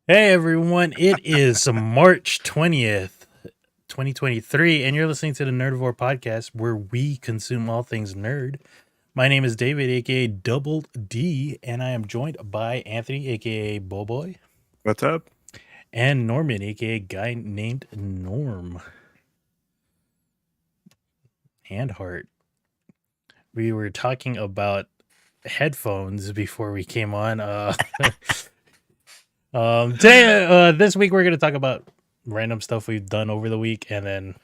Hey everyone, it is March 20th, 2023, and you're listening to the Nerdivore podcast where we consume all things nerd. My name is David, aka Double D, and I am joined by Anthony, aka Boboy, What's up? and Norman, aka Guy Named Norm and Heart. We were talking about headphones before we came on. This week we're going to talk about random stuff we've done over the week, and then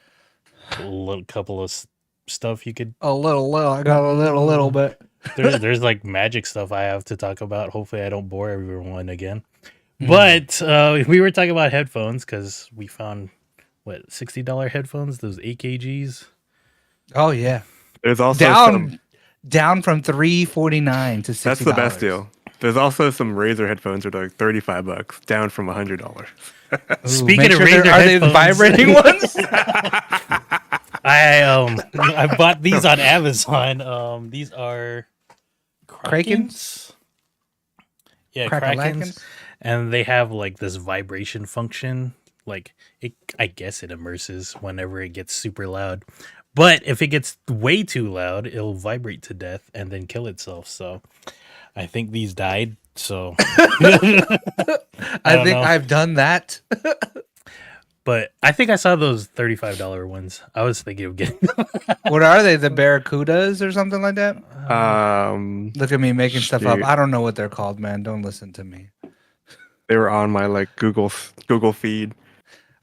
a little couple of stuff you could. A little. I got a little bit. There's like magic stuff I have to talk about. Hopefully, I don't bore everyone again. But we were talking about headphones because we found what $60 headphones, those 8 kgs. Oh yeah, There's also down from $349 to $60. That's the best deal. There's also some Razer headphones that are like $35, down from $100. Speaking of Are Razer they headphones, vibrating ones? I bought these on Amazon. These are Krakens? Yeah, Crackalackins? Krakens, and they have like this vibration function. Like I guess it immerses whenever it gets super loud. But if it gets way too loud, it'll vibrate to death and then kill itself. So I think these died. So I think know. I've done that. But I think I saw those $35 ones. I was thinking of getting them. What are they? The Barracudas or something like that? Look at me making stuff up. Shoot. I don't know what they're called, man. Don't listen to me. They were on my like Google feed.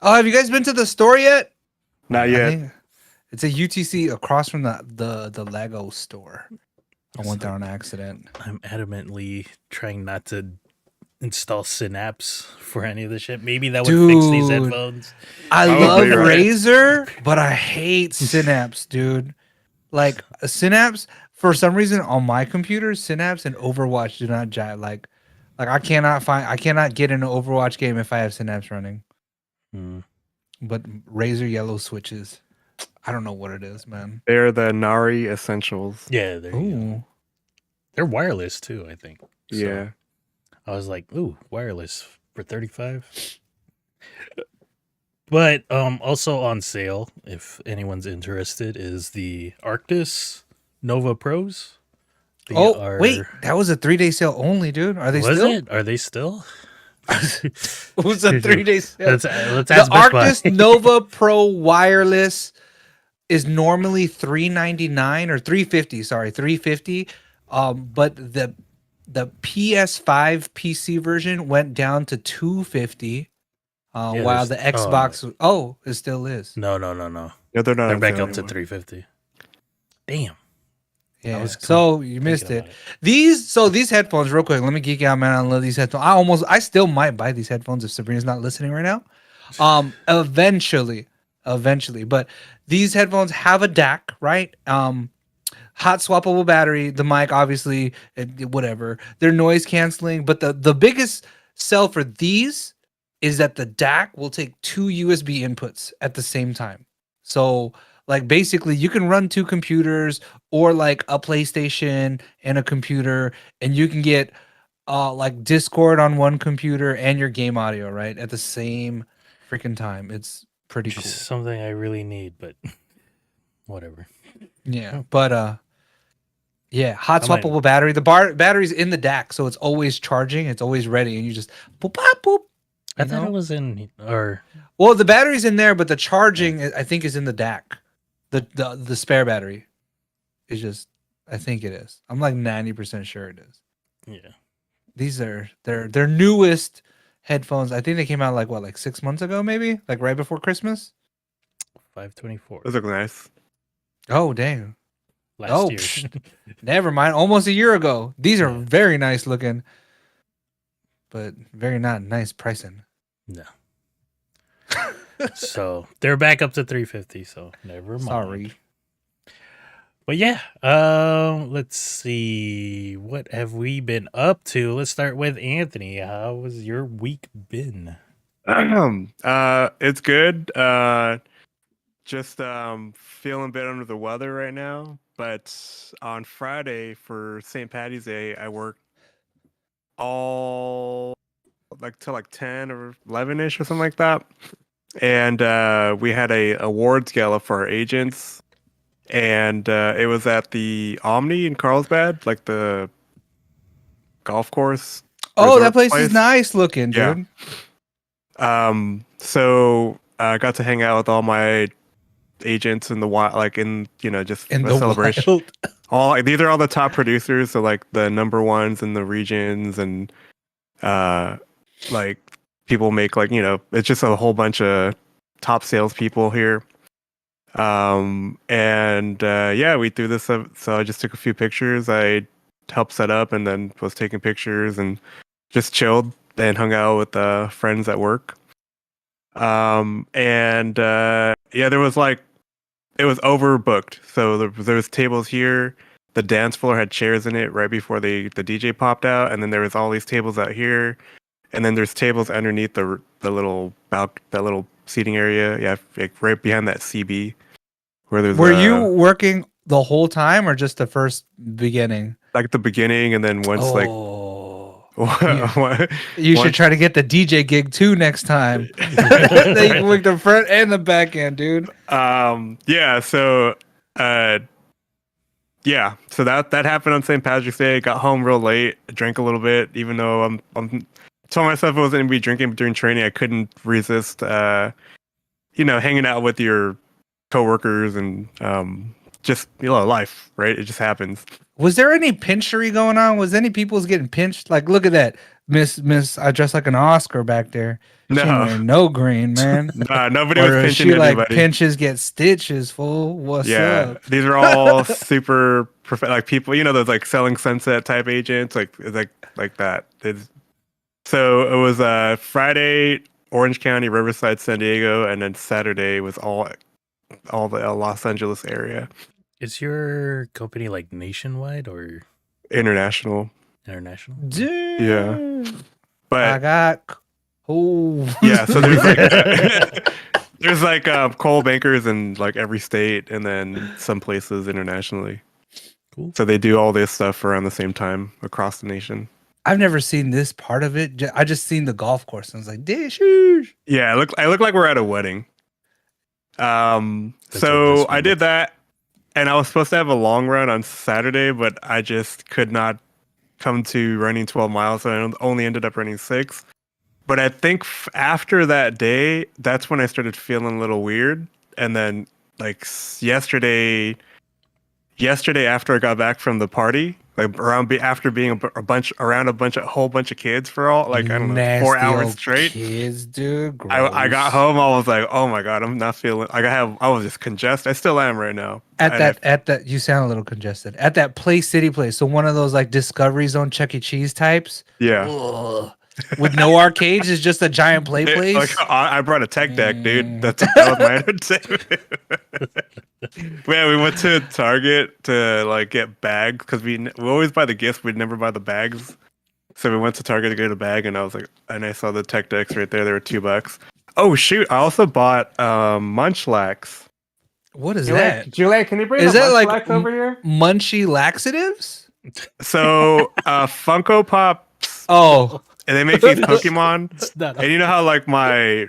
Oh, have you guys been to the store yet? Not I yet. think it's a UTC across from the Lego store. I went there on accident. I'm adamantly trying not to install Synapse for any of this shit. Maybe that would fix these Dude. headphones. I Probably, love right? Razer, but I hate Synapse, dude. Like a Synapse, for some reason on my computer, Synapse and Overwatch do not jive. Like I cannot get in an Overwatch game if I have Synapse running. But Razer yellow switches, I don't know what it is, man. They're the Nari Essentials. Yeah, there you go. Ooh, They're wireless too, I think. So Yeah. I was like, ooh, wireless for 35. But also on sale, if anyone's interested, is the Arctis Nova Pros. They wait, that was a 3-day sale only, dude. Are they was still? it? Are they still? It was a 3-day sale. Let's The ask Best Buy. Arctis Nova Pro wireless is normally $399 or $350. Sorry, $350. But the PS5 PC version went down to $250. Yeah, While the there's- Xbox, it still is. No. No, they're not. They're on back sale up to anymore. 350. Damn. Yeah. was So you missed Thinking it. about These headphones, real quick. Let me geek out, man. I love these headphones. I still might buy these headphones if Sabrina's not listening right now. Eventually, but these headphones have a DAC, right? Hot swappable battery. The mic, obviously, whatever. They're noise canceling, but the biggest sell for these is that the DAC will take 2 USB inputs at the same time. So, like, basically, you can run 2 computers or like a PlayStation and a computer, and you can get like Discord on one computer and your game audio right at the same freaking time. It's pretty cool. Just something I really need, but whatever. Yeah, but yeah, hot I might- swappable battery. The battery's in the DAC, so it's always charging. It's always ready, and you just boop boop boop. I you thought know? it was in or Well, the battery's in there, but the charging I think is in the DAC. The spare battery is just, I think it is. I'm like 90% sure it is. yeah. These are their newest headphones. I think they came out like 6 months ago, maybe like right before Christmas. 524. Those look nice. Oh dang! Last year. psh, never mind. Almost a year ago. These are Yeah. very nice looking, but very not nice pricing. No. So they're back up to 350, so never mind. Sorry. But yeah, let's see. What have we been up to? Let's start with Anthony. How has your week been? It's good. Just feeling a bit under the weather right now. But on Friday for St. Patty's Day, I worked all like till like 10 or 11ish or something like that. And we had a awards gala for our agents, and it was at the Omni in Carlsbad, like the golf course. Oh, that resort place is nice looking, Yeah. dude. So I got to hang out with all my agents in the wild, like in just In a the celebration. wild. All like, these are all the top producers, so like the number ones in the regions, and like people make like it's just a whole bunch of top salespeople here. And yeah, we threw this up. So I just took a few pictures. I helped set up, and then was taking pictures and just chilled and hung out with friends at work. And yeah, there was like it was overbooked. So there was tables here. The dance floor had chairs in it right before the DJ popped out, and then there was all these tables out here, and then there's tables underneath the little that little seating area. Yeah, like right behind that CB where there's Were you working the whole time or just the first beginning? like the beginning, and then once You should try to get the DJ gig too next time. They can work the front and the back end, dude. Yeah, so yeah, so that happened on St. Patrick's Day. Got home real late, drank a little bit, even though I'm told myself I wasn't gonna be drinking during training. I couldn't resist hanging out with your coworkers and just life, right? It just happens. Was there any pinchery going on? Was any people's getting pinched? Like, look at that, Miss. I dress like an Oscar back there. She ain't wearing no green, man. Nah, nobody Or was is pinching she like anybody. pinches get stitches, fool? What's up? These are all super like people. Those like selling sunset type agents, like that. So it was Friday, Orange County, Riverside, San Diego, and then Saturday was all the Los Angeles area. Is your company like nationwide or International? Dude. Yeah. But I got yeah, so there's like coal bankers in like every state, and then some places internationally. Cool. So they do all this stuff around the same time across the nation. I've never seen this part of it. I just seen the golf course and I was like, dishes. Yeah, I look like we're at a wedding. So I did that, and I was supposed to have a long run on Saturday, but I just could not come to running 12 miles, so I only ended up running 6. But I think after that day, that's when I started feeling a little weird. And then like yesterday after I got back from the party, like after being around a whole bunch of kids for all like I don't know Nasty 4 hours old straight. Kids, dude. I got home. I was like, oh my god, I'm not feeling like I was just congested. I still am right now. At that, you sound a little congested. At that City place. So one of those like Discovery Zone Chuck E. Cheese types. Yeah. Ugh. With no arcades, it's just a giant play place. Like, I brought a tech deck, dude. That was my entertainment. Man, we went to Target to like get bags because we always buy the gifts. We'd never buy the bags. So we went to Target to get a bag, and I saw the tech decks right there. They were $2. Oh shoot! I also bought Munchlax. What is that? Juliet, can you bring Is the that like Munchlax over here? Munchie laxatives? So Funko Pops. Oh. And they make these Pokemon. not And you know how like my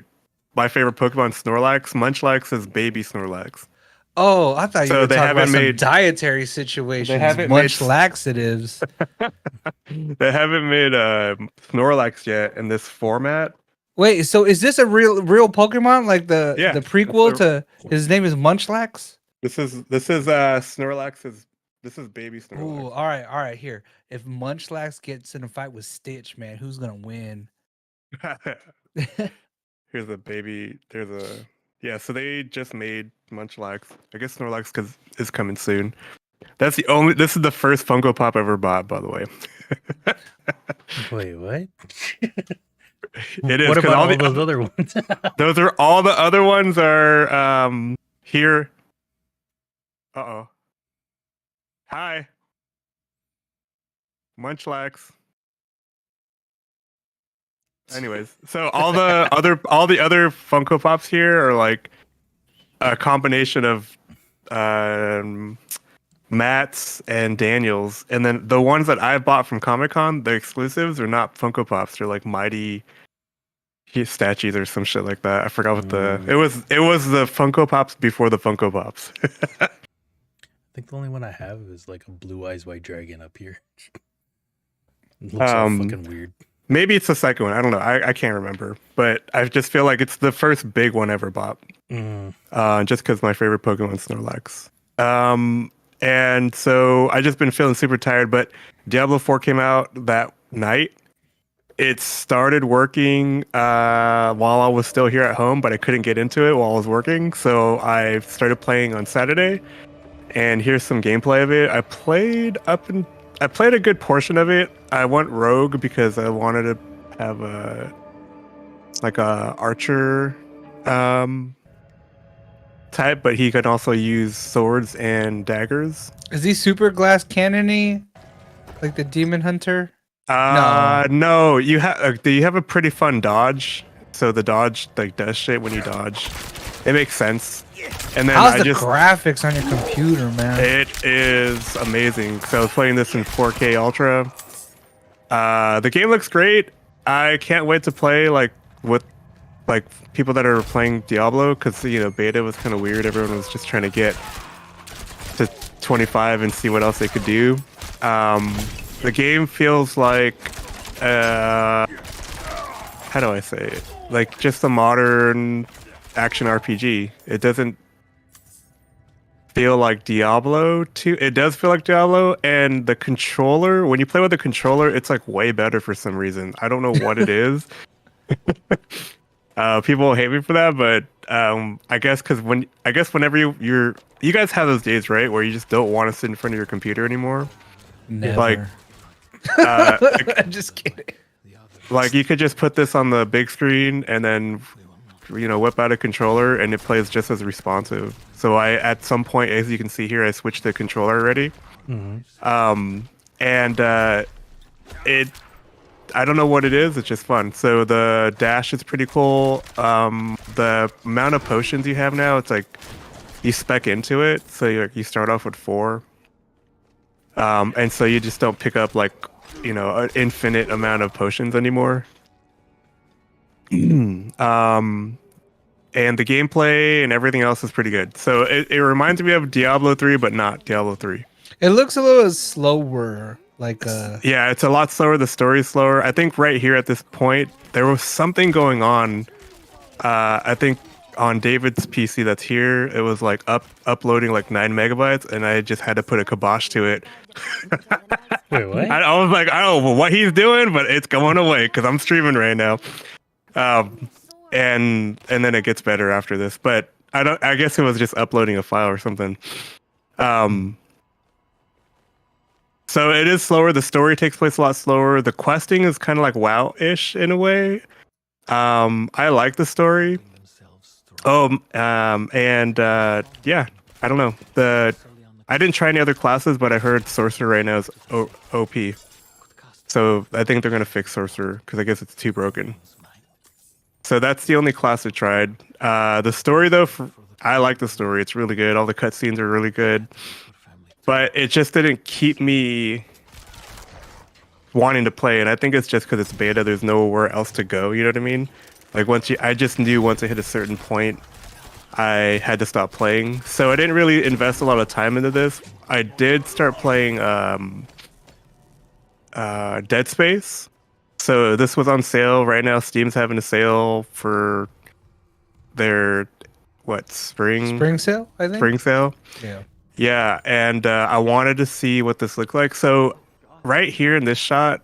favorite Pokemon Snorlax? Munchlax is baby Snorlax. Oh, I thought you So were they talking about haven't some dietary situations. They haven't Munch made- laxatives. They haven't made Snorlax yet in this format. Wait, so is this a real Pokemon? Like the Yeah, prequel that's to his name is Munchlax? This is Snorlax's. This is baby Ooh, Snorlax. all right, here. If Munchlax gets in a fight with Stitch, man, who's gonna win? Here's a baby. Yeah. So they just made Munchlax. I guess Snorlax is coming soon. This is the first Funko Pop I ever bought, by the way. Wait, what? It is. What 'cause about all the those other ones? Those are all the other ones are here. Uh-oh. Hi. Munchlax. Anyways, so all the other Funko Pops here are like a combination of Matt's, and Daniel's. And then the ones that I bought from Comic-Con, the exclusives, are not Funko Pops. They're like Mighty statues or some shit like that. I forgot what it was the Funko Pops before the Funko Pops. I think the only one I have is like a Blue Eyes White Dragon up here. It looks all fucking weird. Maybe it's the second one. I don't know. I can't remember. But I just feel like it's the first big one I ever bought. Just because my favorite Pokemon is Snorlax. And so I just been feeling super tired. But Diablo 4 came out that night. It started working while I was still here at home, but I couldn't get into it while I was working. So I started playing on Saturday. And here's some gameplay of it. I played a good portion of it. I went rogue because I wanted to have a archer type, but he could also use swords and daggers. Is he super glass cannony, like the demon hunter? No. You have a pretty fun dodge. So the dodge like does shit when you dodge. It makes sense. And then how's the graphics on your computer, man? It is amazing. So I was playing this in 4K Ultra. The game looks great. I can't wait to play with people that are playing Diablo, because beta was kind of weird. Everyone was just trying to get to 25 and see what else they could do. The game feels like how do I say it? Like just a modern action RPG. It doesn't feel like Diablo 2. It does feel like Diablo, and the controller, when you play with the controller, it's like way better for some reason. I don't know what it is. People hate me for that, but I guess whenever you guys have those days, right, where you just don't want to sit in front of your computer anymore. Never. I'm just kidding. Like you could just put this on the big screen and then whip out a controller, and it plays just as responsive. So at some point, as you can see here, I switched the controller already. I don't know what it is. It's just fun. So the dash is pretty cool. The amount of potions you have now, it's like you spec into it. So you start off with 4. And so you just don't pick up an infinite amount of potions anymore. And the gameplay and everything else is pretty good. So it reminds me of Diablo 3, but not Diablo 3. It looks a little slower. Yeah, it's a lot slower. The story's slower. I think right here at this point, there was something going on. I think on David's PC that's here, it was uploading 9 megabytes, and I just had to put a kibosh to it. Wait, what? I was like, I don't know what he's doing, but it's going away because I'm streaming right now. And then it gets better after this, but I guess it was just uploading a file or something. So it is slower. The story takes place a lot slower. The questing is kind of like WoW-ish in a way. I like the story. Yeah, I don't know. I didn't try any other classes, but I heard Sorcerer right now is OP. So I think they're gonna fix Sorcerer because I guess it's too broken. So that's the only class I tried. The story though, I like the story. It's really good. All the cutscenes are really good. But it just didn't keep me wanting to play, and I think it's just because it's beta. There's nowhere else to go. You know what I mean? I just knew once I hit a certain point, I had to stop playing. So I didn't really invest a lot of time into this. I did start playing Dead Space. So this was on sale right now. Steam's having a sale for their spring sale, I think. Spring sale. Yeah. Yeah, and I wanted to see what this looked like. So right here in this shot,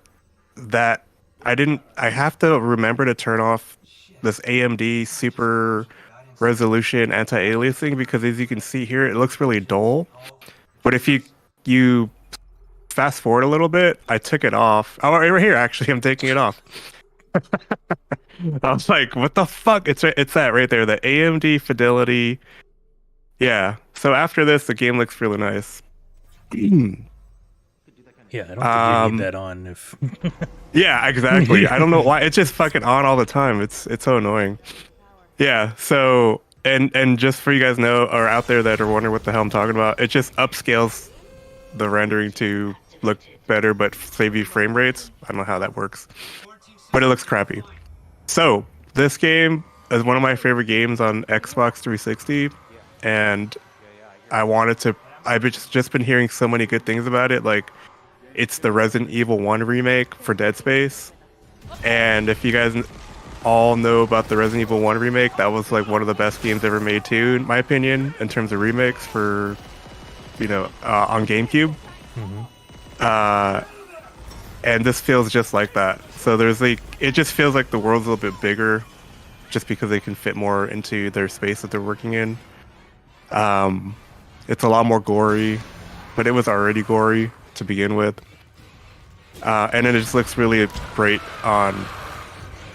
I have to remember to turn off this AMD super resolution anti-aliasing, because as you can see here, it looks really dull. But if you fast forward a little bit, I took it off. Oh, right here, actually, I'm taking it off. I was like, what the fuck? It's that right there, the AMD fidelity. Yeah. So after this, the game looks really nice. Yeah, I don't think you need that on. Yeah, exactly. I don't know why. It's just fucking on all the time. It's so annoying. Yeah. So and just for you guys know, or out there that are wondering what the hell I'm talking about, it just upscales the rendering to look better, but save you frame rates. I don't know how that works, but it looks crappy. So this game is one of my favorite games on Xbox 360, and I wanted to. I've just been hearing so many good things about it. Like, it's the Resident Evil 1 remake for Dead Space, and if you guys all know about the Resident Evil 1 remake, that was like one of the best games ever made too, in my opinion, in terms of remakes for, on GameCube. And this feels just like that. So it just feels like the world's a little bit bigger, just because they can fit more into their space that they're working in. It's a lot more gory, but it was already gory to begin with. And then it just looks really great on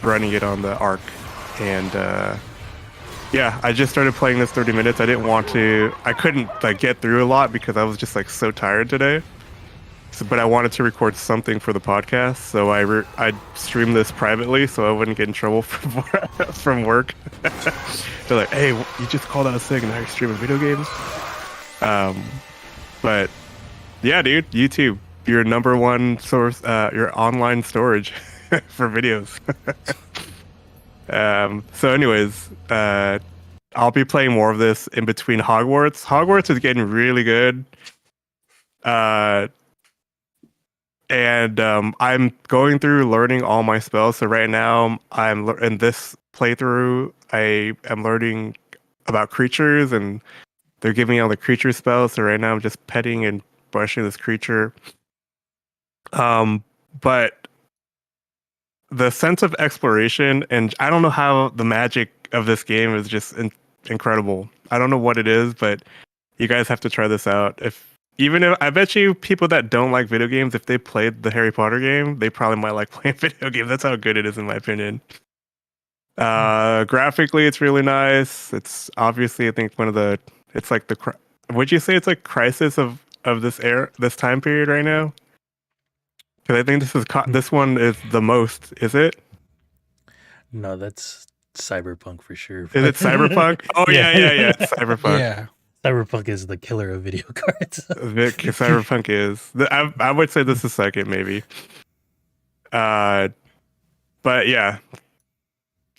running it on the Arc. And yeah, I just started playing this 30 minutes. I couldn't get through a lot because I was just so tired today. But I wanted to record something for the podcast, so I streamed this privately so I wouldn't get in trouble from work. They're like, "Hey, you just called out sick and now you're streaming video games." But yeah, dude, YouTube, your number one source, your online storage for videos. So anyways, I'll be playing more of this in between Hogwarts. Hogwarts is getting really good. And I'm going through learning all my spells. So right now, in this playthrough, I am learning about creatures, and they're giving me all the creature spells. So right now, I'm just petting and brushing this creature. But the sense of exploration, and I don't know how the magic of this game is just incredible. I don't know what it is, but you guys have to try this out. Even if I bet you people that don't like video games, if they played the Harry Potter game, they probably might like playing video games. That's how good it is, in my opinion. Graphically, it's really nice. It's obviously, I think it's like would you say it's like crisis of this time period right now? Because I think this one is the most. Is it? No, that's Cyberpunk for sure. Is it Cyberpunk? Oh yeah. It's Cyberpunk. Yeah. Cyberpunk is the killer of video cards. Cyberpunk is. I would say this is second, maybe. But yeah,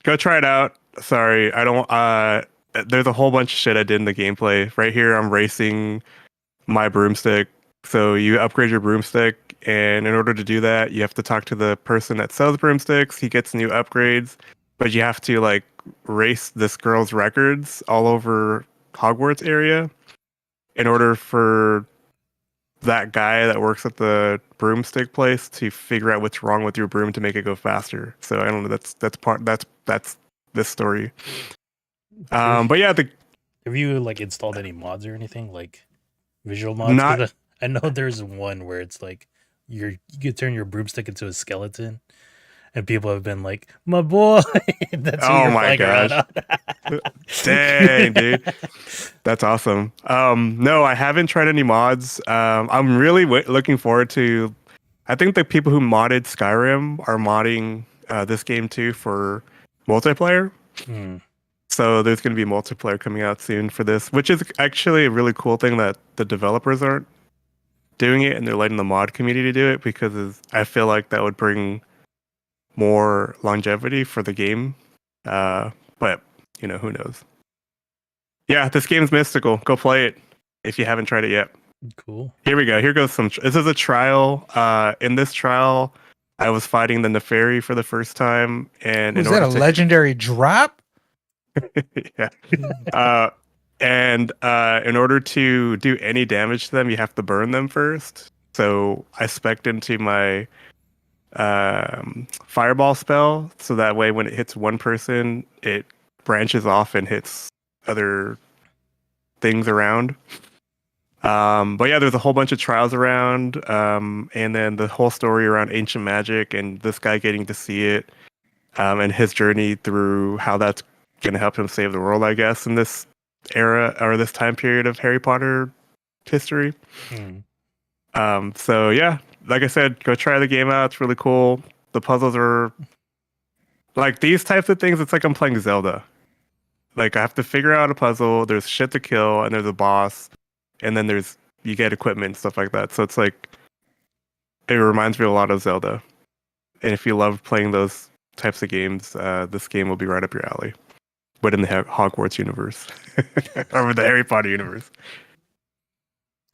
go try it out. Sorry, I don't. There's a whole bunch of shit I did in the gameplay. Right here, I'm racing my broomstick. So you upgrade your broomstick, and in order to do that, you have to talk to the person that sells broomsticks. He gets new upgrades, but you have to race this girl's records all over Hogwarts area in order for that guy that works at the broomstick place to figure out what's wrong with your broom to make it go faster. So I don't know. That's this story. But yeah, have you installed any mods or anything like visual mods? Not. I know there's one where it's you can turn your broomstick into a skeleton. And people have been like, "My boy." That's oh my gosh! Dang, dude, that's awesome. No, I haven't tried any mods. I'm really looking forward to. I think the people who modded Skyrim are modding this game too for multiplayer. So there's going to be multiplayer coming out soon for this, which is actually a really cool thing that the developers aren't doing it and they're letting the mod community do it, because I feel like that would bring more longevity for the game, but who knows. Yeah, this game's mystical. Go play it if you haven't tried it yet. Cool. Here we go. Here goes this is a trial. In this trial, I was fighting the Neferi for the first time, and was that a legendary drop? Yeah. And in order to do any damage to them, you have to burn them first. So I spec'd into my fireball spell, so that way when it hits one person, it branches off and hits other things around. But yeah, there's a whole bunch of trials around, and then the whole story around ancient magic and this guy getting to see it, and his journey through how that's going to help him save the world, I guess, in this era or this time period of Harry Potter history. So yeah, like I said, go try the game out. It's really cool. The puzzles are like these types of things. It's like I'm playing Zelda. Like I have to figure out a puzzle. There's shit to kill, and there's a boss, and then there's you get equipment and stuff like that. So it's like it reminds me a lot of Zelda. And if you love playing those types of games, this game will be right up your alley. But in the Hogwarts universe, or the Harry Potter universe.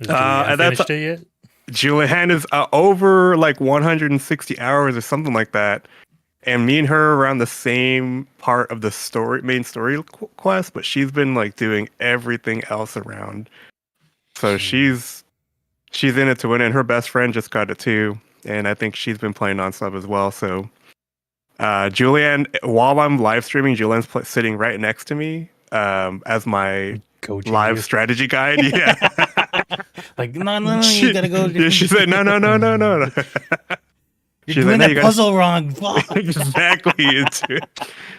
Have and that's finished it yet? Julianne is over like 160 hours or something like that. And me and her are around the same part of the main story quest, but she's been like doing everything else around. So she's in it to win it, and her best friend just got it too. And I think she's been playing nonstop as well. So Julianne, while I'm live streaming, Julianne's sitting right next to me as my Coaching live you. strategy guide. Yeah. Like, no, you gotta go. She said, no. You're She's doing like, that "No, puzzle wrong. Fuck." Exactly.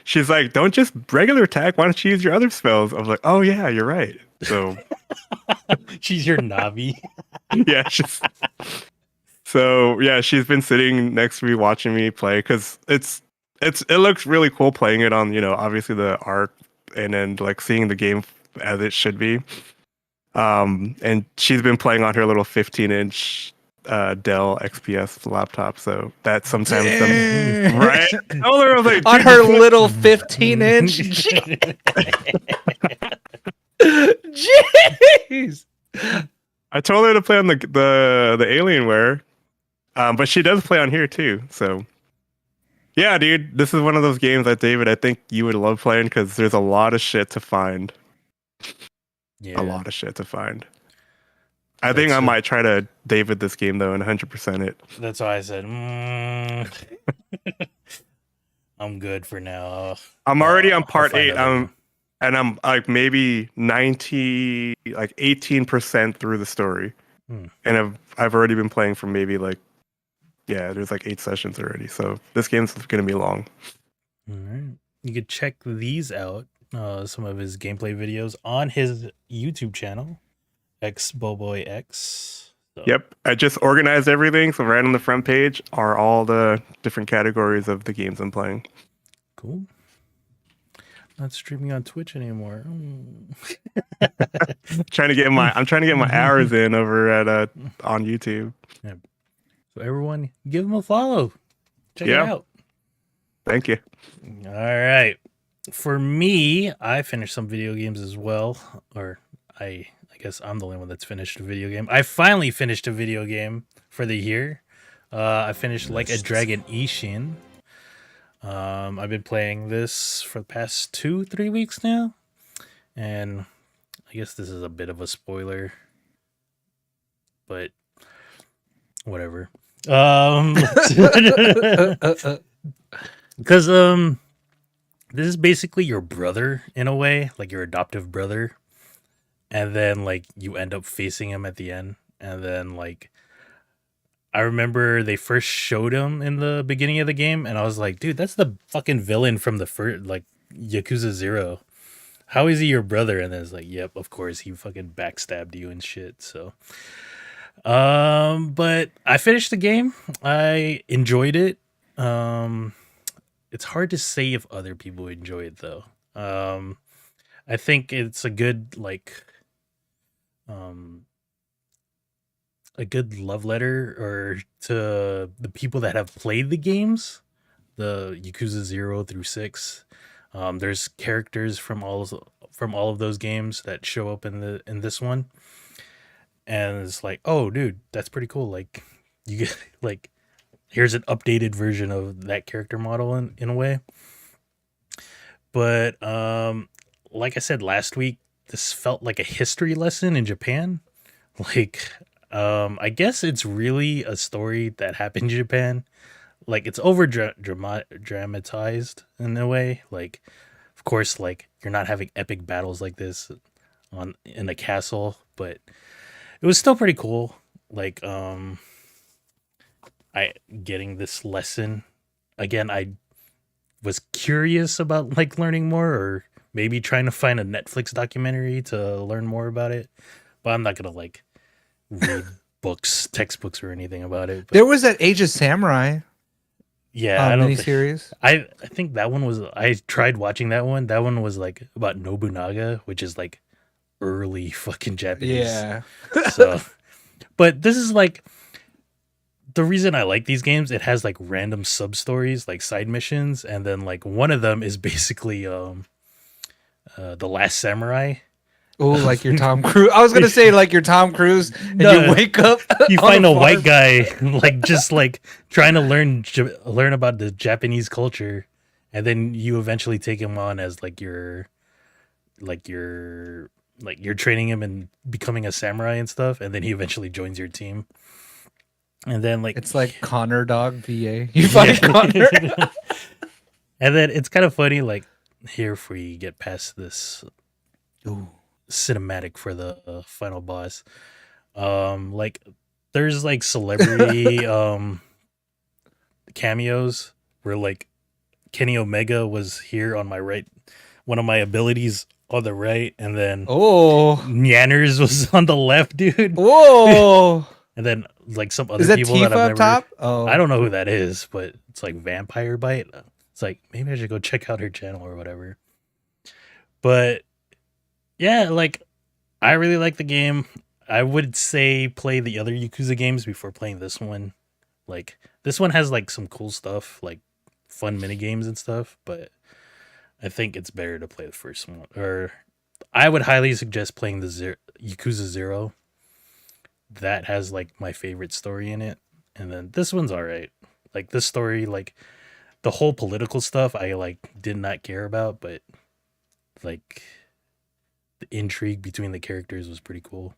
She's like, don't just regular attack. Why don't you use your other spells? I was like, oh yeah, you're right. So She's your Navi. yeah, she's been sitting next to me watching me play because it looks really cool playing it on, obviously the Arc, and then like seeing the game as it should be. And she's been playing on her little 15-inch Dell XPS laptop, so that sometimes right. I was like, On her little 15-inch. Jeez. I told her to play on the Alienware, but she does play on here too. So yeah, dude, this is one of those games that David, I think you would love playing because there's a lot of shit to find. Yeah. A lot of shit to find. I think I might try to David this game though and 100% it. That's why I said, I'm good for now. I'm already on part 8. And I'm like maybe 18% through the story. And I've already been playing for maybe there's like 8 sessions already. So this game's going to be long. All right. You could check these out, some of his gameplay videos on his YouTube channel, XBoboyX. So. Yep. I just organized everything. So right on the front page are all the different categories of the games I'm playing. Cool. Not streaming on Twitch anymore. I'm trying to get my hours in over at on YouTube. Yeah. So everyone, give him a follow. Check it out. Thank you. All right. For me, I finished some video games as well, or I guess I'm the only one that's finished a video game. I finally finished a video game for the year. I finished Like A Dragon Ishin. I've been playing this for the past 2-3 weeks now, and I guess this is a bit of a spoiler, but whatever. Because this is basically your brother in a way, like your adoptive brother, and then like you end up facing him at the end, and then like I remember they first showed him in the beginning of the game, and I was like, dude, that's the fucking villain from the first, like, Yakuza 0. How is he your brother? And then it's like, yep, of course, he fucking backstabbed you and shit, so. But I finished the game. I enjoyed it. It's hard to say if other people enjoy it, though. I think it's a good, like, a good love letter or to the people that have played the games, the Yakuza 0 through 6. There's characters from all of those games that show up in this one, and it's like, oh dude, that's pretty cool. Like you get like here's an updated version of that character model in a way. But like I said last week, this felt like a history lesson in Japan. Like I guess it's really a story that happened in Japan. Like it's over dramatized in a way. Like, of course, like you're not having epic battles like this in a castle, but it was still pretty cool. Like, I getting this lesson again. I was curious about like learning more, or maybe trying to find a Netflix documentary to learn more about it. But I'm not gonna like read textbooks or anything about it. But, There was that Age of Samurai yeah, miniseries. I think that one was. I tried watching that one. That one was like about Nobunaga, which is like early fucking Japanese. Yeah. So But this is like the reason I like these games. It has like random sub stories, like side missions, and then like one of them is basically The Last Samurai. Oh, like your Tom Cruise. I was gonna say like your Tom Cruise, and No, you wake up. You on find a farm. white guy like just like trying to learn about the Japanese culture, and then you eventually take him on as like you're training him and becoming a samurai and stuff, and then he eventually joins your team. And then like It's like Connor Dog VA. You find Connor. and then it's kind of funny, like here if we get past this Ooh. cinematic for the final boss. Like there's like celebrity cameos where like Kenny Omega was here on my right, one of my abilities on the right, and then Oh. Nyanners was on the left, dude. Whoa. And then like some other Is that people Tifa that I've up never top? Oh. I don't know who that is, but it's like Vampire Bite. It's like maybe I should go check out her channel or whatever. But yeah, like I really like the game. I would say play the other Yakuza games before playing this one. Like this one has like some cool stuff, like fun mini games and stuff, but I think it's better to play the first one. Or I would highly suggest playing the Yakuza 0. That has like my favorite story in it. And then this one's all right. Like this story, like the whole political stuff I like did not care about, but like the intrigue between the characters was pretty cool.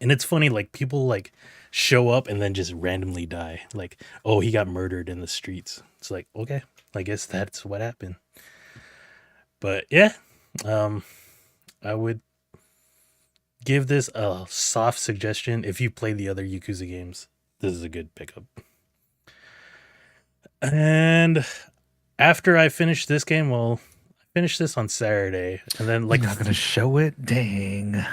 And it's funny, like people like show up and then just randomly die. Like, oh, he got murdered in the streets. It's like, okay, I guess that's what happened. But yeah, I would give this a soft suggestion. If you play the other Yakuza games, this is a good pickup. And after I finish this game, well, I finished this on Saturday, and then like You're not gonna show it. Dang.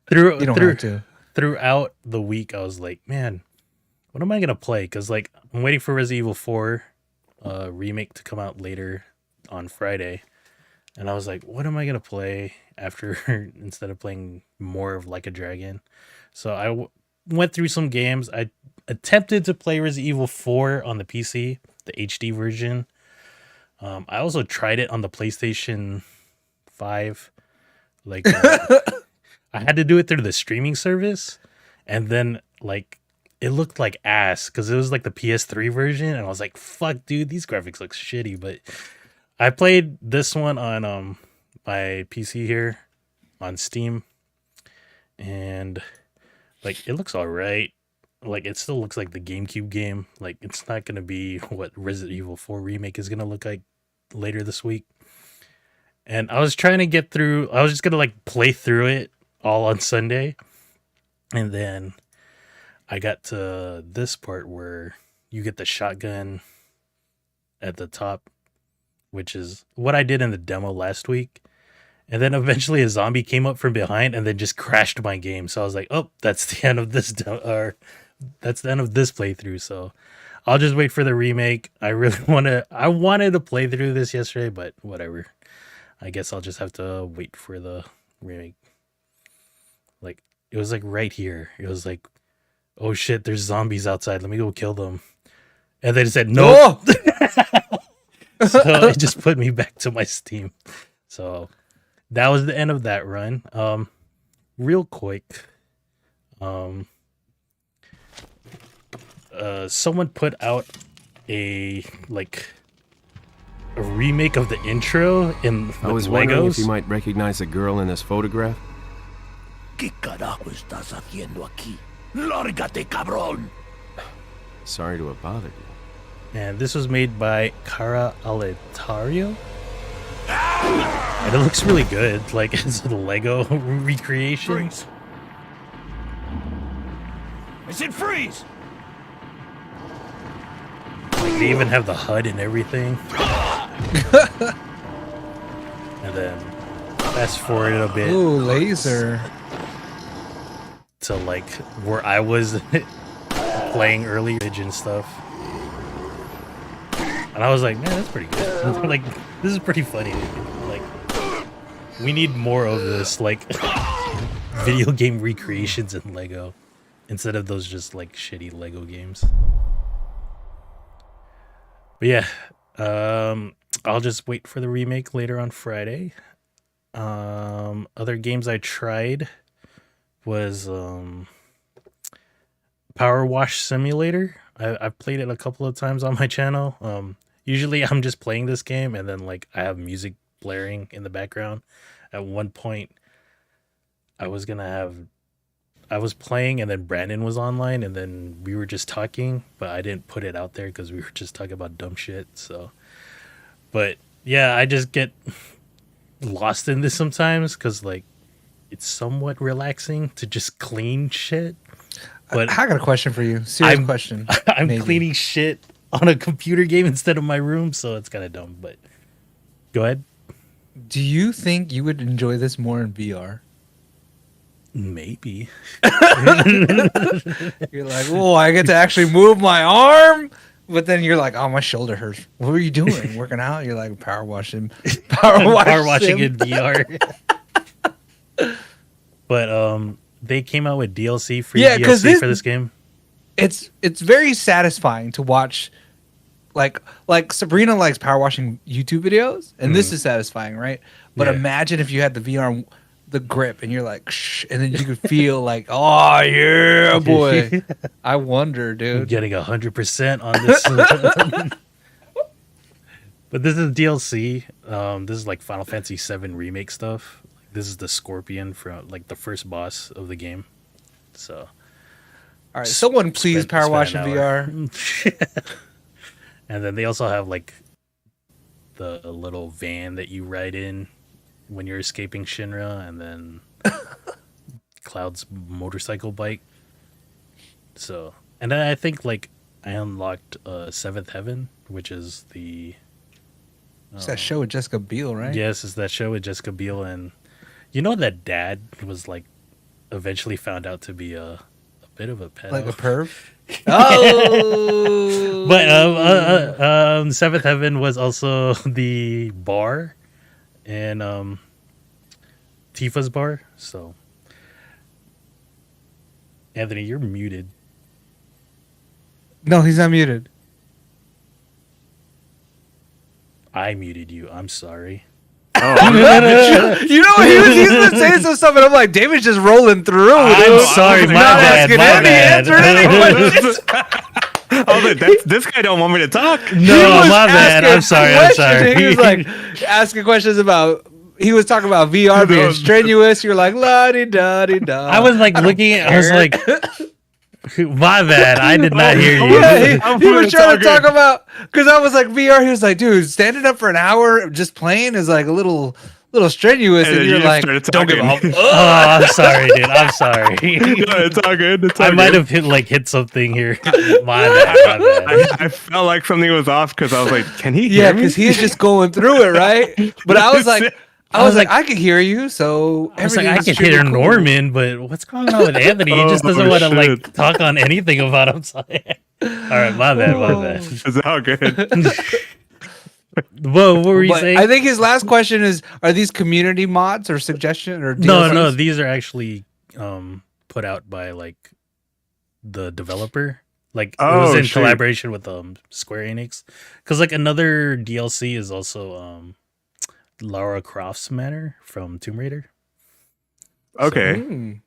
through You don't have to. throughout the week, I was like, man, what am I gonna play? Because like I'm waiting for Resident Evil 4 remake to come out later on Friday, and I was like, what am I gonna play after instead of playing more of Like a Dragon? So I went through some games. I attempted to play Resident Evil 4 on the PC, the HD version. I also tried it on the PlayStation 5. Like I had to do it through the streaming service, and then like it looked like ass because it was like the PS3 version, and I was like, fuck, dude, these graphics look shitty. But I played this one on my PC here on Steam, and like it looks all right. Like it still looks like the GameCube game. Like it's not gonna be what Resident Evil 4 remake is gonna look like later this week. And I was trying to get through. I was just gonna like play through it all on Sunday, and then I got to this part where you get the shotgun at the top, which is what I did in the demo last week. And then eventually a zombie came up from behind and then just crashed my game. So I was like, oh, that's the end of this that's the end of this playthrough. So I'll just wait for the remake. I wanted to play through this yesterday, but whatever. I guess I'll just have to wait for the remake. Like it was like right here. It was like, oh shit, there's zombies outside. Let me go kill them. And then it said no. Oh! So it just put me back to my Steam. So that was the end of that run. Real quick, someone put out a remake of the intro I was wondering if you might recognize the girl in this photograph. ¿Qué carajo estás haciendo aquí? ¡Lárgate, cabrón! Sorry to have bothered you. And this was made by Cara Aletario. And it looks really good. Like it's a Lego recreation. Freeze! I said freeze! They even have the HUD and everything. And then fast forward a bit. Ooh, laser. To like where I was playing early and stuff. And I was like, man, that's pretty good. Like, this is pretty funny. Like, we need more of this. Like, video game recreations in Lego instead of those just like shitty Lego games. But yeah, I'll just wait for the remake later on Friday. Other games I tried was Power Wash Simulator. I've played it a couple of times on my channel. Usually I'm just playing this game and then like I have music blaring in the background. At one point I was playing and then Brandon was online and then we were just talking, but I didn't put it out there because we were just talking about dumb shit. So, but yeah, I just get lost in this sometimes because like it's somewhat relaxing to just clean shit. But I got a question for you. Serious question. I'm maybe. cleaning shit on a computer game instead of my room, so it's kind of dumb. But go ahead. Do you think you would enjoy this more in VR? Maybe. You're like, oh, I get to actually move my arm, but then you're like, oh, my shoulder hurts. What were you doing? Working out? You're like power washing Power watching in VR. But they came out with DLC, free DLC for this game. It's very satisfying to watch. Like Sabrina likes power washing YouTube videos, and this is satisfying, right? But imagine if you had the VR, the grip, and you're like, shh, and then you could feel like, oh yeah, boy. I wonder, dude. I'm getting 100% on this. But this is DLC. This is like Final Fantasy VII remake stuff. This is the Scorpion from like the first boss of the game. So, all right, someone please power wash in VR. And then they also have like the little van that you ride in when you're escaping Shinra, and then Cloud's motorcycle bike. So, and then I think like I unlocked Seventh Heaven, which is the it's that show with Jessica Biel, right? Yes, it's that show with Jessica Biel, and you know that dad was like eventually found out to be a bit of a pedo. Like a perv. Oh, but Seventh Heaven was also the bar in Tifa's bar. So, Anthony, you're muted. No, he's not muted. I muted you. I'm sorry. Oh, You know what? He's been saying some stuff, and I'm like, David's just rolling through. I'm sorry, my bad. I was like, this guy don't want me to talk. No, my bad. I'm sorry. He was like asking questions about. He was talking about VR being strenuous. You're like, la di da di da. I was like looking at. I was like, my bad. I did not hear you. Yeah, he was trying to talk about because I was like VR. He was like, dude, standing up for an hour just playing is like a little strenuous, and you're like, don't give up. Oh, I'm sorry, dude. I'm sorry. No, it's all good. I might have hit something here. My bad. I felt like something was off because I was like, can he hear me? because he's just going through it, right? But I was like, I could hear you, so I was like, I could hear Norman, but what's going on with Anthony? He just doesn't want to like talk on anything about himself. All right, my bad. It's all good. Whoa, what were you saying? I think his last question is: are these community mods or suggestion or DLCs? No, these are actually put out by like the developer. Like it was in collaboration with Square Enix. Because like another DLC is also Lara Croft's Manor from Tomb Raider. Okay.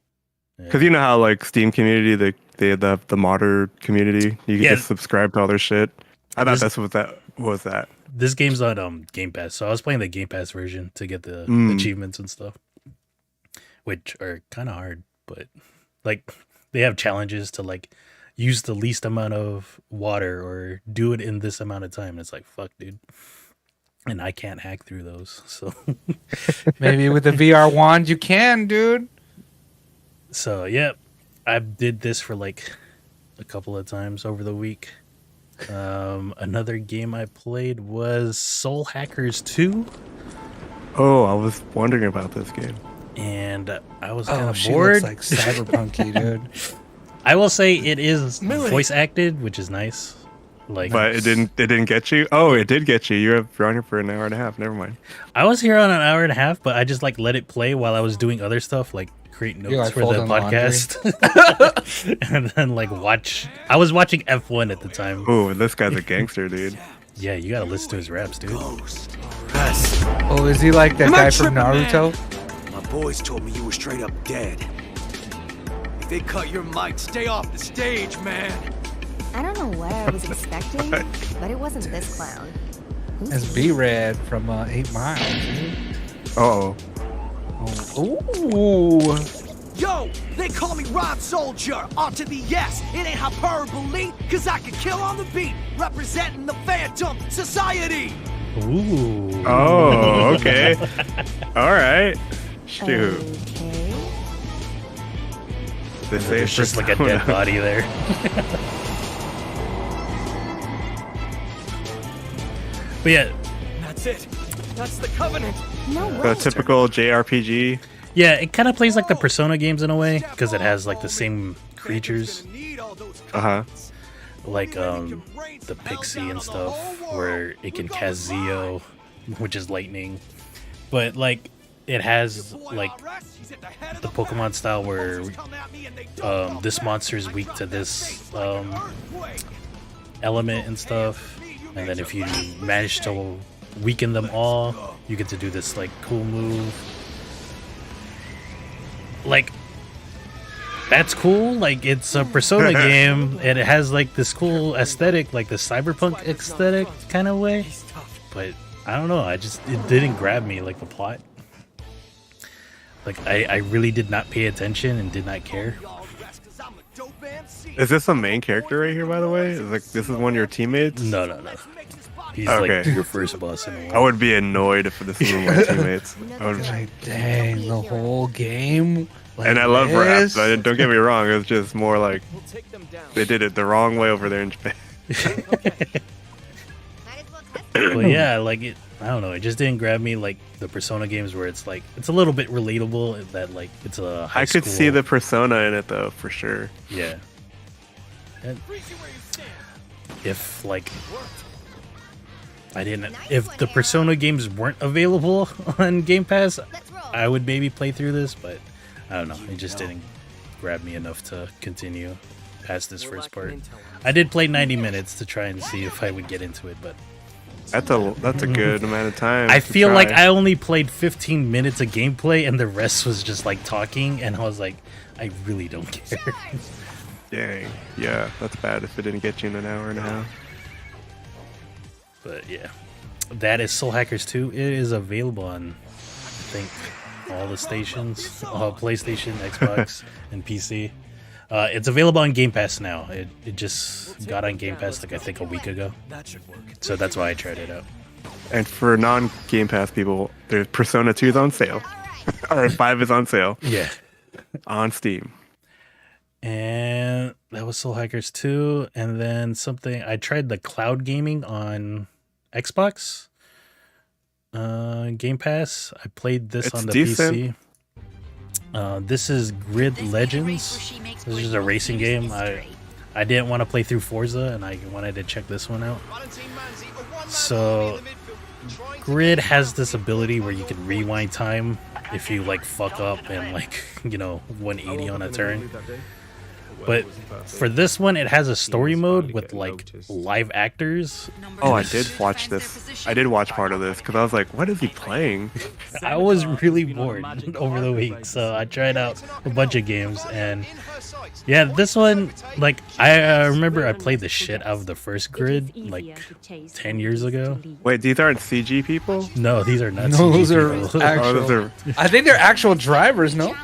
Because you know how like Steam community, they have the modder community. You can just subscribe to all their shit. I thought that's what that was. That this game's on Game Pass, so I was playing the Game Pass version to get the achievements and stuff, which are kind of hard. But like they have challenges to like use the least amount of water or do it in this amount of time. And it's like, fuck, dude. And I can't hack through those. So maybe with the VR wand you can, dude. So yeah, I did this for like a couple of times over the week. Another game I played was Soul Hackers 2. Oh, I was wondering about this game. And I was kind of bored. Looks like cyberpunky, dude. I will say it is voice acted, which is nice. Like, But it didn't get you. Oh, it did get you. You're on here for an hour and a half. Never mind. I was here on an hour and a half, but I just like let it play while I was doing other stuff, like create notes like, for the folding laundry. podcast, and then like watch. I was watching F1 at the time. Oh, this guy's a gangster, dude. Yeah, you gotta listen to his raps, dude. Oh, is he like that Am I guy from tripping, Naruto? My boys told me you were straight up dead. If they cut your mic, stay off the stage, man. I don't know what I was expecting, but it wasn't this clown. Who's That's he? B-Red from 8 Mile. Oh, Ooh. Yo, they call me Rod Soldier. On to the yes, it ain't hyperbole, cause I can kill on the beat, representing the Phantom Society. Ooh. oh, okay. All right. Shoot. Okay. This There's is just like a dead body there. But yeah, That's it. That's the Covenant. No The way. typical JRPG. yeah, it kind of plays like the Persona games in a way because it has like the same creatures, Uh huh. like the Pixie and stuff, where it can cast Zeo, which is lightning. But like it has like the Pokemon style where this monster is weak to this element and stuff, and then if you manage to weaken them all, you get to do this like cool move. Like that's cool. Like it's a Persona game, and it has like this cool aesthetic, like the cyberpunk aesthetic kind of way. But I don't know. It didn't grab me like the plot. Like I really did not pay attention and did not care. Is this a main character right here, by the way? Is like this is one of your teammates? No. He's Okay. like your first boss in a I while. would be annoyed if this was one of my teammates. I would, Like, dang, the whole game. Like and I love rap. this? Don't get me wrong. It's just more like they did it the wrong way over there in Japan. But yeah, like it. I don't know. It just didn't grab me like the Persona games where it's like it's a little bit relatable. That like it's a high I could school, see the persona in it though, for sure. yeah. And if like if the Persona games weren't available on Game Pass, I would maybe play through this, but I don't know. It just didn't grab me enough to continue past this first part. I did play 90 minutes to try and see if I would get into it, but That's a good amount of time. I to feel like try. I only played 15 minutes of gameplay and the rest was just like talking, and I was like, I really don't care. Dang. Yeah, that's bad if it didn't get you in an hour and a half. But yeah, that is Soul Hackers 2. It is available on, I think, all the stations, PlayStation, Xbox, and PC. It's available on Game Pass now. It just got on Game Pass like I think a week ago. So that's why I tried it out. And for non-Game Pass people, there's Persona 2 is on sale. or 5 is on sale Yeah. on Steam. And that was Soul Hackers 2. And then something, I tried the cloud gaming on Xbox Game Pass. I played this It's on the decent. PC. This is Grid Legends. This is a racing game. I didn't want to play through Forza, and I wanted to check this one out. So Grid has this ability where you can rewind time if you like fuck up and like 180 on a turn. But for this one, it has a story mode with like live actors. Oh, I did watch this. I did watch part of this because I was like, what is he playing? I was really bored over the week, so I tried out a bunch of games, and yeah, this one, like, I remember I played the shit out of the first Grid like 10 years ago. Wait, these aren't CG people? No, these are not. No, CG those are people. actual. Oh, those are... I think they're actual drivers, no?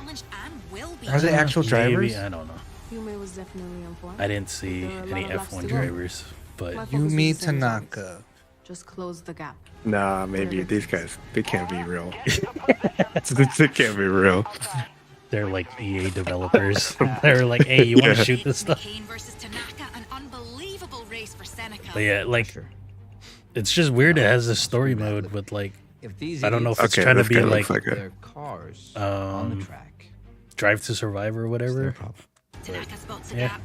Are they actual Maybe, drivers? I don't know. Yume was definitely on point. I didn't see any F1 drivers, but Yumi Tanaka. Just close the gap. Nah, maybe these guys, they can't be real. They can't be real. they're like EA developers. They're like, hey, you want to Yeah. shoot this stuff? But yeah, like, it's just weird. It has a story mode with like, I don't know if it's Okay, trying to this be guy like looks like a... their cars on the um, track. Drive to Survive or It's their whatever. problem. Yeah,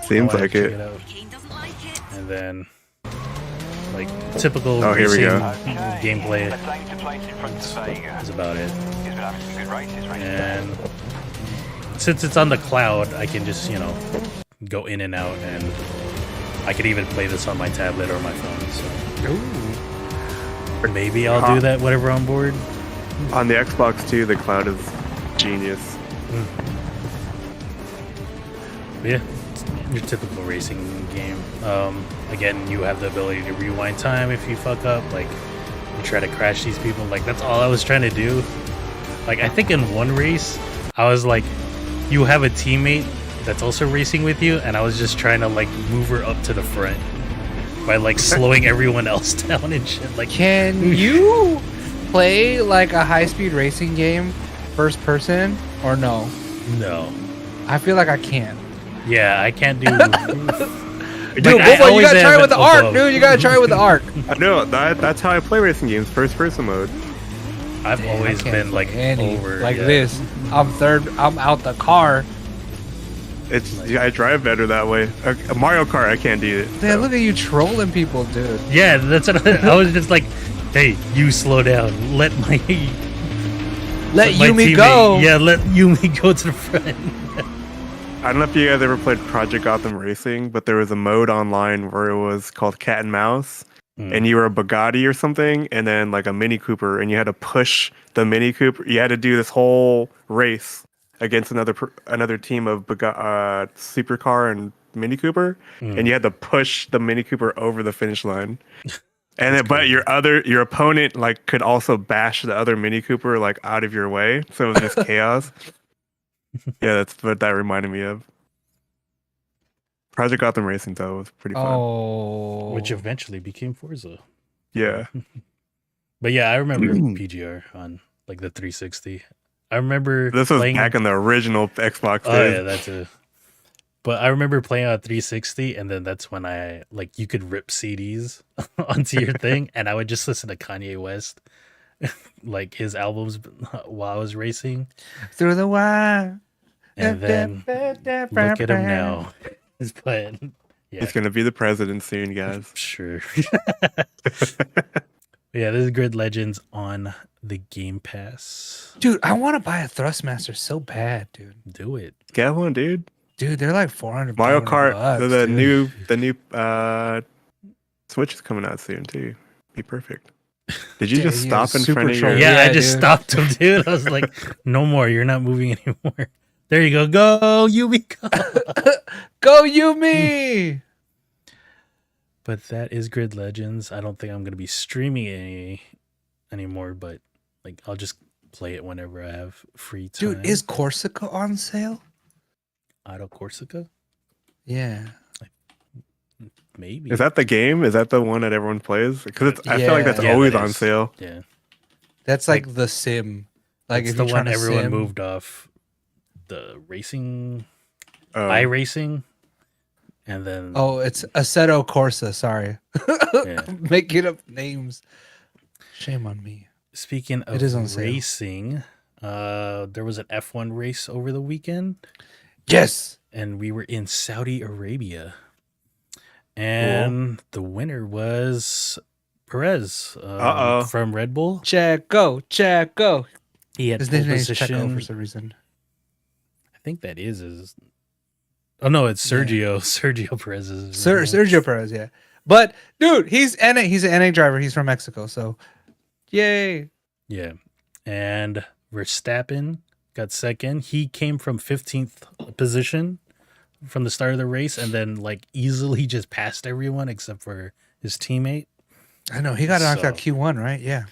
Seems I'll like check it. out. And then, like, typical Oh, here we racing go. gameplay. That's about it. And since it's on the cloud, I can just, go in and out, and I could even play this on my tablet or my phone. So maybe I'll do that whenever I'm bored. On the Xbox too, the cloud is genius. Yeah, it's your typical racing game. Again, you have the ability to rewind time if you fuck up. Like, you try to crash these people. Like, that's all I was trying to do. Like, I think in one race, I was like, you have a teammate that's also racing with you, and I was just trying to, like, move her up to the front by, like, slowing everyone else down and shit. Like, Can you play like a high-speed racing game first person or no? no. I feel like I can't. Yeah, I can't do... Dude, I Bobo, you always gotta try have it with it the arc, above. dude. You gotta try it with the arc. I know that's how I play racing games, first person mode. I've always I can't been, play like, any over... like yeah. this. I'm out the car. I drive better that way. Mario Kart, I can't do it. Man, look at you trolling people, dude. Yeah, that's what I was just like, hey, you slow down. Let my Let my Yumi teammate- go. Yeah, let Yumi go to the front. I don't know if you guys ever played Project Gotham Racing, but there was a mode online where it was called Cat and Mouse, and you were a Bugatti or something, and then like a Mini Cooper, and you had to push the Mini Cooper. You had to do this whole race against another team of Supercar and Mini Cooper, and you had to push the Mini Cooper over the finish line. And then, but your opponent like could also bash the other Mini Cooper like out of your way, so it was just chaos. Yeah, that's what that reminded me of. Project Gotham Racing though was pretty fun. Oh, Which eventually became Forza. Yeah, But yeah, I remember PGR on like the 360. I remember this was playing back in the original Xbox Oh days. yeah, that's a. But I remember playing on 360, and then that's when I like you could rip CDs onto your thing, and I would just listen to Kanye West, like his albums while I was racing, through the wire. and then look at him now. He's playing. Yeah, He's gonna be the president soon, guys. sure. Yeah, this is Grid Legends on the Game Pass. Dude, I want to buy a Thrustmaster so bad, dude. Do it. Get one, dude. Dude, they're like 400. Mario Kart, bucks, the dude. new Switch is coming out soon too. Be perfect. Did you Yeah, just he stop is in super front of your? troll. Yeah, Yeah, I just dude. stopped him, dude. I was like, no more. You're not moving anymore. There you go. Go, Yumi, go. Go Yumi! But that is Grid Legends. I don't think I'm going to be streaming anymore, but like I'll just play it whenever I have free time. Dude, is Corsica on sale? Auto Corsica? Yeah. Maybe. Is that the game? Is that the one that everyone plays? Because I feel like that's Yeah, always that on is. sale. Yeah. That's like the sim. Like It's if the you're one trying to everyone sim, moved off the racing, Oh. iRacing, and then Oh, it's Assetto Corsa. Sorry, yeah. making up names. Shame on me. Speaking of It is on sale. racing, there was an F1 race over the weekend, Yes. and we were in Saudi Arabia. And the winner was Perez from Red Bull. Checo. He had His pole name is Checo position. for some reason. I think that is his. Oh no, it's Sergio. Sergio Perez is. Sergio Perez, yeah. But dude, he's an NA driver. He's from Mexico, so yay. Yeah, and Verstappen got second. He came from 15th position from the start of the race, and then like easily just passed everyone except for his teammate. I know he got knocked out Q1, right? Yeah.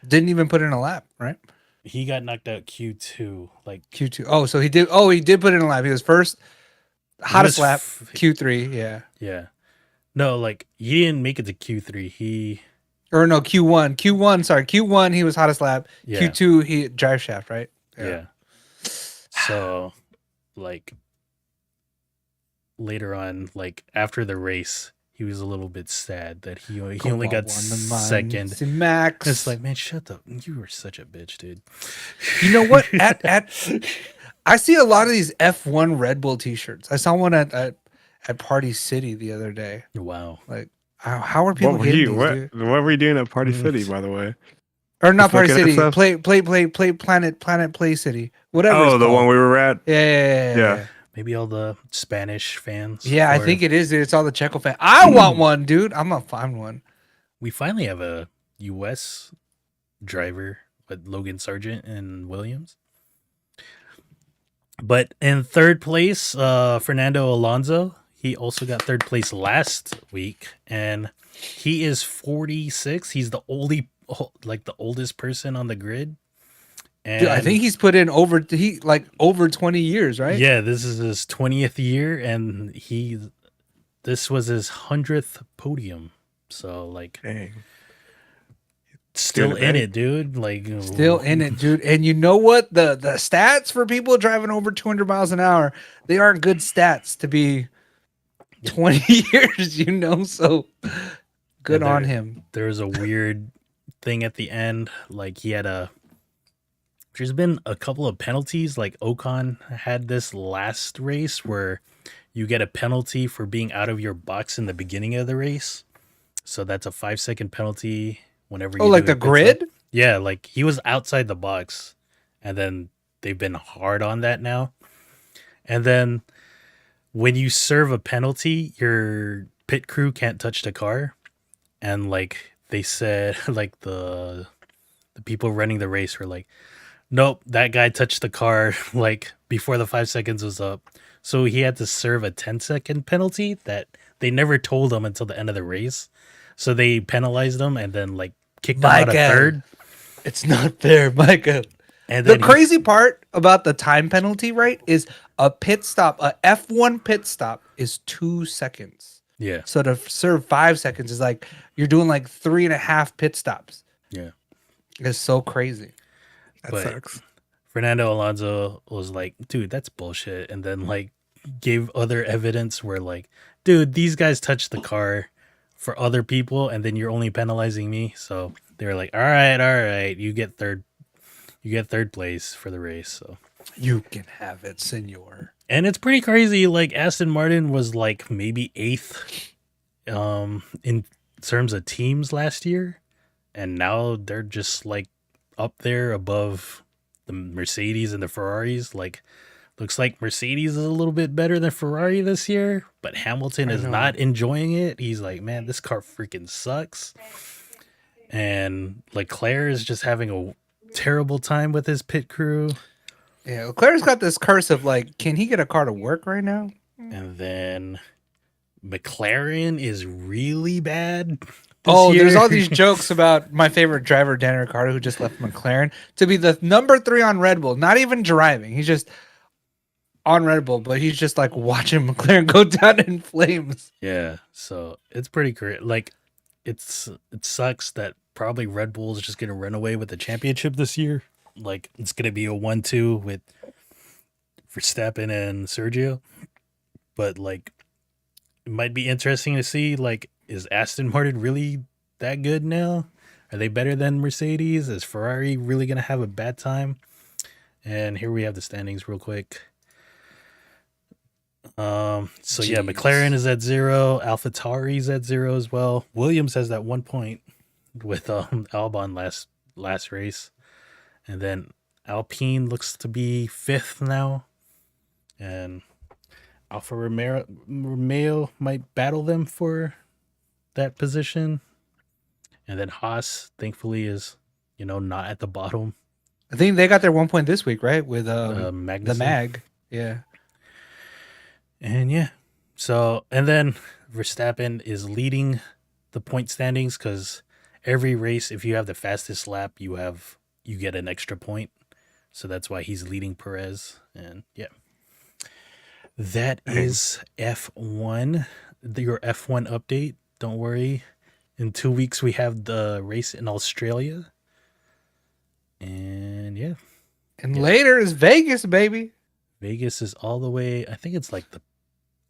Didn't even put in a lap, right? He got knocked out Q2. Like Q2. Oh, so he did. Oh, he did put in a lap. He was first, hottest lap. Q3. Yeah. Yeah. No, like he didn't make it to Q3. Or no, Q1. Sorry, Q1. He was hottest lap. Yeah. Q2. He drive shaft, right? Yeah. So, like later on, like after the race, he was a little bit sad that he only got second. Max. It's like, man, shut up! You were such a bitch, dude. You know what? At I see a lot of these F1 Red Bull T-shirts. I saw one at Party City the other day. Wow. Like, how are people What were getting you? these, What dude? were you doing at Party City, by the way? Or not Just Party looking at City, stuff? play Planet Play City, whatever. Oh, it's the called. one we were at. Yeah. Maybe all the Spanish fans. Yeah, I for- think it is. Dude. It's all the Checo fan. I want one, dude. I'm gonna find one. we finally have a U.S. driver with Logan Sargent and Williams. But in third place, Fernando Alonso. He also got third place last week, and he is 46. He's the oldest person on the grid. And Dude, I think he's put in over 20 years, right? yeah, this is his 20th year, and this was his 100th podium. So like, Dang. still Doing it in big. it, dude. Like, Still in it, dude. And you know what? The stats for people driving over 200 miles an hour, they aren't good stats to be 20 years, you know? So good Yeah, on him. There was a weird thing at the end. Like there's been a couple of penalties. Like Ocon had this last race where you get a penalty for being out of your box in the beginning of the race. So that's a 5-second penalty whenever you Oh, like do the a pit grid? stop. Yeah, like he was outside the box, and then they've been hard on that now. And then when you serve a penalty, your pit crew can't touch the car. And like they said, like the people running the race were like, nope, that guy touched the car like before the 5 seconds was up. So he had to serve a 10-second penalty that they never told him until the end of the race. So they penalized him and then like kicked him out of Micah. third. It's not fair, Micah. And The then crazy part about the time penalty, right, is a F1 pit stop is 2 seconds. yeah, So to serve 5 seconds is like you're doing like 3.5 pit stops. yeah. It's so crazy. That But- sucks. Fernando Alonso was like, dude, that's bullshit. And then like gave other evidence where like, dude, these guys touched the car for other people and then you're only penalizing me. So they were like, all right, you get third place for the race. So You can have it, senor. and it's pretty crazy. Like Aston Martin was like maybe 8th in terms of teams last year. And now they're just like up there above the Mercedes and the Ferraris. Like, looks like Mercedes is a little bit better than Ferrari this year, but Hamilton is not enjoying it. He's like, man, this car freaking sucks. And Leclerc is just having a terrible time with his pit crew. Yeah, Leclerc's got this curse of like, can he get a car to work right now? And then McLaren is really bad. Oh, there's year. all these jokes about my favorite driver, Dan Ricciardo, who just left McLaren to be the number 3 on Red Bull. Not even driving. He's just on Red Bull, but he's just like watching McLaren go down in flames. Yeah, so it's pretty great. Like, it sucks that probably Red Bull is just gonna run away with the championship this year. Like, it's gonna be a 1-2 with Verstappen and Sergio. But like, it might be interesting to see. Like, is Aston Martin really that good now? Are they better than Mercedes? Is Ferrari really gonna have a bad time? And here we have the standings real quick. So yeah, McLaren is at 0, AlphaTauri's at 0 as well. Williams has that 1 point with Albon last race, and then Alpine looks to be 5th now, and Alfa Romeo might battle them for that position, and then Haas thankfully is not at the bottom. I think they got their 1 point this week, right? With the Magnussen. mag. Yeah. And yeah, so, and then Verstappen is leading the point standings because every race, if you have the fastest lap, you get an extra point. So that's why he's leading Perez. And yeah, that is F1, your F1 update. Don't worry. In 2 weeks, we have the race in Australia. And yeah, And later is Vegas, baby. Vegas is all the way. I think it's like the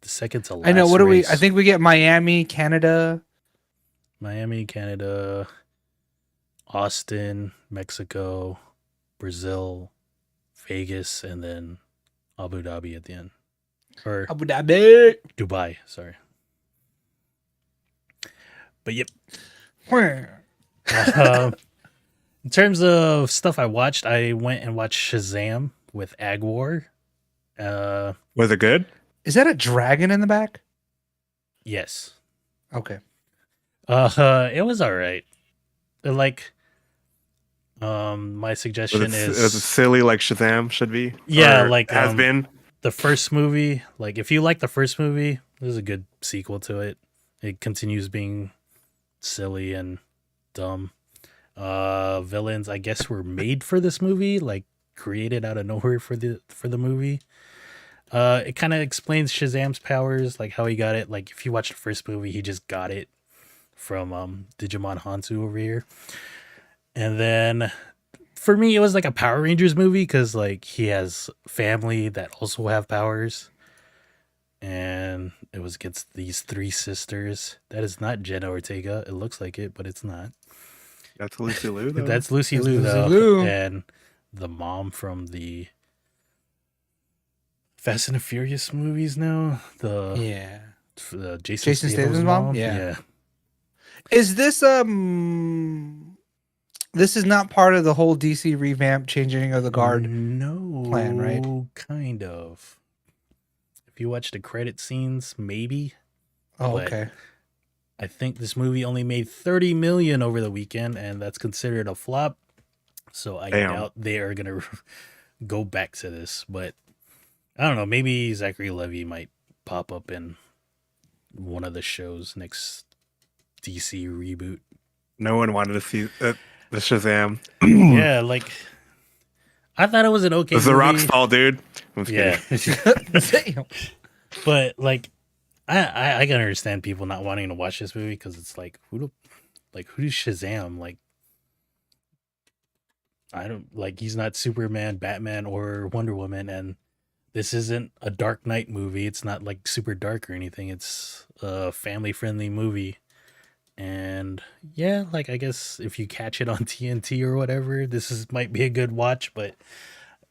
second to last. I know. What do we? race. I think we get Miami, Canada. Miami, Canada, Austin, Mexico, Brazil, Vegas, and then Abu Dhabi at the end. Or Abu Dhabi. Dubai, sorry. But yep. In terms of stuff I watched, I went and watched Shazam with Agwar. Was it good? Is that a dragon in the back? Yes. Okay. It was all right. Like, my suggestion Was it is silly like Shazam should be? Yeah, Or like, has been. the first movie. Like, if you like the first movie, there's a good sequel to it. It continues being silly and dumb. Villains, I guess, were made for this movie, like created out of nowhere for the movie. It kind of explains Shazam's powers, like how he got it. Like, if you watch the first movie, he just got it from Digimon Hansu over here. And then for me, it was like a Power Rangers movie because like he has family that also have powers. And it was against these three sisters. That is not Jenna Ortega. It looks like it, but it's not. That's Lucy Liu, though. That's Lucy That's Liu, Lucy though. Liu. And the mom from the Fast and the Furious movies now. Yeah. The Jason Jason Statham's Statham's mom? Yeah. Is this this is not part of the whole DC revamp changing of the guard? No plan, right? Kind of. If you watch the credit scenes, maybe. Oh, but okay. I think this movie only made 30 million over the weekend, and that's considered a flop. So I Damn. doubt they are gonna go back to this. But I don't know. Maybe Zachary Levi might pop up in one of the shows next DC reboot. No one wanted to see the Shazam. Yeah, like I thought it was an okay. It's The Rock's movie. fault, dude. I'm just Yeah, kidding. Damn. but like I can understand people not wanting to watch this movie because it's like who's Shazam? Like I don't like he's not Superman, Batman, or Wonder Woman, and this isn't a Dark Knight movie. It's not like super dark or anything. It's a family friendly movie. And yeah, like I guess if you catch it on TNT or whatever, might be a good watch, but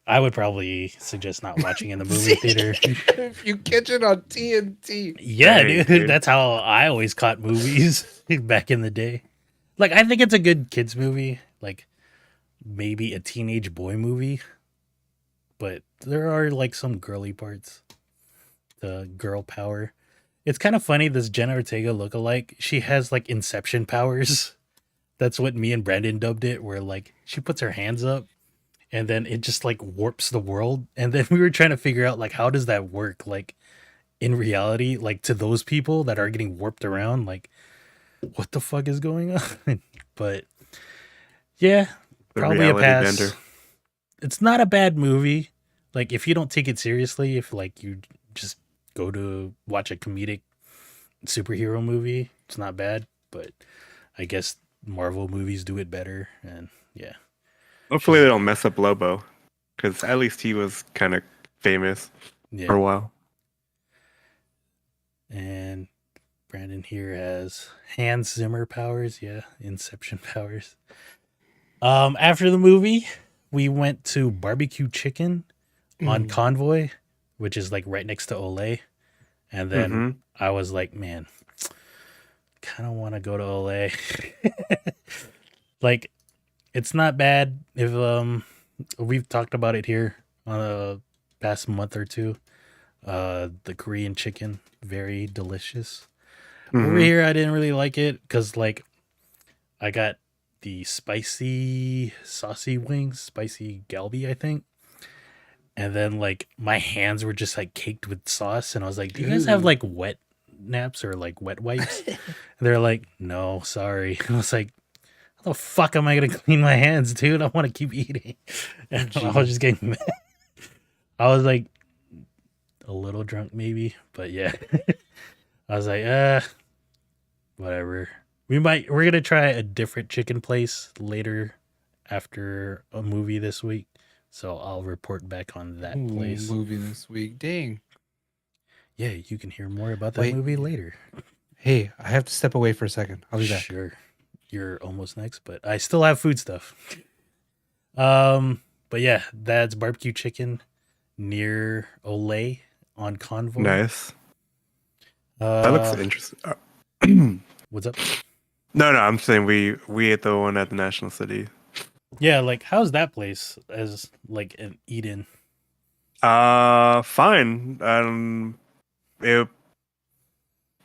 I would probably suggest not watching in the movie theater. If you catch it on TNT. Yeah, Hey, dude, that's how I always caught movies back in the day. Like I think it's a good kids movie, like maybe a teenage boy movie, but there are like some girly parts. The girl power. It's kind of funny, this Jenna Ortega lookalike. She has like Inception powers. That's what me and Brandon dubbed it, where like she puts her hands up and then it just like warps the world. And then we were trying to figure out like how does that work? Like in reality, like to those people that are getting warped around, like what the fuck is going on? But yeah, The probably a reality pass. bender. It's not a bad movie. Like if you don't take it seriously, if like you just go to watch a comedic superhero movie, it's not bad, but I guess Marvel movies do it better. And yeah, Hopefully they don't mess up Lobo, because at least he was kind of famous for a yeah. while. And Brandon here has Hans Zimmer powers. Yeah, Inception powers. After the movie, we went to Barbecue Chicken on Convoy, which is like right next to Olay. And then I was like, man, kind of want to go to Olay. Like, it's not bad. If we've talked about it here on the past month or two. The Korean chicken, very delicious. Over here, I didn't really like it because like I got the spicy saucy wings, spicy galbi, I think. And then like my hands were just like caked with sauce, and I was like, "Do you guys have like wet naps or like wet wipes?" And they're like, "No, sorry." I was like, "How the fuck am I gonna clean my hands, dude? I want to keep eating." And I was just getting mad. I was like a little drunk maybe, but yeah. I was like, whatever. We're gonna try a different chicken place later after a movie this week. So I'll report back on that place. Movie this week. Dang. Yeah, you can hear more about that movie later. Hey, I have to step away for a second. I'll be back. Sure. You're almost next, but I still have food stuff. But yeah, that's Barbecue Chicken. near Olay on Convoy. Nice. That looks Uh, interesting. what's up? No, I'm saying we ate the one at the National City. Yeah, like how's that place as like an Eden? Fine. It,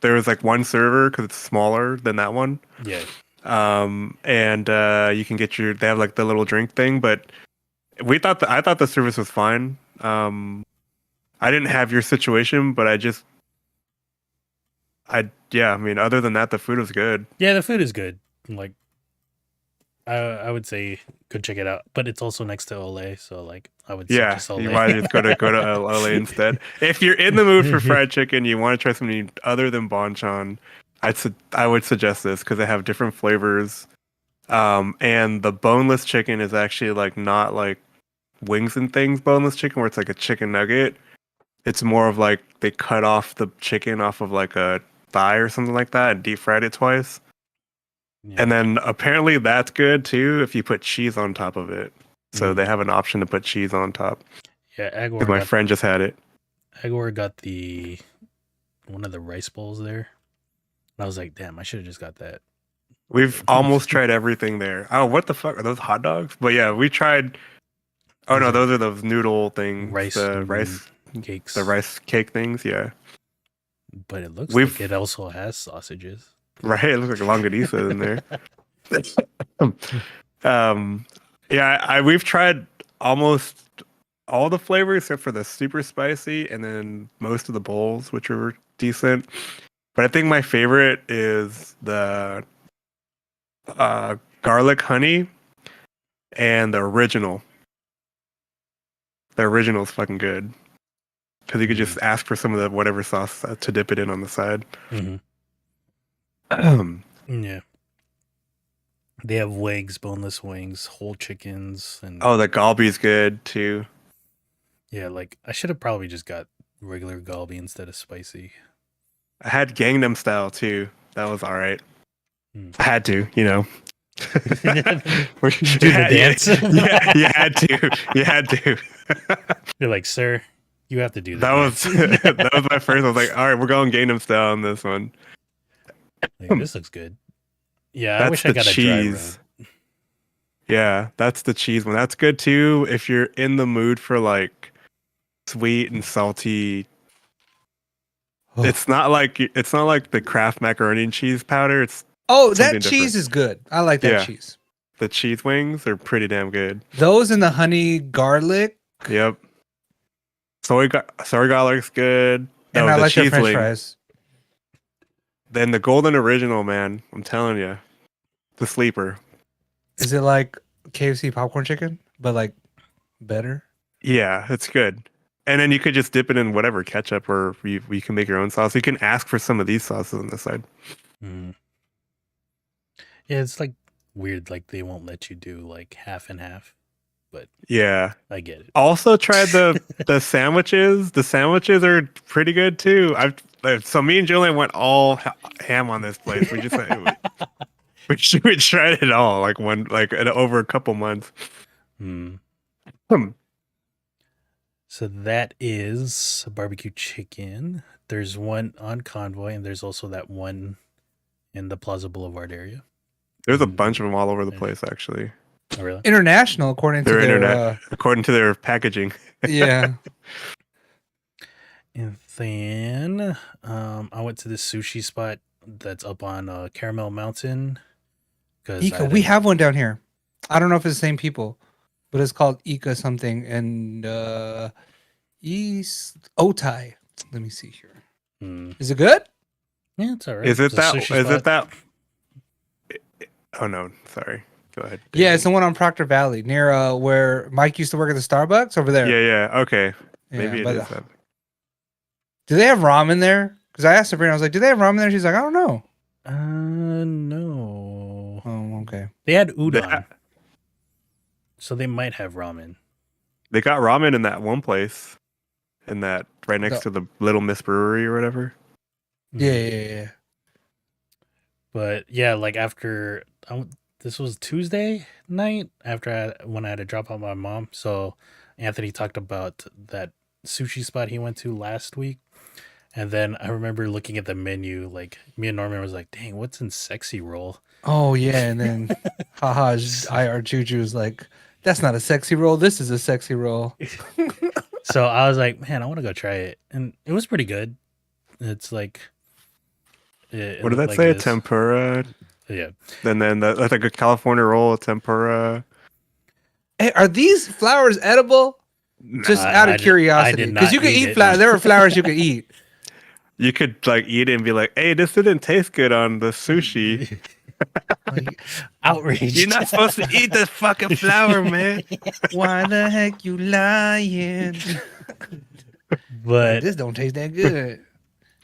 there was like one server because it's smaller than that one. Yeah. And you can get they have like the little drink thing, but I thought the service was fine. I didn't have your situation, but I mean, other than that, the food was good. Yeah, the food is good. Like I would say go check it out, but it's also next to Olay, so like I would Yeah, suggest Olay. you might just go to LA instead. If you're in the mood for fried chicken, you want to try something other than banchan, I would suggest this because they have different flavors. And the boneless chicken is actually like not like wings and things boneless chicken where it's like a chicken nugget. It's more of like they cut off the chicken off of like a thigh or something like that and deep fried it twice. Yeah. And then apparently that's good too if you put cheese on top of it. So they have an option to put cheese on top. Yeah, Agor. Because my friend just had it. Agor got one of the rice bowls there. And I was like, damn, I should have just got that. We've almost tried everything there. Oh, what the fuck are those hot dogs? But yeah, we tried. Oh no, those are those noodle things. The rice cakes. The rice cake things. Yeah. But it looks like it also has sausages. Right, it looks like longanisa in there. Yeah, we've tried almost all the flavors except for the super spicy, and then most of the bowls, which are decent. But I think my favorite is the garlic honey and the original. The original is fucking good because you could just ask for some of the whatever sauce to dip it in on the side. Mm-hmm. Yeah. They have wings, boneless wings, whole chickens, and oh, the galbi's good too. Yeah, like I should have probably just got regular galbi instead of spicy. I had Gangnam Style too. That was all right. I had to, you know. Do the dance. Yeah, you had to. You had to. You're like, sir, you have to do that. That was my first. I was like, all right, we're going Gangnam Style on this one. Like, this looks good. Yeah, that's I wish I got cheese. A dry rub. Yeah, that's the cheese one. That's good too if you're in the mood for like sweet and salty. Oh. It's not like the Kraft macaroni and cheese powder. It's that cheese is good. I like that cheese. The cheese wings are pretty damn good. Those and the honey garlic. Yep. Soy garlic's good. And I like the French fries. Then the golden original, man. I'm telling you, the sleeper. Is it like KFC popcorn chicken, but like better? Yeah, it's good. And then you could just dip it in whatever ketchup, or you can make your own sauce. You can ask for some of these sauces on the side. Mm. Yeah, it's like weird. Like they won't let you do like half and half. But yeah, I get it. Also tried the sandwiches. The sandwiches are pretty good too. So me and Julian went all ham on this place. We just we tried it all over a couple months. So that is barbecue chicken. There's one on Convoy, and there's also that one in the Plaza Boulevard area. There's a bunch of them all over the place, actually. Oh, really? International, according to their packaging. Yeah. And then I went to this sushi spot that's up on Caramel Mountain. Ika, we have one down here. I don't know if it's the same people, but it's called Ika something and East Otai. Let me see here. Is it good? Yeah, it's all right. Is it that? Oh no, sorry. Go ahead. Yeah, it's the one on Proctor Valley near where Mike used to work at the Starbucks over there. Yeah. Okay. Maybe it is that. Do they have ramen there? Because I asked Sabrina, I was like, do they have ramen there? She's like, I don't know. No. Oh, okay. They had udon. So they might have ramen. They got ramen in that one place. In that right next to the Little Miss Brewery or whatever. Yeah. But yeah, like after this was Tuesday night when I had to drop out my mom. So Anthony talked about that sushi spot he went to last week. And then I remember looking at the menu, like me and Norman was like, dang, what's in sexy roll? Oh yeah, and then haha, IR Juju's like, that's not a sexy roll. This is a sexy roll. So I was like, man, I want to go try it. And it was pretty good. It's like What did that say? this. Tempura. Yeah. And then that's like a California roll, tempura. Hey, are these flowers edible? Just out of curiosity, because you can eat flowers. There are flowers you can eat. You could like eat it and be like, "Hey, this didn't taste good on the sushi." Outraged. You're not supposed to eat this fucking flower, man. Why the heck you lying? But This don't taste that good.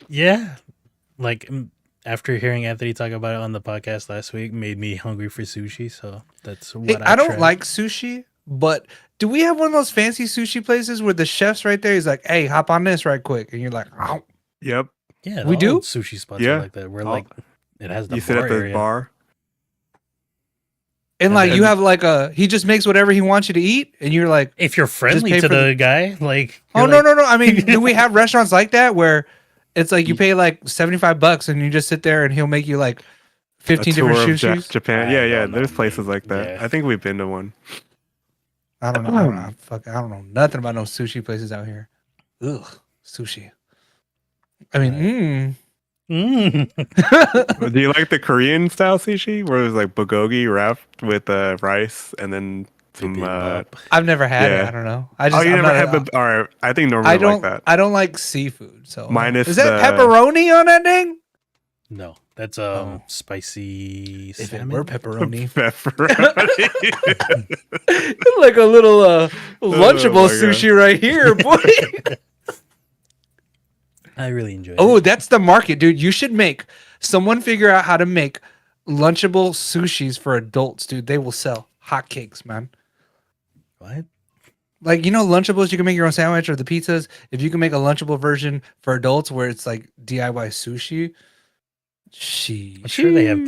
yeah, like after hearing Anthony talk about it on the podcast last week, made me hungry for sushi. So that's what Hey, I don't tried. like sushi, but do we have one of those fancy sushi places where the chef's right there? He's like, "Hey, hop on this right quick," and you're like, "Oh." Yep. Yeah, We all do? sushi spots Yeah. are like that. Where like it has the You sit bar at the area. bar. And And like you then- have like he just makes whatever he wants you to eat, and you're like, If you're friendly pay to for the guy, like "Oh you're no. I mean, do we have restaurants like that where it's like you pay like $75 and you just sit there and he'll make you like 15 a tour different of sushis? Japan. I Yeah. don't know, There's man. places like that. Yeah. I think we've been to one. I don't know. I don't know nothing about no sushi places out here. Ugh, sushi. I mean, Do you like the Korean style sushi where it's like bulgogi wrapped with rice and then some? bibimbap. I've never had it. Yeah. I don't know. I just Oh, you I'm never not- had the? All right, I think normally I like don't. that. I don't like seafood. So Minus is that the- pepperoni on that thing? No, that's Oh. spicy If it salmon. were pepperoni, Pepperoni. like a little lunchable my God. sushi right here, boy. I really enjoy Oh, it. that's the market, dude. You should make someone figure out how to make lunchable sushis for adults, dude. They will sell hotcakes, man. What? Like, you know, Lunchables, you can make your own sandwich or the pizzas. If you can make a Lunchable version for adults where it's like DIY sushi, I'm sure they have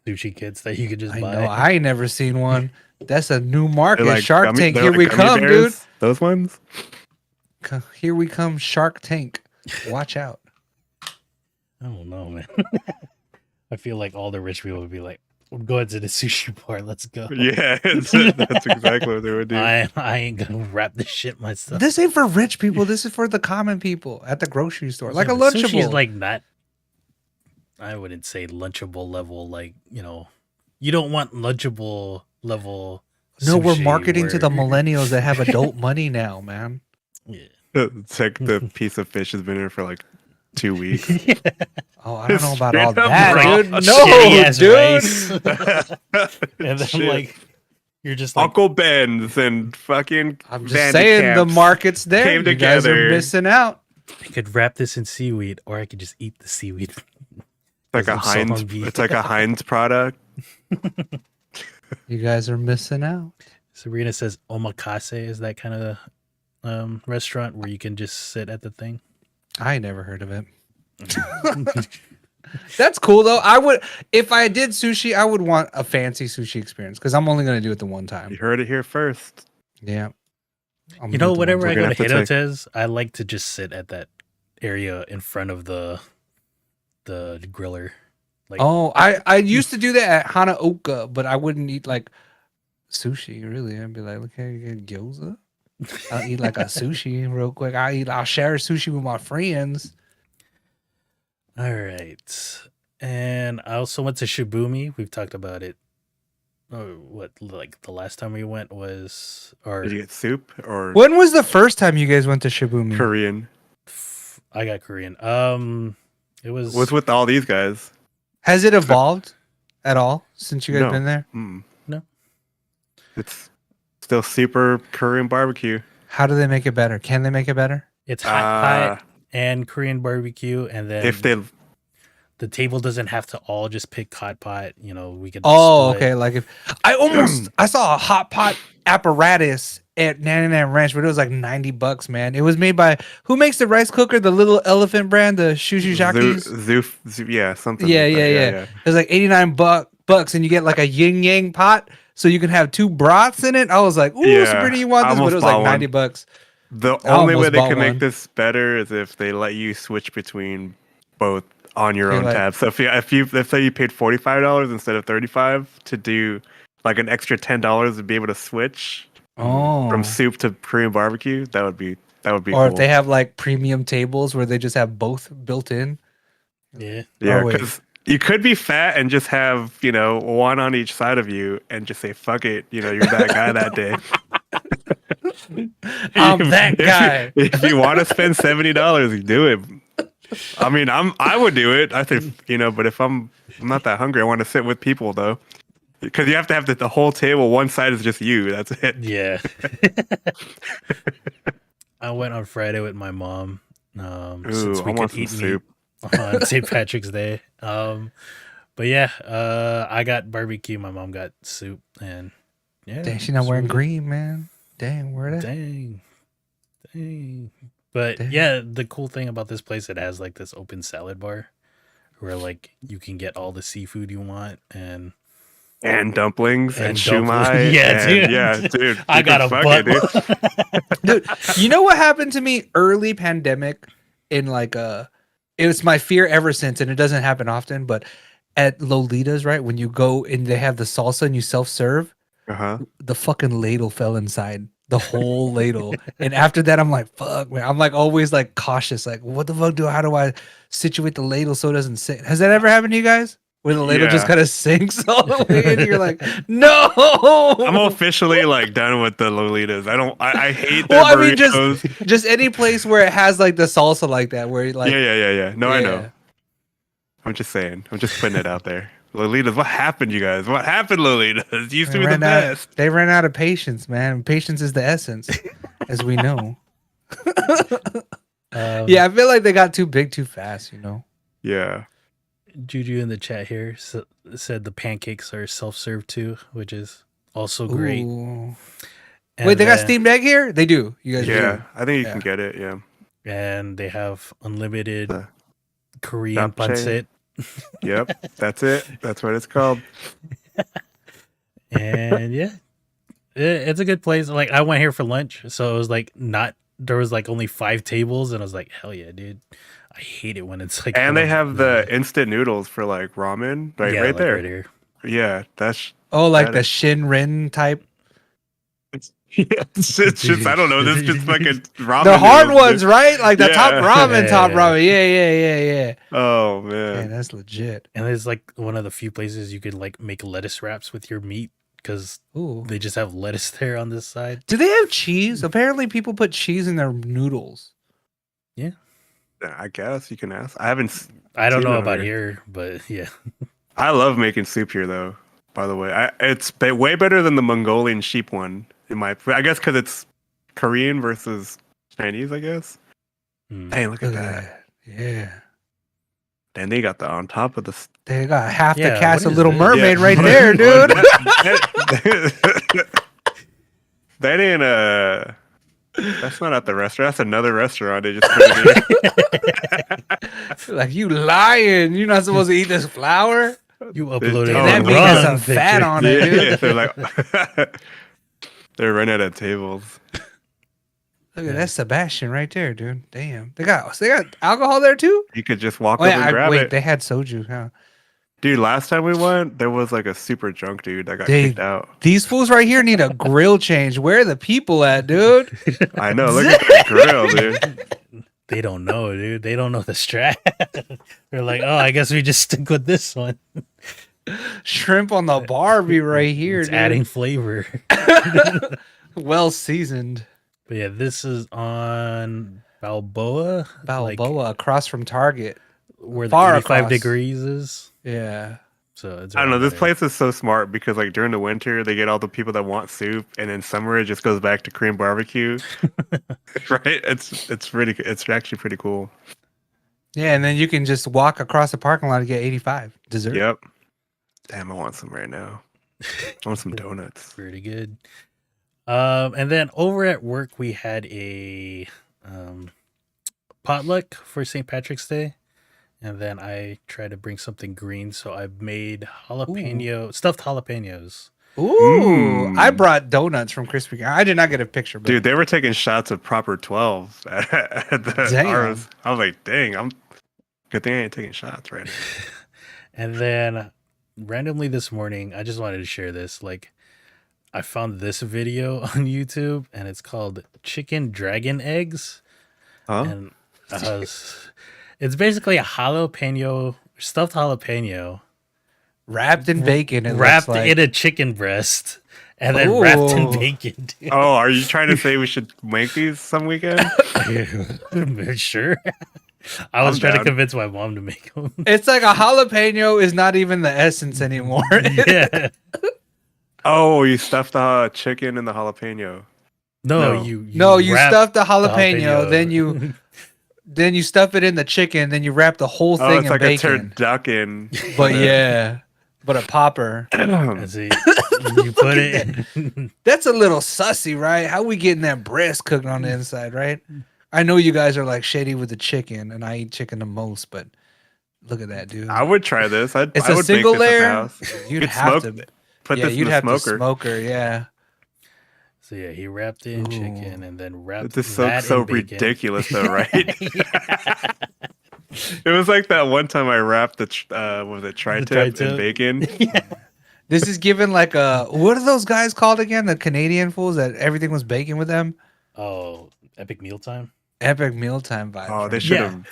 sushi kits that you could just I buy. know. I ain't never seen one. That's a new market. They're like Shark gummy- Tank. they're Here like we gummy come, bears, dude. Those ones. Here we come, Shark Tank. Watch out. I don't know, man. I feel like all the rich people would be like, "We're going to the sushi bar. Let's go." Yeah, that's exactly what they would do. I ain't gonna wrap this shit myself. This ain't for rich people. This is for the common people at the grocery store. Like Yeah, a but Lunchable. Sushi's like not. I wouldn't say lunchable level. Like, you know, you don't want lunchable level. No, we're sushi marketing to the where- millennials that have adult money now, man. Yeah. It's like the piece of fish has been here for like 2 weeks. Oh, I don't know about Straight all up that, raw dude. No, shitty-ass dude. rice. And then Shit. like you're just like, Uncle Ben's and fucking I'm just saying the Vandekamps market's there. came You guys are together. missing out. I could wrap this in seaweed, or I could just eat the seaweed. Like a I'm so Heinz. hungry. It's like a Heinz product. You guys are missing out. Sabrina says omakase is that kind of restaurant where you can just sit at the thing. I ain't never heard of it. That's cool though. I would, if I did sushi, I would want a fancy sushi experience because I'm only gonna do it the one You time. heard it here first. Yeah. I'm You gonna know, do it the whenever one I We're go gonna to have to take- Hidotez, I like to just sit at that area in front of the griller. Like, Oh, I used to do that at Hanaoka, but I wouldn't eat like sushi really. I'd be like, look here, you get gyoza. I'll eat like a sushi real quick. I'll share sushi with my friends. all right. And I also went to Shibumi. We've talked about it. Oh, what, like the last time we went was, or Did you get soup or When was the first time you guys went to Shibumi? Korean? I got Korean. It was What's with all these guys? Has it evolved at all since you guys No. been there? Mm. No. It's still super Korean barbecue. How do they make it better? Can they make it better? it's hot pot and Korean barbecue, and then If they the table doesn't have to all just pick hot pot. You know, we could. Oh, split. okay. Like if I saw a hot pot apparatus at 99 Ranch, but it was like $90, man. It was made by who makes the rice cooker? The Little Elephant brand, the Shushujakis. yeah, something. Yeah, like that. yeah. It was like 89 bucks, and you get like a yin yang pot, so you can have two broths in it. I was like, ooh, Yeah, Sabrina, you want I this? But it almost was like bought one. $90. The I only way almost they bought can make one. this better is if they let you switch between both on your Okay, own like- tab. So if say you paid $45 instead of 35 to do like an extra $10 to be able to switch Oh. from soup to Korean barbecue, that would be Or cool. if they have like premium tables where they just have both built in. Yeah. Yeah, Oh, wait. because you could be fat and just have, one on each side of you and just say, fuck it, you're that guy that day. I'm that guy. If you want to spend $70, you do it. I mean, I would do it. I think, but if I'm not that hungry, I want to sit with people though. Because you have to have the whole table. One side is just you. That's it. Yeah. I went on Friday with my mom. Since Ooh, we I want could eat some meat soup. on St. Patrick's Day. But yeah, I got barbecue. My mom got soup, and yeah, Dang, she not it's wearing really- green, man. Dang, where that? Dang. But Dang. yeah, the cool thing about this place, it has like this open salad bar where like you can get all the seafood you want and And And shumai. dumplings. Yeah, and, dude. Yeah, dude. I you got can a fuck it, butt. dude. Dude, you know what happened to me early pandemic in like it was my fear ever since, and it doesn't happen often, but at Lolita's, right? When you go and they have the salsa and you self-serve, Uh-huh. the fucking ladle fell inside. The whole ladle. And after that, I'm like, fuck, man. I'm like always like cautious. Like, what the fuck how do I situate the ladle so it doesn't sink? Has that ever happened to you guys? Where the ladle just Yeah. kind of sinks all the way in, and you're like, no. I'm officially like done with the Lolitas. I hate their Well, I mean, burritos. just any place where it has like the salsa like that, where like Yeah. No, I yeah. know. I'm just saying. I'm just putting it out there. Lolitas, what happened, you guys? What happened, Lolitas? You used to be the best. They ran out of patience, man. Patience is the essence, as we know. Yeah, I feel like they got too big too fast, you know. Yeah. Juju in the chat here said the pancakes are self-serve too, which is also great. Ooh. And Wait, they got then- steamed egg here? They do. You guys Yeah. do. I think you Yeah. can get it. Yeah. and they have unlimited The Korean japchae. pancit. Yep. That's it. That's what it's called. And yeah, it's a good place. Like I went here for lunch, so it was like there was like only 5 tables, and I was like, hell yeah, dude. I hate it when it's like, And they have the instant noodles for like ramen, right? yeah, right like there. right here. Yeah. That's Oh, like That the is- Shinrin type. it's just I don't know. This just fucking ramen. The hard noodles, ones, dude. right? Like the top Yeah. ramen, top Yeah. ramen. Yeah. Oh Man, man. that's legit. And it's like one of the few places you could like make lettuce wraps with your meat because Ooh. they just have lettuce there on this side. Do they have cheese? Apparently, people put cheese in their noodles. I guess you can ask. I haven't. I don't seen know it about here. here, but yeah. I love making soup here, though. By the way, it's way better than the Mongolian sheep one. I guess because it's Korean versus Chinese. I guess. Mm. Hey, look at Look at that! that. Yeah. And they got the on top of the. They got half Yeah, the cast what of is Little this? Mermaid Yeah. right there, dude. That ain't a. That's not at the restaurant. That's another restaurant. They just put it in. Like, you lying. You're not supposed to eat this flour. You uploaded Oh, the that the meat has wrong some fat picture. on it, dude. Yeah, they're like. They're running out of tables. Look at that Sebastian right there, dude. Damn. They got alcohol there too? You could just walk Oh, up yeah, and grab wait, it. they had soju, huh? Dude, last time we went, there was like a super drunk dude that got Dude. kicked out. These fools right here need a grill change. Where are the people at, dude? I know. Look at that grill, dude. They don't know, dude. They don't know the strat. They're like, oh, I guess we just stick with this one. Shrimp on the Barbie right here, It's dude. adding flavor. Well seasoned. But yeah, this is on Balboa. Balboa across from Target. Where the Far 85 across. degrees is. Yeah. So it's I don't know. around This there. place is so smart because like during the winter, they get all the people that want soup, and in summer it just goes back to Korean barbecue. Right? It's actually pretty cool. Yeah, and then you can just walk across the parking lot to get 85 dessert. Yep. Damn, I want some right now. I want some donuts. Pretty good. And then over at work, we had a potluck for St. Patrick's Day. And then I tried to bring something green. So I made stuffed jalapenos Ooh, I brought donuts from Krispy Kreme. I did not get a picture, but Dude, they were taking shots of proper 12 at the Damn. ours. I was like, dang, good thing I ain't taking shots right now. And then randomly this morning, I just wanted to share this. Like, I found this video on YouTube, and it's called Chicken Dragon Eggs. Huh? And it's basically a stuffed jalapeno wrapped in bacon. It wrapped looks like. in a chicken breast, and then wrapped in Ooh. bacon. Dude. Oh, are you trying to say we should make these some weekend? Sure. I was I'm trying down. to convince my mom to make them. It's like a jalapeno is not even the essence anymore. Yeah. Oh, you stuffed the chicken in the jalapeno. No, No. You wrap stuff the jalapeno, then you stuff it in the chicken, then you wrap the whole Oh, thing it's in like bacon. a turducken. But yeah, but a popper. And see, you put it in. That's a little sussy, right? How we getting that breast cooked on the inside, right? I know you guys are like shady with the chicken, and I eat chicken the most, but look at that, dude. I would try this. I It's would a make single this at the layer. house. You'd Could have smoke- to. Put Yeah, this in you'd the have smoker. to smoker. Yeah. So yeah, he wrapped it in Ooh. chicken and then wrapped This is that so in bacon. ridiculous, though, right? It was like that one time I wrapped the tri-tip tri-tip? in bacon. This is given like a what are those guys called again? The Canadian fools that everything was bacon with them. Oh, epic mealtime. Epic mealtime vibes. Oh, they right? should have.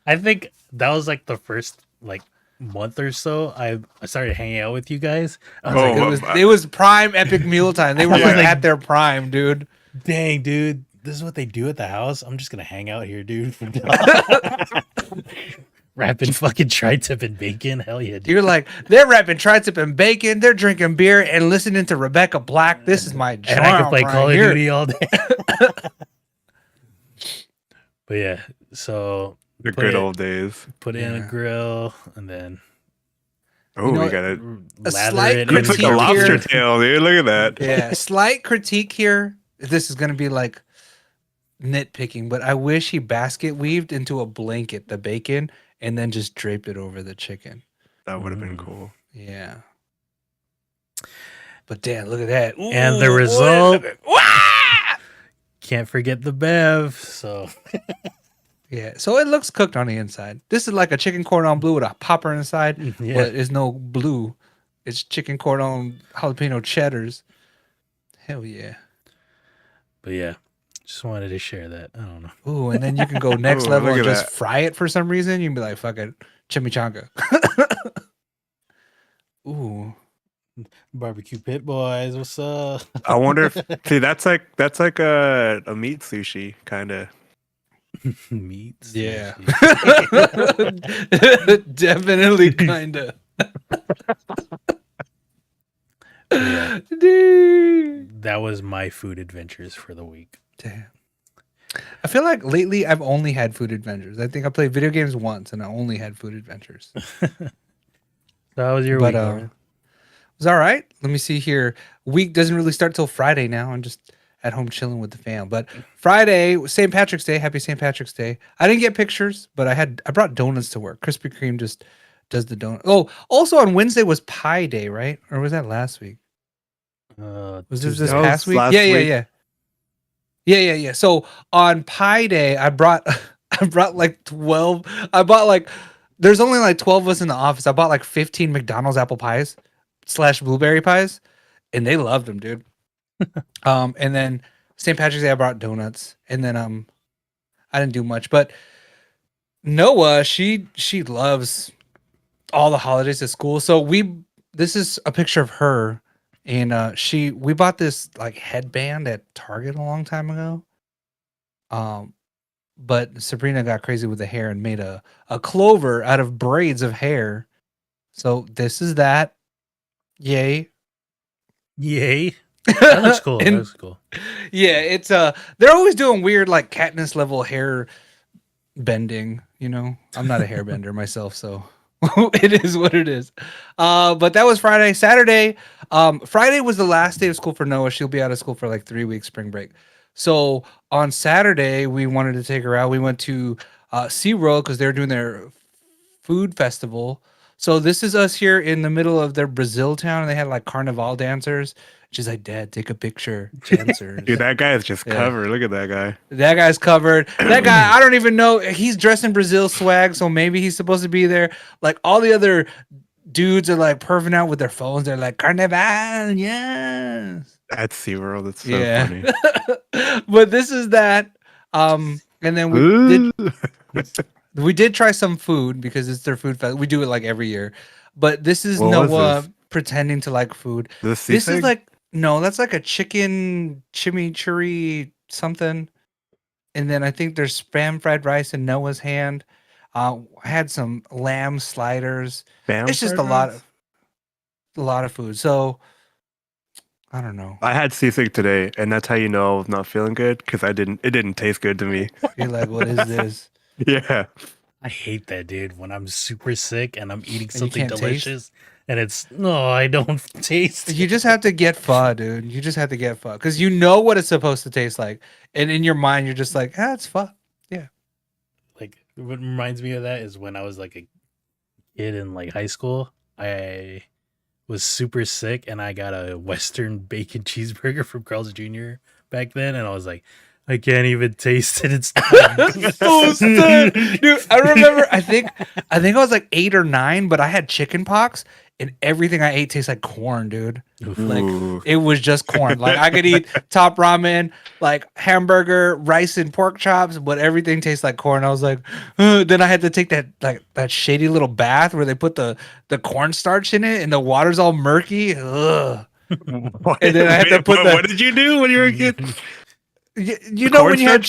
I think that was like the first like month or so I started hanging out with you guys. I was Oh, like, It was prime epic mealtime. They were Yeah. like at their prime, dude. dang, dude, this is what they do at the house. I'm just gonna hang out here, dude. Wrapping fucking tri-tip and bacon. Hell yeah, dude. You're like, they're wrapping tri-tip and bacon, they're drinking beer and listening to Rebecca Black. This is my And I can jam play right Call of here. Duty all day. But yeah, so The put good it- old days. put it in a Yeah. grill and then Oh, You know we what? got it. lather slight it We in took a critique lobster here. tail, dude. Look at that. Yeah, slight critique here. This is gonna be like nitpicking, but I wish he basket weaved into a blanket the bacon and then just draped it over the chicken. That would have been cool. Yeah. But damn, look at that. And the Ooh, boy, result- look at- Wah! Can't forget the bev. So Yeah, so it looks cooked on the inside. This is like a chicken cordon bleu with a popper inside, yeah. but it's no blue. It's chicken cordon jalapeno cheddars. Hell yeah. But yeah, just wanted to share that. I don't know. Ooh, and then you can go next Ooh, level look and at just that. fry it for some reason. You can be like, fuck it, chimichanga. Ooh. Barbecue pit boys, what's up? I wonder if see that's like a meat sushi kind of. Meat. Yeah. sushi. Definitely kind of. Yeah, Dude. that was my food adventures for the week. Damn. I feel like lately I've only had food adventures. I think I played video games once and I only had food adventures. That was your But week. it Lauren. was all right. Let me see here. Week doesn't really start till Friday now. I'm just at home chilling with the fam. But Friday, St. Patrick's Day. Happy St. Patrick's Day. I didn't get pictures, but I brought donuts to work. Krispy Kreme just does the donut. Oh, also on Wednesday was Pie Day, right? Or was that last week? Was this Tuesday. this No, past it's week? last Yeah. week. Yeah. So on Pie Day, I brought like 12. I bought like there's only like 12 of us in the office. I bought like 15 McDonald's apple pies / blueberry pies, and they loved them, dude. And then St. Patrick's Day, I brought donuts, and then I didn't do much, but Noah, she loves all the holidays at school. So this is a picture of her, and we bought this like headband at Target a long time ago. But Sabrina got crazy with the hair and made a clover out of braids of hair. So this is that. Yay. Yay. That looks cool. And- That looks cool. Yeah, it's they're always doing weird like Katniss level hair bending, you know. I'm not a hair bender myself, so it is what it is. But that was Friday. Saturday, Friday was the last day of school for Noah. She'll be out of school for like 3 weeks spring break. So on Saturday, we wanted to take her out. We went to SeaWorld because they're doing their food festival. So this is us here in the middle of their Brazil town, and they had like carnival dancers. She's like, "Dad, take a picture." Dancers. Dude, that guy is just Yeah. covered. Look at that guy. That guy's covered. That guy, I don't even know. He's dressed in Brazil swag, so maybe he's supposed to be there. Like all the other dudes are like perving out with their phones. They're like, "Carnival, yes." That's SeaWorld. It's so funny. But this is that. And then we did try some food because it's their food fest. We do it like every year. But this is What was Noah this? pretending to like food. This This is like no, that's like a chicken chimichurri something. And then I think there's spam fried rice in Noah's hand. I had some lamb sliders. It's just a lot of food. So I don't know. I had seasick today, and that's how you know I was not feeling good because it didn't taste good to me. You're like, what is this? Yeah. I hate that, dude. When I'm super sick and I'm eating you something can't taste? delicious, and it's no, I don't taste. You just have to get pho, dude. You just have to get pho because you know what it's supposed to taste like, and in your mind you're just like, it's pho. Like what reminds me of that is when I was like a kid in like high school. I was super sick and I got a Western bacon cheeseburger from Carl's Jr. back then, and I was like, I can't even taste it. It's So sad. Dude, I remember. I think I was like 8 or 9, but I had chicken pox, and everything I ate tastes like corn, dude. Like Ooh. it was just corn. Like I could eat top ramen, like hamburger, rice, and pork chops, but everything tastes like corn. I was like, "Ugh." Then I had to take that shady little bath where they put the cornstarch in it, and the water's all murky. Ugh. And then I had to put what did you do when you were a kid? You know when you had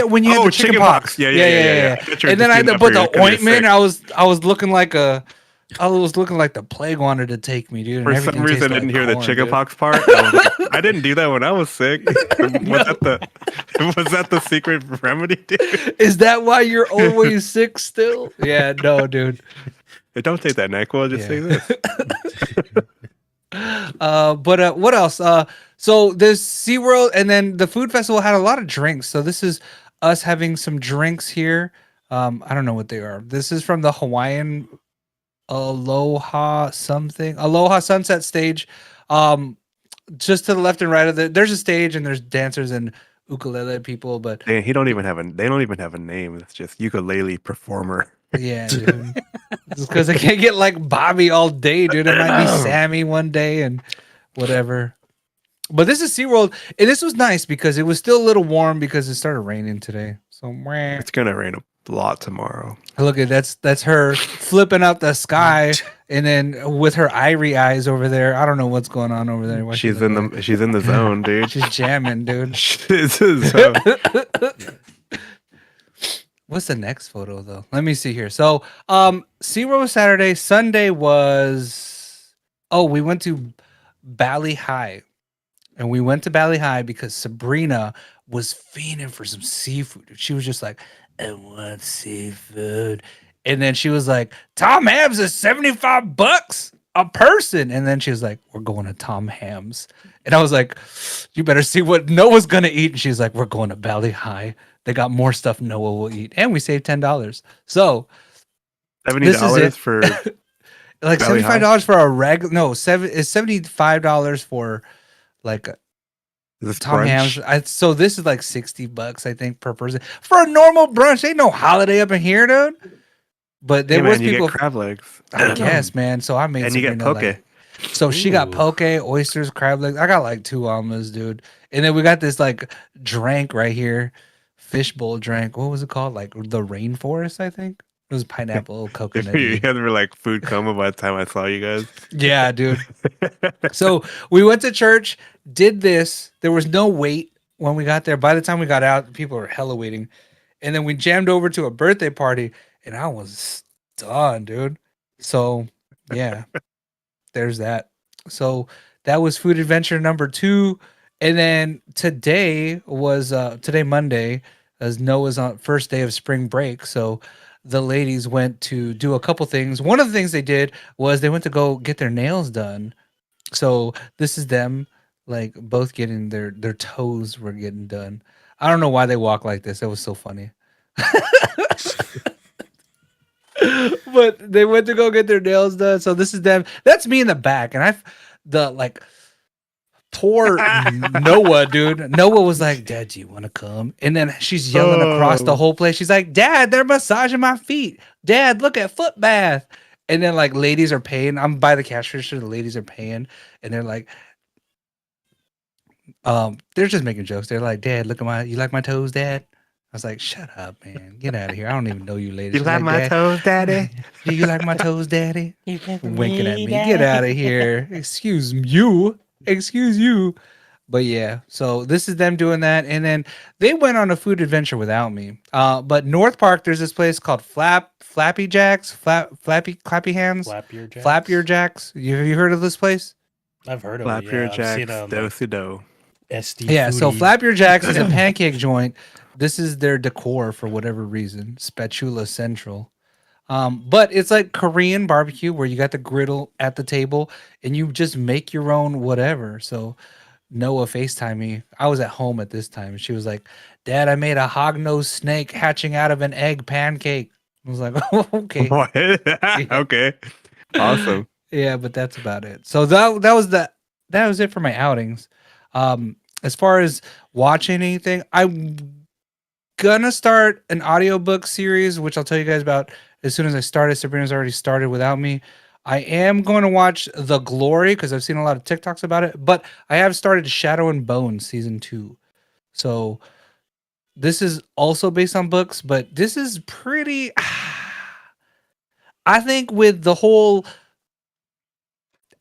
when you had the chicken pox. Yeah. And then I had to put the ointment. I was looking like the plague wanted to take me, dude. For some reason, I didn't hear the chickenpox part. I didn't do that when I was sick. Was that the secret remedy, dude? Is that why you're always sick still? Yeah, no, dude. Hey, don't take that NyQuil. Just take this. But what else? So there's SeaWorld, and then the food festival had a lot of drinks. So this is us having some drinks here. I don't know what they are. This is from the Hawaiian Aloha Sunset stage. Just to the left and right of there's a stage and there's dancers and ukulele people, but They don't even have a name. It's just ukulele performer. yeah, dude. Because I can't get like Bobby all day, dude. It might be Sammy one day and whatever. But this is SeaWorld, and this was nice because it was still a little warm because it started raining today. So It's gonna rain a lot tomorrow. look at that's her flipping out the sky, and then with her ivory eyes over there. I don't know what's going on over there. Why She's in the zone, dude. She's jamming, dude. She's in the zone. What's the next photo though? Let me see here. So, SeaWorld was Saturday. Sunday was we went to Bali High. And we went to Bali High because Sabrina was fiending for some seafood. She was just like, I want seafood. And then she was like, Tom Hams is $75 a person. And then she was like, we're going to Tom Hams. And I was like, you better see what Noah's going to eat. And she's like, we're going to Bali High. They got more stuff Noah will eat. And we saved $10. So $70 for like Bali $75 High? for a regular. No, it's $75 for like this Tom brunch. Hams. So this is like $60, I think, per person for a normal brunch. Ain't no holiday up in here, dude. But there Hey, was man, you people. get crab legs. I guess, man. So I made And you get Sabrina, poke. like- so she got Ooh. poke, oysters, crab legs. I got like 2 almonds, dude. And then we got this like drink right here, fishbowl drink. What was it called? Like the rainforest, I think. It was pineapple coconut. You guys were like food coma by the time I saw you guys. Yeah, dude. So we went to church, did this. There was no wait when we got there. By the time we got out, people were hella waiting. And then we jammed over to a birthday party, and I was done, dude. So yeah, there's that. So that was food adventure number 2. And then today was today Monday, as Noah's on first day of spring break. So the ladies went to do a couple things. One of the things they did was they went to go get their nails done. So this is them like both getting their toes were getting done. I don't know why they walk like this. It was so funny. But they went to go get their nails done. So this is them. That's me in the back, and poor Noah, dude. Noah was like, "Dad, do you want to come?" And then she's yelling across the whole place. She's like, "Dad, they're massaging my feet. Dad, look at foot bath." And then like ladies are paying. I'm by the cash register. The ladies are paying, and they're like, they're just making jokes. They're like, "Dad, look at you like my toes, Dad?" I was like, "Shut up, man. Get out of here. I don't even know you ladies." You She's like my "Dad, toes, daddy? do you like my toes, Daddy?" Winking at me. Get out of here. Excuse you. Excuse you. But yeah, so this is them doing that, and then they went on a food adventure without me. But North Park, there's this place called Flappy Jacks, Clappy Hands, Flap your jacks. Flap Your Jacks. Have you heard of this place? I've heard of Flap it. your Yeah, I've jacks, seen do-si-do. SD. Yeah, so Foodie. Flap Your Jacks is a pancake joint. This is their decor for whatever reason. Spatula Central. But it's like Korean barbecue where you got the griddle at the table and you just make your own whatever. So Noah FaceTimed me. I was at home at this time. And she was like, "Dad, I made a hog-nosed snake hatching out of an egg pancake." I was like, "Oh, okay." What? Okay. Awesome. Yeah, but that's about it. So that was it for my outings. As far as watching anything, I'm gonna start an audiobook series, which I'll tell you guys about as soon as I start it. Sabrina's already started without me. I am going to watch The Glory because I've seen a lot of TikToks about it, but I have started Shadow and Bone season 2. So this is also based on books, but this is pretty. I think with the whole,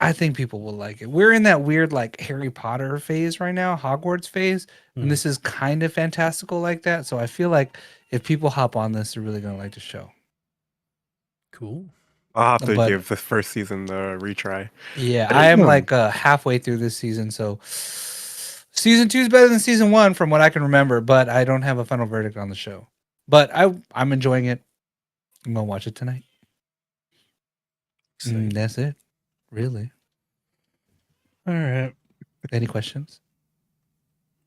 I think people will like it. We're in that weird like Harry Potter phase right now, Hogwarts phase, and this is kind of fantastical like that. So I feel like if people hop on this, they're really gonna like the show. Cool. I'll have to But- give the first season a retry. Yeah, I am like halfway through this season, so season 2 is better than season 1 from what I can remember, but I don't have a final verdict on the show. But I'm enjoying it. I'm gonna watch it tonight. That's it. Really. All right. Any questions?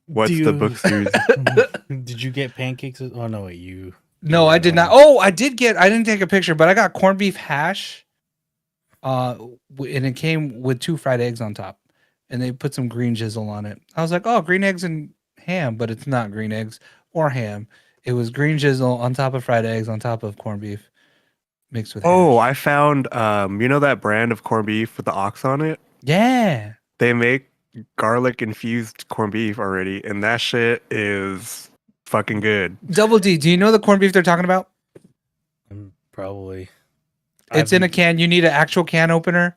What's Do the you- book series? Did you get pancakes? Oh no, wait, you. No, I did not. Oh, I didn't take a picture, but I got corned beef hash. And it came with 2 fried eggs on top. And they put some green jizzle on it. I was like, "Oh, green eggs and ham," but it's not green eggs or ham. It was green jizzle on top of fried eggs on top of corned beef mixed with Oh, hash. I found you know that brand of corned beef with the ox on it? Yeah. They make garlic infused corned beef already, and that shit is fucking good. Double D, do you know the corned beef they're talking about? Probably. It's in a can. You need an actual can opener.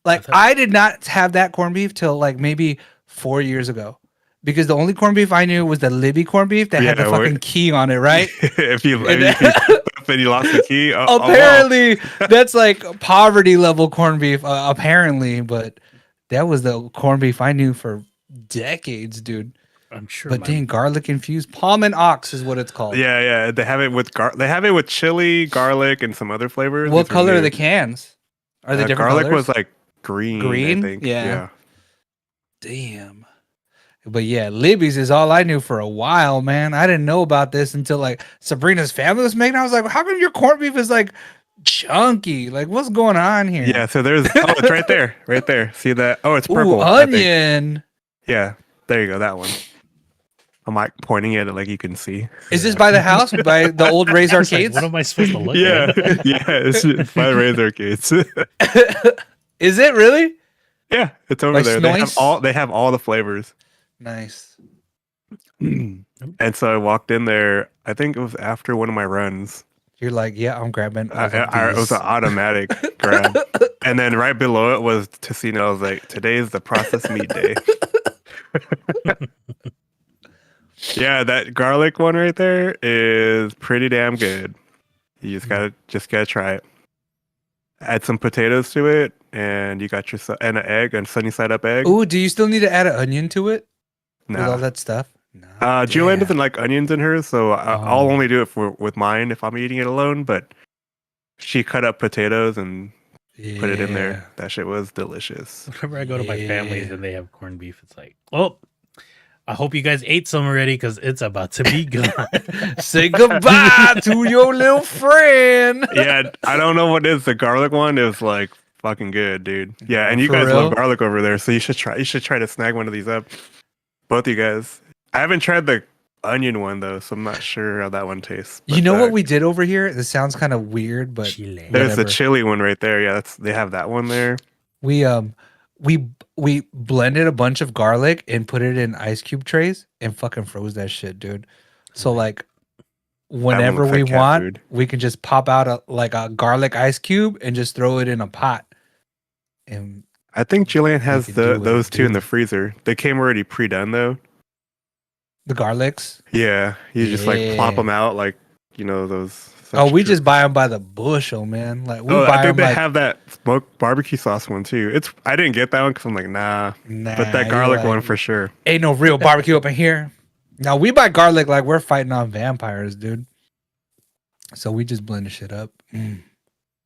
Like, I did not have that corned beef till like maybe 4 years ago. Because the only corned beef I knew was the Libby corned beef that had the Yeah, fucking key on it, right? if you and you lost the key, Apparently, that's like poverty level corned beef. Apparently, but that was the corned beef I knew for decades, dude. I'm sure. But dang, garlic infused palm and ox is what it's called. yeah, they have it with they have it with chili, garlic, and some other flavors. What It's color are the weird. cans? Are they different garlic colors? was like green. Green? I think. Yeah. Damn. But yeah, Libby's is all I knew for a while, man. I didn't know about this until like Sabrina's family was making it. I was like, how come your corned beef is like chunky? Like, what's going on here? Yeah, so there's it's right there, right there. See that? Oh, it's purple. Ooh, I think. onion. Yeah, there you go. That one. I'm like pointing at it like you can see. Is this by the house? By the old Ray's I was like, Arcades? what am I supposed to look Yeah, at? yeah. It's by Razor Kids. Is it really? Yeah, it's over Like there. Snoise? They have all the flavors. Nice. And so I walked in there. I think it was after one of my runs. You're like, yeah, I'm grabbing. all of It was these. an automatic grab. And then right below it was Tocino. I was like, today's the processed meat day. Yeah, that garlic one right there is pretty damn good. You just gotta try it. Add some potatoes to it, and you got your and an egg, and sunny side up egg. Ooh, do you still need to add an onion to it with all Nah. that stuff? Nah, Julian damn. doesn't like onions in hers, so I'll only do it with mine if I'm eating it alone. But she cut up potatoes and put it in Yeah. there. That shit was delicious. Whenever I go to my family's Yeah. and they have corned beef, it's like, oh, I hope you guys ate some already because it's about to be gone. Say goodbye to your little friend. Yeah, I don't know what it is. The garlic one is like fucking good, dude. Yeah, and you For guys real? love garlic over there, so you should try. You should try to snag one of these up. Both you guys. I haven't tried the onion one though, so I'm not sure how that one tastes. You know what we did over here? This sounds kind of weird, but Chile. There's the whatever. chili one right there. Yeah, they have that one there. We blended a bunch of garlic and put it in ice cube trays and fucking froze that shit, dude. So like whenever looks we like cat want, food. we can just pop out a garlic ice cube and just throw it in a pot. And I think Jillian has can do what those it two in do. the freezer. They came already pre-done though. the garlics. Yeah, you just like plop Yeah. them out like those. Oh, we such- just buy them by the bushel, man. Like we Oh, buy I think them they like have that smoked barbecue sauce one too. I didn't get that one because I'm like, nah. But that you garlic like, one for sure. ain't no real barbecue up in here. Now we buy garlic like we're fighting on vampires, dude. So we just blend the shit up.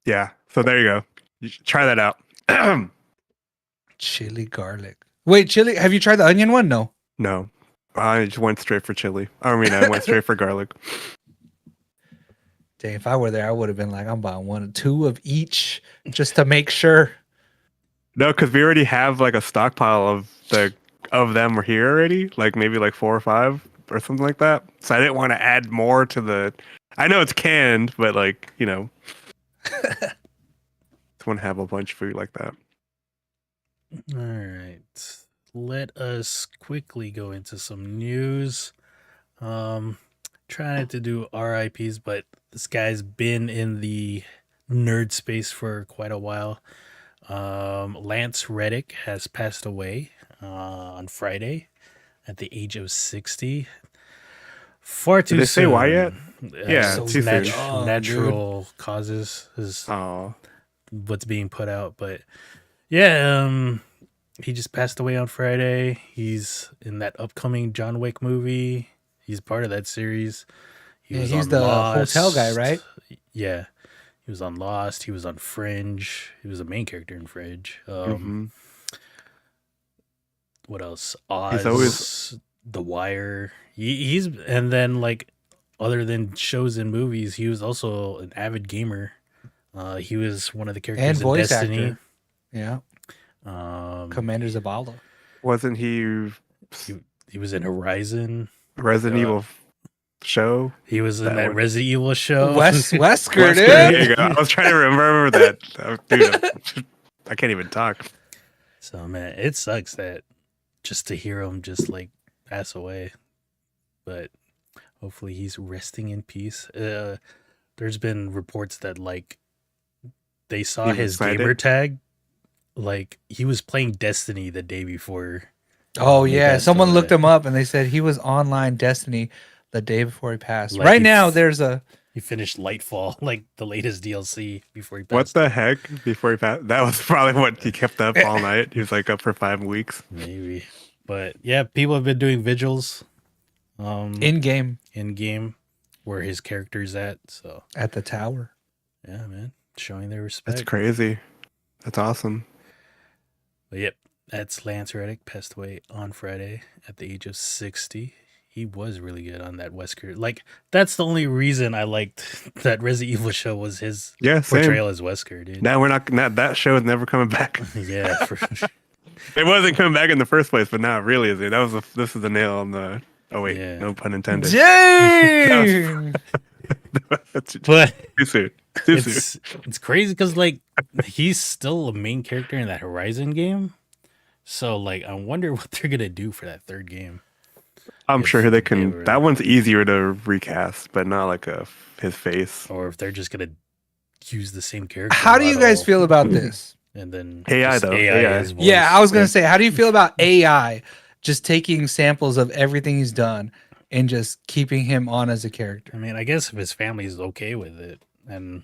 Yeah. So there you go. You should try that out. Chili garlic. Wait, chili. Have you tried the onion one? No. No, I just went straight for chili. I went straight for garlic. Dang, if I were there, I would have been like, I'm buying 1 or 2 of each just to make sure. No, because we already have like a stockpile of them here already. Like maybe like 4 or 5 or something like that. So I didn't want to add more to the. I know it's canned, but like just want to have a bunch of food like that. All right. Let us quickly go into some news. Trying to do RIPs, but this guy's been in the nerd space for quite a while. Lance Reddick has passed away on Friday at the age of 60. Far too Did they say why yet? Yeah, so too soon. natural causes is Oh, what's being put out, but yeah, he just passed away on Friday. He's in that upcoming John Wick movie. He's part of that series. He Yeah, was he's on the Lost. hotel guy, right? Yeah, he was on Lost. He was on Fringe. He was a main character in Fringe. mhm. What else? Oz. He's always- The Wire. He's and then like other than shows and movies, he was also an avid gamer. He was one of the characters And in voice Destiny. actor. Yeah. Commander Zavala. Wasn't he He was in Horizon. Resident Evil show? He was in That that one. Resident Evil show. Wesker, Wesker, dude. there you go. I was trying to remember that. Oh, dude, I can't even talk. So man, it sucks that just to hear him just like pass away. But hopefully he's resting in peace. There's been reports that like they saw He his signed gamer it? tag. Like he was playing Destiny the day before. Oh he yeah, passed someone away. looked him up and they said he was online Destiny the day before he passed. Like right he now, f- there's a He finished Lightfall, like the latest DLC before he passed. What the heck? Before he passed, that was probably what he kept up all night. He was like up for 5 weeks. Maybe. But yeah, people have been doing vigils in game in game where his character's at. So at the tower. yeah, man. Showing their respect. That's crazy. That's awesome. But yep, that's Lance Reddick, passed away on Friday at the age of 60. He was really good on that Wesker. Like, that's the only reason I liked that Resident Evil show was his Yeah, same. portrayal as Wesker, dude. Now we're not that show is never coming back. Yeah, for sure. It wasn't coming back in the first place, but now it really is. This is the nail on the. Oh wait, Yeah. no pun intended. Dang! That's But too soon. Too soon. it's crazy because like he's still a main character in that Horizon game. So like I wonder what they're gonna do for that third game. I'm if sure they they can. were- That one's easier to recast, but not like his face. Or if they're just gonna use the same character. How do you guys model feel about this? And then AI just though, AI AI. his voice. Yeah, I was gonna say, how do you feel about AI just taking samples of everything he's done and just keeping him on as a character? I mean, I guess if his family's okay with it, and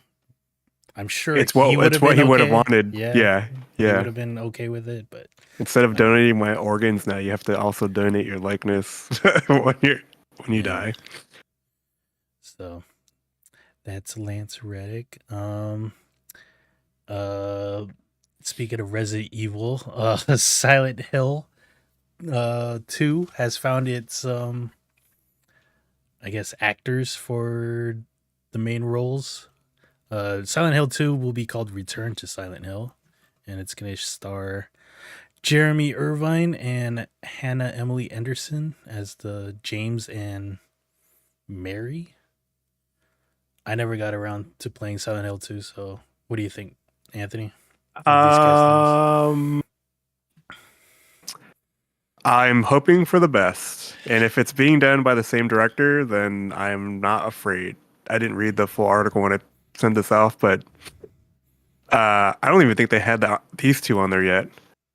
I'm sure It's what he would have wanted. Yeah, He would yeah. have been okay with it, but Instead of donating my organs, now you have to also donate your likeness when you Yeah. die. so that's Lance Reddick. Speaking of Resident Evil, Silent Hill 2 has found its I guess actors for the main roles. Silent Hill 2 will be called Return to Silent Hill, and it's going to star Jeremy Irvine and Hannah Emily Anderson as the James and Mary. I never got around to playing Silent Hill 2, so what do you think, Anthony? of these castings? I'm hoping for the best, and if it's being done by the same director, then I'm not afraid. I didn't read the full article when I sent this off, but I don't even think they had these two on there yet,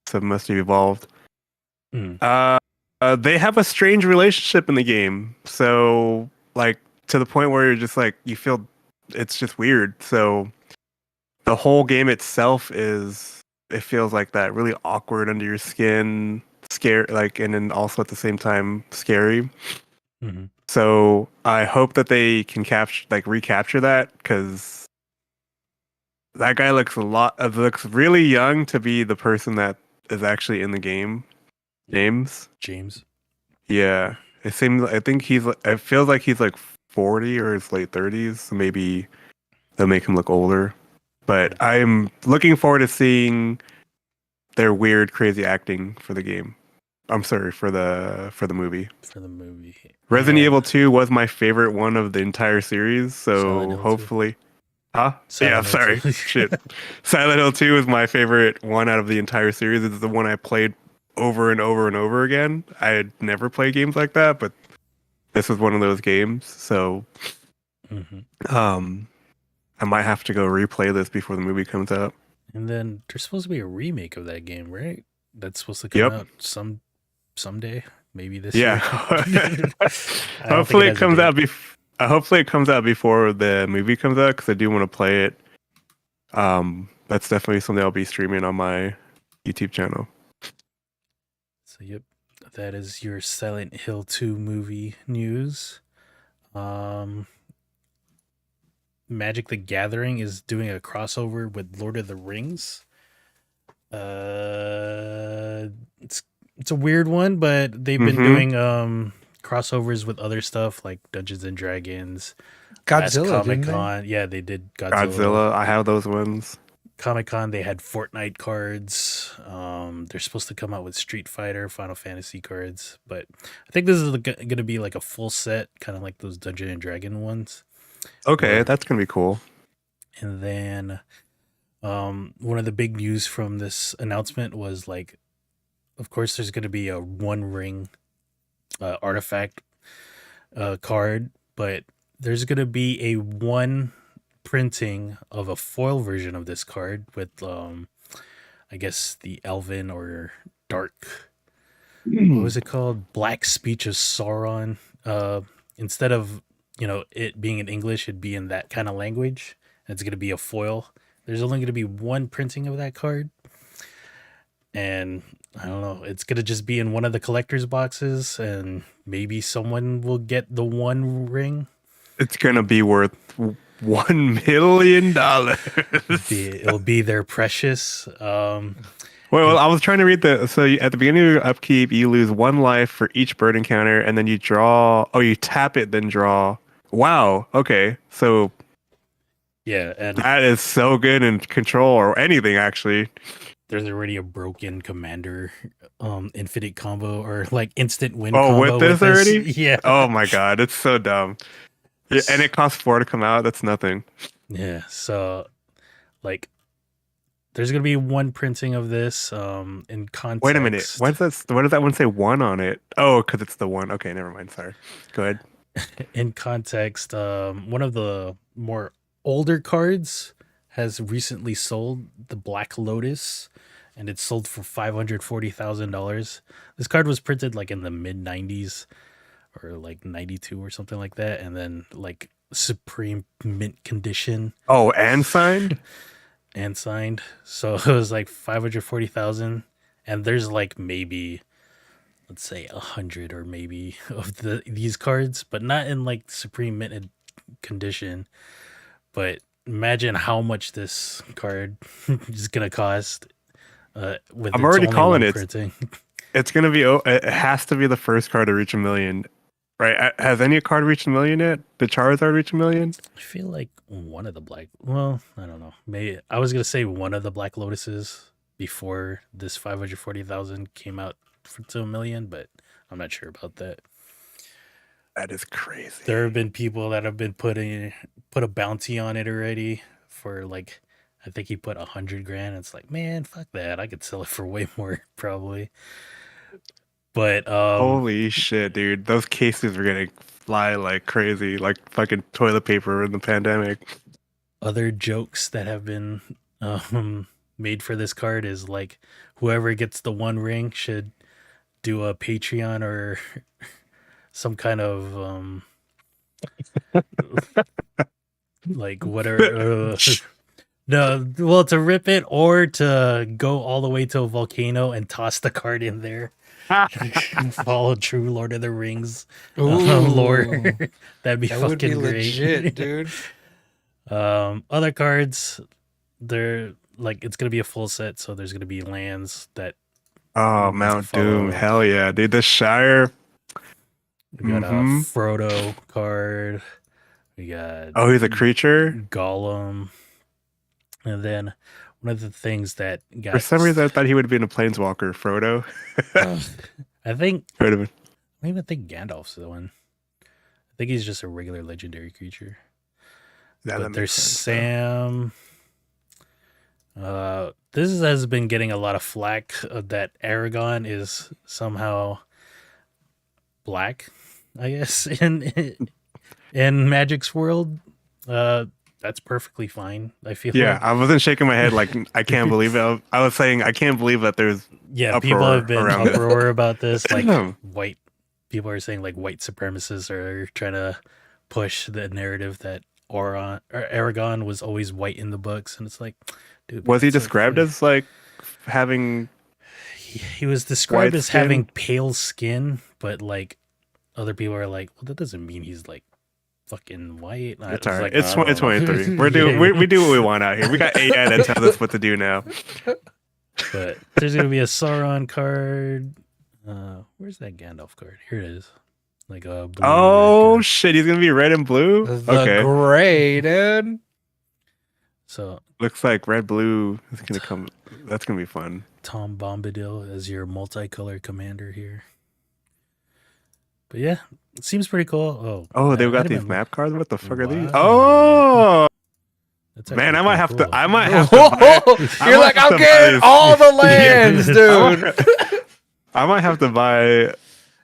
so it must have evolved. They have a strange relationship in the game, so like to the point where you're just like you feel it's just weird. So the whole game itself it feels like that really awkward under your skin, scare like, and then also at the same time scary. Mm-hmm. So I hope that they can recapture that, because that guy looks looks really young to be the person that is actually in the game. James. Yeah, it feels like he's like 40 or his late 30s. So maybe they'll make him look older. But I'm looking forward to seeing their weird, crazy acting for the game. I'm sorry, for the movie. Resident Evil 2 was my favorite one of the entire series, so hopefully. Huh? Silent Hill 2. Shit. Silent Hill 2 is my favorite one out of the entire series. It's the one I played over and over and over again. I had never played games like that, but this was one of those games, so I might have to go replay this before the movie comes out. And then there's supposed to be a remake of that game, right? That's supposed to come out someday, maybe this year. Hopefully it comes out before the movie comes out, because I do want to play it. That's definitely something I'll be streaming on my YouTube channel. So that is your Silent Hill 2 movie news. Magic the Gathering is doing a crossover with Lord of the Rings. It's a weird one, but they've been doing crossovers with other stuff like Dungeons and Dragons, Godzilla, Comic-Con. Yeah, they did Godzilla. I have those ones. Comic-Con, they had Fortnite cards. They're supposed to come out with Street Fighter, Final Fantasy cards, but I think this is going to be like a full set, kind of like those Dungeon and Dragon ones. Okay, that's going to be cool. And then one of the big news from this announcement was, like, of course, there's going to be a One Ring artifact card, but there's going to be a one printing of a foil version of this card with, I guess, the Elven or Dark. What was it called? Black Speech of Sauron. Instead of it being in English, it'd be in that kind of language. It's going to be a foil. There's only going to be one printing of that card. And I don't know, it's going to just be in one of the collector's boxes, and maybe someone will get the One Ring. It's going to be worth $1 million. It'll be their precious. Well, I was trying to read at the beginning of your upkeep, you lose 1 life for each bird encounter, and then you tap it, then draw. Wow. Okay. So yeah, and that is so good in Control or anything, actually. There's already a broken Commander infinite combo or like instant win combo. With this already? Yeah. Oh my god, it's so dumb. Yeah, and it costs 4 to come out. That's nothing. Yeah. So like there's gonna be one printing of this in context. Wait a minute. What does that one say 1 on it? Oh, because it's the 1. Okay, never mind. Sorry. Go ahead. In context, one of the more older cards has recently sold, the Black Lotus, and it's sold for $540,000. This card was printed like in the mid 90s or like 92 or something like that, and then like supreme mint condition. Oh, and signed? And signed. So it was like 540,000, and there's like maybe, let's say 100 or maybe of these cards, but not in like supreme minted condition. But imagine how much this card is gonna cost. I'm already calling it. Printing. it's gonna be. It has to be the first card to reach 1 million, right? Has any card reached 1 million yet? Did Charizard reach 1 million? I feel like one of the black. Well, I don't know. Maybe I was gonna say one of the Black Lotuses before this 540,000 came out to 1 million, but I'm not sure about that. That is crazy. There have been people that have been put a bounty on it already for like, I think he put 100 grand. It's like, man, fuck that. I could sell it for way more probably. But Holy shit, dude! Those cases were gonna fly like crazy, like fucking toilet paper in the pandemic. other jokes that have been made for this card is like, whoever gets the one ring should do a Patreon or some kind of like whatever. No, well, to rip it or to go all the way to a volcano and toss the card in there. Follow true Lord of the Rings lore. That'd be That fucking would be great. legit, dude. Other cards, they're like, it's gonna be a full set, so there's gonna be lands that Oh, Mount Doom, hell yeah, dude! The Shire. we got a Frodo card. We got Oh, he's a creature. Gollum, and then one of the things that got For some reason, I thought he would have been a planeswalker, Frodo. I think Would have been. I don't even think Gandalf's the one. I think he's just a regular legendary creature. Yeah, But that there's makes sense, Sam. This has been getting a lot of flack that Aragon is somehow black, I guess, in Magic's world. That's perfectly fine. I feel Yeah, like. I wasn't shaking my head like I can't believe it. I was saying I can't believe that there's Yeah, people uproar have been around it. uproar about this. Like white people are saying like white supremacists are trying to push the narrative that Aragon was always white in the books, and it's like, dude, Was he that's so described funny. as like having? He was described white as having skin? pale skin, but like other people are like, well, that doesn't mean he's like fucking white. It's was alright. like, It's I don't know. 2023. We're doing we do what we want out here. We got AI that tells us what to do now. But there's gonna be a Sauron card. Where's that Gandalf card? Here it is. Like a blue Oh red card. shit, he's gonna be red and blue. The Okay, gray, dude. So looks like red blue is gonna come. That's gonna be fun. Tom Bombadil as your multicolored commander here. But yeah, it seems pretty cool. Oh, they've I got didn't these even- map cards. What the fuck are these? Wow. Oh That's man, actually I might pretty have cool. to. I might have to. Buy, You're might like, have I'm to buy getting this. all the lands, dude. I might have to buy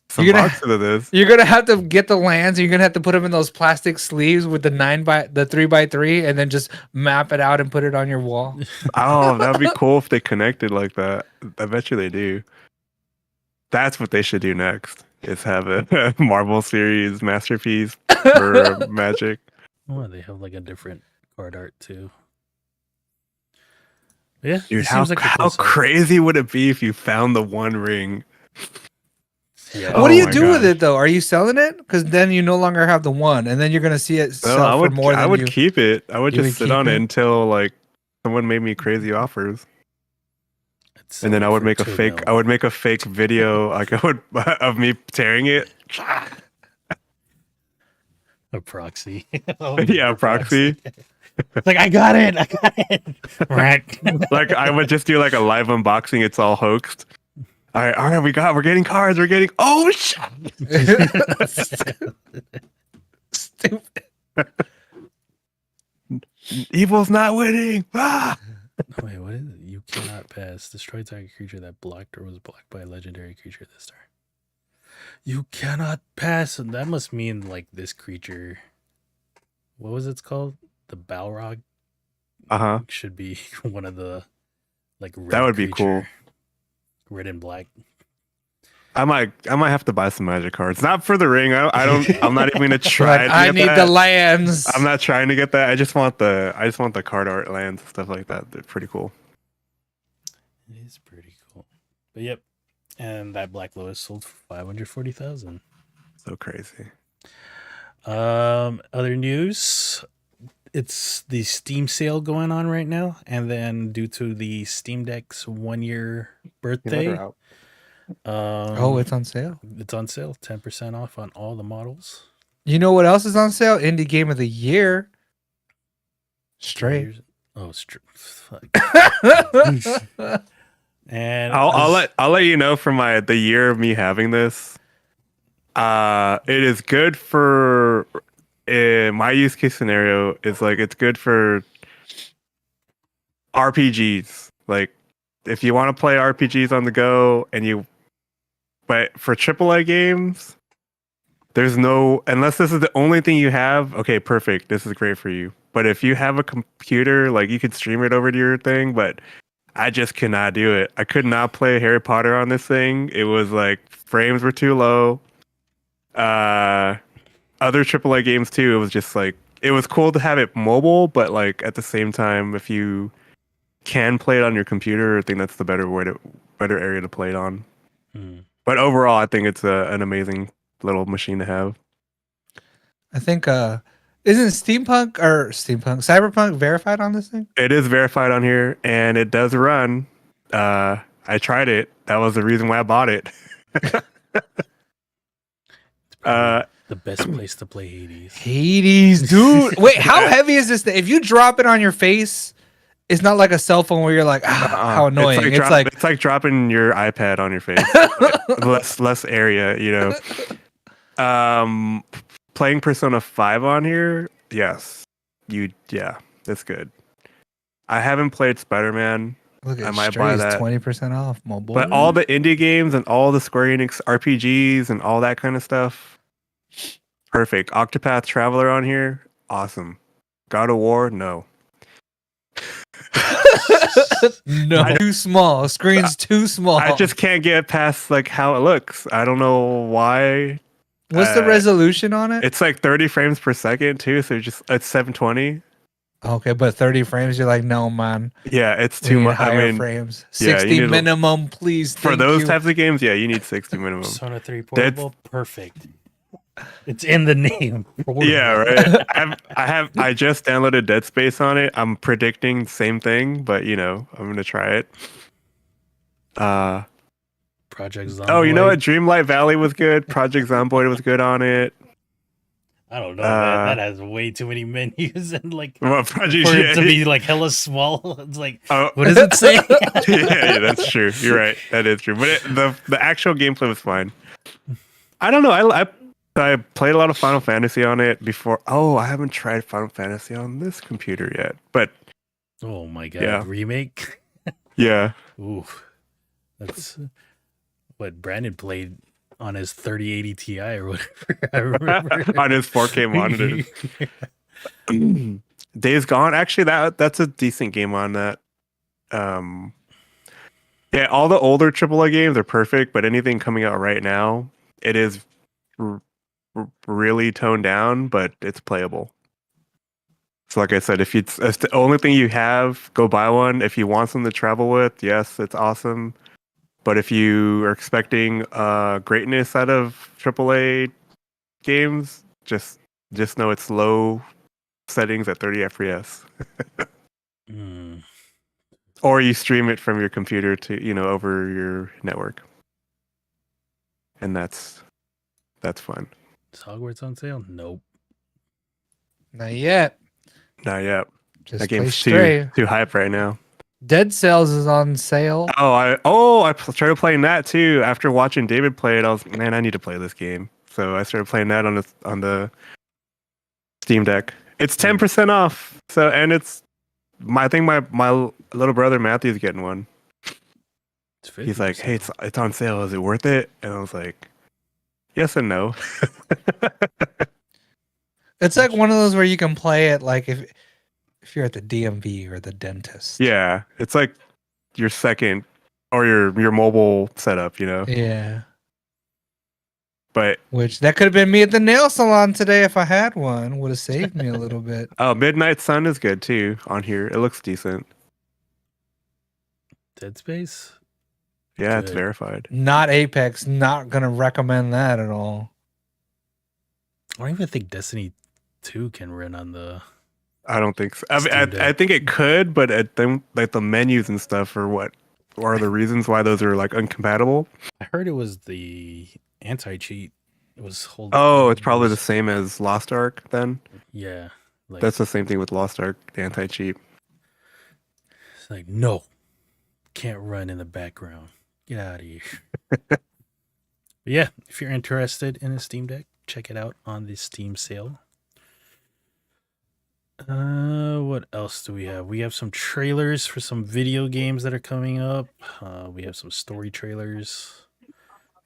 some You're gonna- boxes of this. You're gonna have to get the lands. You're gonna have to put them in those plastic sleeves with the 3x3, and then just map it out and put it on your wall. Oh, that'd be cool if they connected like that. I bet you they do. That's what they should do next. Is have a Marvel series masterpiece for Magic. Oh, they have like a different card art too. Yeah, Dude, it how seems like a cool how set. crazy would it be if you found the One Ring? Yeah. What do Oh you my do with gosh. it though? Are you selling it? Because then you no longer have the one, and then you're gonna see it No, sell I for would more than I would you. keep it. I would You just would sit on keep it it? until like someone made me crazy offers, It's and then I selling would for make a 2 fake. mil. I would make a fake video like I would of me tearing it. A proxy. Yeah, proxy. It's like, I got it. Right. Like I would just do like a live unboxing. It's all hoaxed. All right, we're getting cards. We're getting. Oh shit! Stupid. Evil's not winning. Ah! Wait, what is it? You cannot pass. Destroy target creature that blocked or was blocked by a legendary creature this turn. You cannot pass. And that must mean like this creature. What was it called? The Balrog Uh-huh. should be one of the like red That would be creature. Red and black. I might have to buy some Magic cards. Not for the ring. I don't. I'm not even gonna try. Like, to I get need that. the lands. I'm not trying to get that. I just want the card art lands and stuff like that. They're pretty cool. It is pretty cool. But yep. And that Black Lotus sold for 540,000. So crazy. Other news. It's the Steam sale going on right now, and then due to the Steam Deck's 1 year birthday, Oh, it's on sale. It's on sale, 10% off on all the models. You know what else is on sale? Indie Game of the Year. Stray. Fuck. And I'll let you know from the year of me having this. It is good for my use case scenario is like it's good for RPGs. Like if you want to play RPGs on the go but for AAA games, there's no, unless this is the only thing you have, okay, perfect. This is great for you. But if you have a computer, like you could stream it over to your thing, but I just cannot do it. I could not play Harry Potter on this thing. It was like frames were too low. Other AAA games too, it was just like, it was cool to have it mobile, but like at the same time, if you can play it on your computer, I think that's the better area to play it on. But overall, I think it's an amazing little machine to have. I think isn't Cyberpunk verified on this thing? It is verified on here, and it does run. I tried it. That was the reason why I bought it. The best place to play Hades. Hades, dude. Wait, how heavy is this thing? If you drop it on your face, it's not like a cell phone where you're like, how annoying. It's like dropping your iPad on your face. less area, you know. Playing Persona 5 on here, yes. That's good. I haven't played Spider-Man. Look at I might buy that. 20% off mobile. But all the indie games and all the Square Enix RPGs and all that kind of stuff, perfect. Octopath Traveler on here, awesome. God of War, no. No, too small. Screen's too small. I just can't get past like how it looks. I don't know why. What's the resolution on it? It's like 30 frames per second too, so it's 720. Okay, but 30 frames, you're like, no, man. Yeah, it's too much. Higher frames. 60 minimum, please. For those types of games, yeah, you need 60 minimum. Persona 3 Portable, perfect. It's in the name. Yeah, right. I just downloaded Dead Space on it. I'm predicting same thing, but I'm gonna try it. Project Zomboid. Oh, you know what? Dreamlight Valley was good. Project Zomboid was good on it. I don't know, man. That has way too many menus and like Project, for it to be like hella small. It's like, what does it say? yeah, that's true. You're right. That is true. But the actual gameplay was fine. I don't know. I played a lot of Final Fantasy on it before. Oh, I haven't tried Final Fantasy on this computer yet. But oh my god, yeah. Remake. Yeah. Ooh, that's what Brandon played on his 3080 Ti or whatever. I remember on his 4K monitor. Days Gone. Actually, that's a decent game on that. Yeah, all the older AAA games are perfect, but anything coming out right now, it is really toned down, but it's playable. So like I said, if it's the only thing you have, go buy one. If you want something to travel with, yes, it's awesome. But if you are expecting greatness out of AAA games, just know it's low settings at 30 FPS. Or you stream it from your computer to over your network, and that's fun. Is Hogwarts on sale? Nope. Not yet. That Just game's play too hype right now. Dead Cells is on sale. I started playing that too. After watching David play it, I was, man, I need to play this game. So I started playing that on the Steam Deck. It's 10% off. So and it's I think my little brother Matthew's getting one. He's like, hey, it's on sale. Is it worth it? And I was like, yes and no. It's like one of those where you can play it like if you're at the DMV or the dentist. Yeah, it's like your second or your mobile setup, Yeah. But which that could have been me at the nail salon today if I had one. Would have saved me a little bit. Oh, Midnight Sun is good too on here. It looks decent. Dead Space? Yeah, Good. It's verified. Not Apex. Not gonna recommend that at all. I don't even think Destiny 2 can run on the. I don't think so. I think it could, but I think like the menus and stuff are what are the reasons why those are like incompatible? I heard it was the anti-cheat. It was holding. Oh, it's probably the same as Lost Ark then. Yeah, like, That's the same thing with Lost Ark, the anti-cheat. it's like, no, can't run in the background. Get out of here. But yeah, if you're interested in a Steam Deck, check it out on the Steam sale. What else do we have? We have some trailers for some video games that are coming up. We have some story trailers.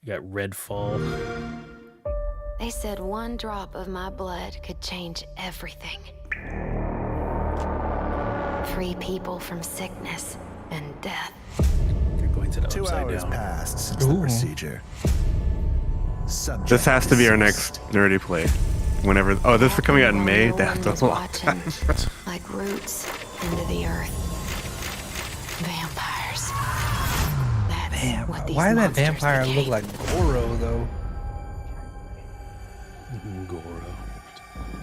We got Redfall. They said one drop of my blood could change everything. Free people from sickness and death. You're going to the 2 upside hours down. passed since the procedure. Subject This has to be our deceased. next nerdy play. Whenever this is coming out in May. No one That's was a lot. watching, like roots into the earth. Vampires. That's what these Why that monsters vampire became. look like Goro though? Goro.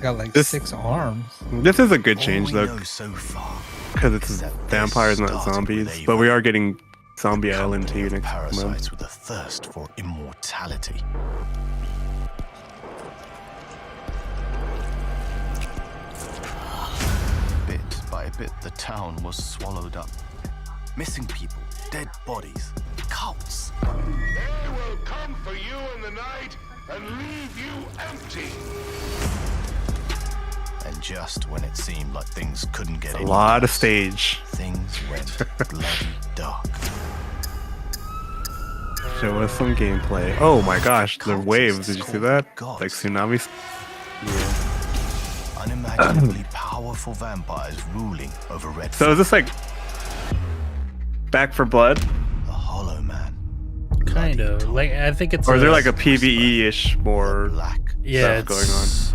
Got like This- 6 arms. This is a good All change we though, know so far because it's is that vampires, this not started zombies. with a But we are getting Zombie Island company 2 of next month. parasites with a thirst for immortality. Bit by bit, the town was swallowed up. Missing people, dead bodies, cults. They will come for you in the night and leave you empty. And just when it seemed like things couldn't get A any lot of worse, stage. things went bloody dark. Show us some gameplay. Oh my gosh, the waves! Did you see that? Gods. Like tsunamis. Unimaginably powerful vampires ruling over Red. So is this like Back for Blood, the Hollow Man, Kind of. Like, I think it's or is there like a PVE-ish more? black. yeah, stuff going it's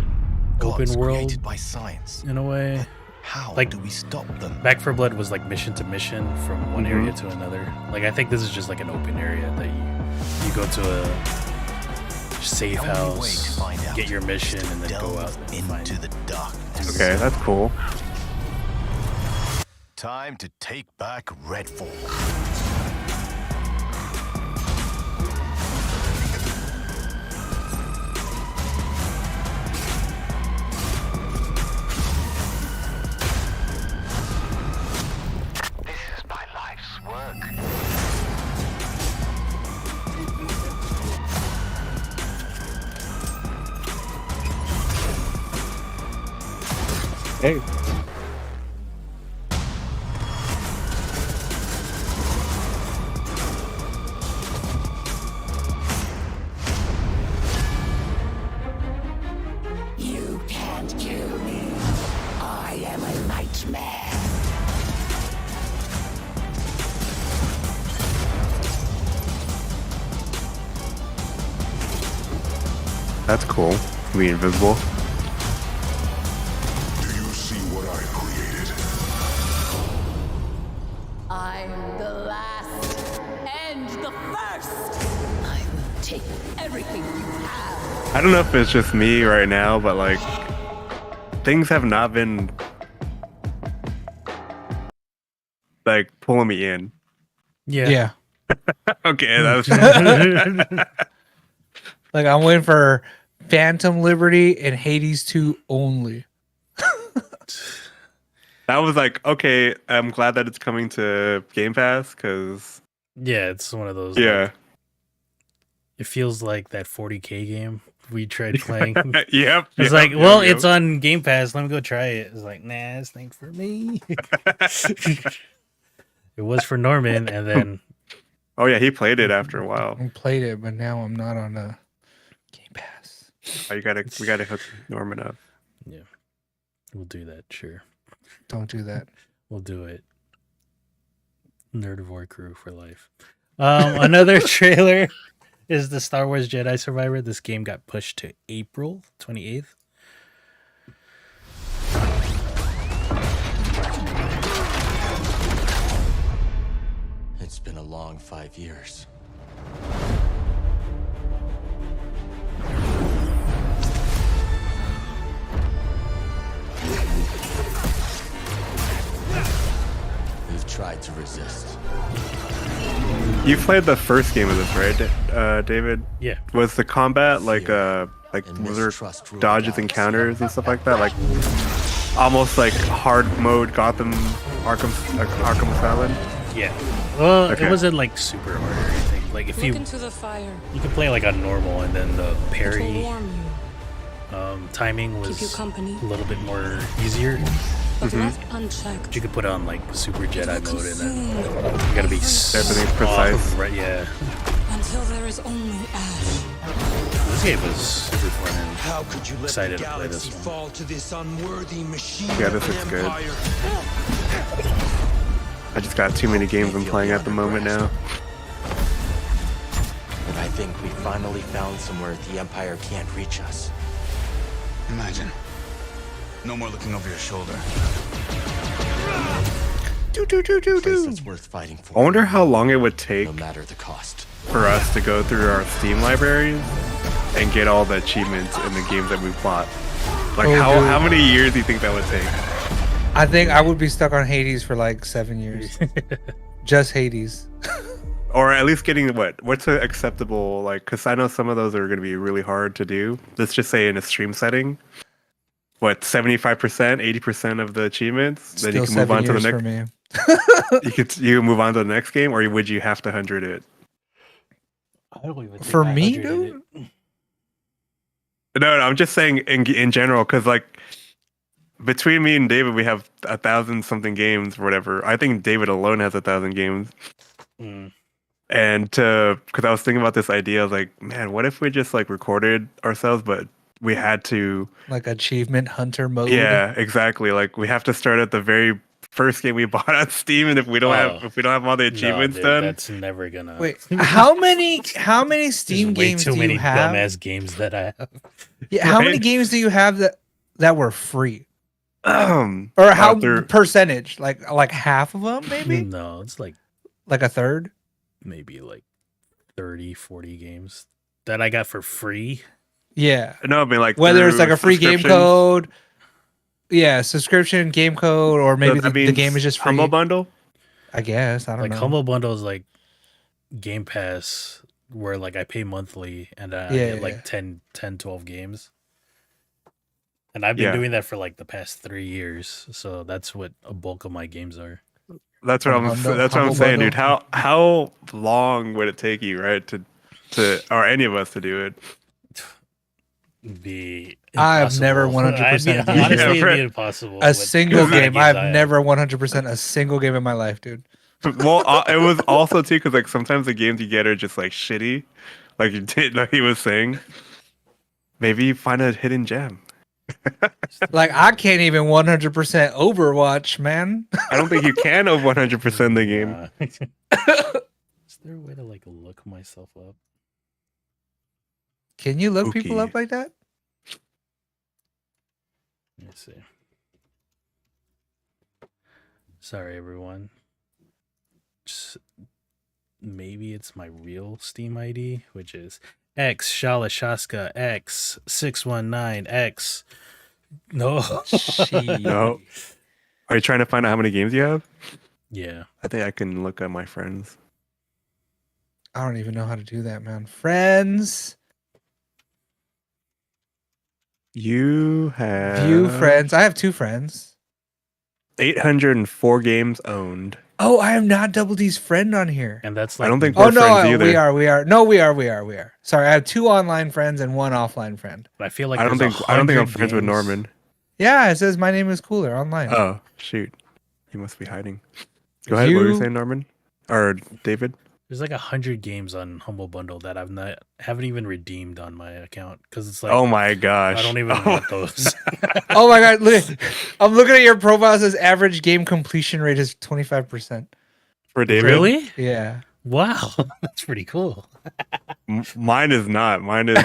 open Gods world created by science. in a way. How Like- do we stop them? Back for Blood was like mission to mission from one area to another. Like, I think this is just like an open area that you go to a safe The only way to house, find out get your mission, and then go Delve out and find into the darkness. Okay, that's cool. Time to take back Redfall. This is my life's work. Hey. You can't kill me. I am a nightmare. That's cool. Be invisible. Do you see what I created? I'm the last and the first. I will take everything you have. I don't know if it's just me right now, but like things have not been like pulling me in. Yeah. Okay, that was Like I'm waiting for Phantom Liberty and Hades 2 only. that was like okay. I'm glad that it's coming to Game Pass because Yeah, it's one of those. yeah, like, it feels like that 40K game we tried playing. yep. It's like, well, it's on Game Pass. Let me go try it. It's like, nah, this ain't for me. It was for Norman, and then Oh yeah, he played it after a while. I played it, but now I'm not on a Game Pass. Oh, we gotta hook Norman up. yeah, we'll do that. Sure, Don't do that. we'll do it. Nerdivore crew for life. Another trailer is the Star Wars Jedi Survivor. This game got pushed to April 28th. It's been a long 5 years. We've tried to resist. You played the first game of this, right, David? Yeah. Was the combat like was there dodges and counters and stuff like that? Like almost like hard mode Arkham Asylum? Yeah. Well, Okay. it wasn't like super hard or anything. Like if you could play like on normal, and then the parry timing was a little bit more easier. But you could put on like super Jedi mode, and then you gotta be everything's precise. Right? Yeah. Until there is only ash. This game was super fun, and How could you let excited the to play galaxy this one. fall to this unworthy machine Yeah, of this an looks good. empire? I just got too many games I'm playing at the moment now. I think we finally found somewhere the Empire can't reach us. Imagine. No more looking over your shoulder. Place that's worth fighting for. I wonder how long it would take No matter the cost. for us to go through our Steam libraries and get all the achievements in the games that we've bought. Like Oh, dude. how many years do you think that would take? I think I would be stuck on Hades for like 7 years. Just Hades. Or at least getting what's an acceptable, like, because I know some of those are going to be really hard to do. Let's just say in a stream setting, 75%, 80% of the achievements, then you Still can move 7 on to the years for next. me. You can move on to the next game, or would you have to 100 it? I don't even think For I me, 100'd dude? it. No, I'm just saying in general, because like between me and David, we have 1,000 something games or whatever. I think David alone has 1,000 games. Mm. And because I was thinking about this idea, I was like, man, what if we just like recorded ourselves, but we had to, Like achievement hunter mode. yeah, exactly. Like we have to start at the very first game we bought on Steam, and if we don't have all the achievements dude, done, that's never gonna. Wait, how many There's Steam way games too do many you have? dumbass games that I have. Yeah, how many Right? games do you have that were free? Or or how percentage? Like half of them, maybe? No, it's like Like a third? maybe like 30, 40 games that I got for free. Yeah. no, I mean like Whether it's through like a free game subscriptions. code, yeah, subscription, game code, or maybe So that the means game is just free. Humble Bundle. I guess. I don't Like know. Humble Bundle is like Game Pass, where like I pay monthly and I Yeah, get like 10, 12 games. And I've been Yeah. doing that for like the past 3 years. So that's what a bulk of my games are. That's what Humble I'm saying, dude. Bundle. How long would it take you, right, to or any of us to do it? Be I've never impossible. 100% Honestly, done it'd it. be Yeah, impossible. A with single the game. games I I've have. never 100% a single game in my life, dude. Well, it was also too because like sometimes the games you get are just like shitty, like you did, like he was saying. Maybe you find a hidden gem. Like I can't even 100% Overwatch, man. I don't think you can over 100% the game. Is there a way to like look myself up? Can you look people Okay. up like that? Let me see. Sorry, everyone. Just, maybe it's my real Steam ID, which is X Shalashaska X 619 X. No. No. Are you trying to find out how many games you have? Yeah. I think I can look at my friends. I don't even know how to do that, man. Friends, You have view friends. I have 2 friends. 804 games owned. Oh, I am not Double D's friend on here. And that's I like don't think Oh we're no, friends either. we are. No, we are. Sorry, I have 2 online friends and 1 offline friend. I feel like I don't there's think I'm 100 friends with games. Norman. Yeah, it says my name is Cooler online. Oh shoot, he must be hiding. Go ahead. What were you saying, Norman or David? There's like 100 games on Humble Bundle that haven't even redeemed on my account because it's like, Oh my gosh, I don't even want those. Oh my god, look, I'm looking at your profile. It says average game completion rate is 25%. for David. Really? Yeah. Wow, that's pretty cool. Mine is not. Mine is.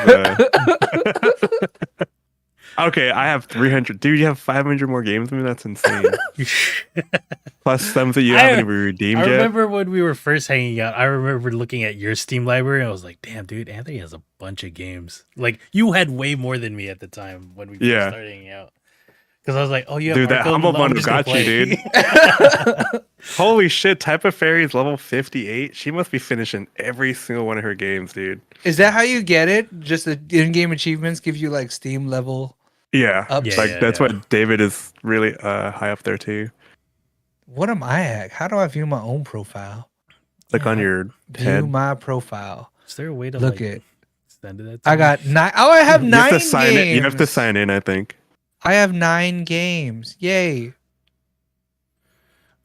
Okay, I have 300. Dude, you have 500 more games than me? That's insane. Plus some that you haven't even redeemed I yet. remember when we were first hanging out, I remember looking at your Steam library and I was like, damn, dude, Anthony has a bunch of games. Like, you had way more than me at the time when we first Yeah. started hanging out. Because I was like, oh, you have Dude, that Arkham? humble I'm bundle just gonna got you, play. dude. Holy shit, Type of Fairy is level 58. She must be finishing every single one of her games, dude. Is that how you get it? Just the in-game achievements give you like Steam level Yeah, ups? that's why David is really high up there too. What am I at? How do I view my own profile? Like on your View head. my profile. Is there a way to look like at? extend it? I got 9. Oh, I have 9 You have to sign games. in. You have to sign in, I think. I have 9 games. Yay! I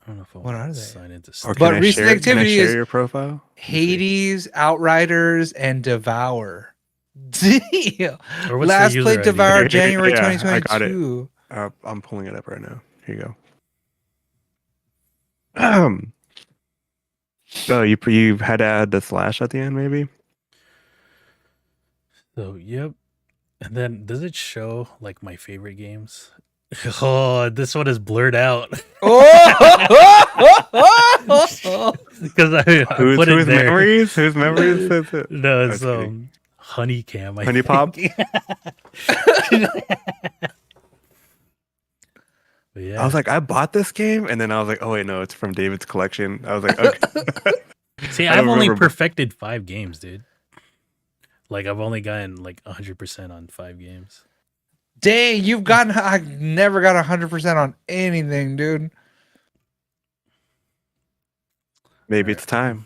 don't know if I What want are to they? sign into Or Steam. But can I recent share, activity can I share is your profile? Hades, Outriders, and Devour. Damn. Or what's the Last user played ID? Devour January Yeah, I got it. 2022. I'm pulling it up right now. Here you go. So you had to add the slash at the end, maybe? So yep. And then does it show like my favorite games? Oh, this one is blurred out. Oh! Because I put it Whose there. memories? Whose memories is it? No, it's kidding. Honeycam. Honey Pop? But yeah. I was like, I bought this game, and then I was like, oh wait, no, it's from David's collection. I was like, okay. See, I I've don't only remember. perfected 5 games, dude. Like I've only gotten like 100% on 5 games. Dang, you've gotten. I never got 100% on anything, dude. Maybe it's time.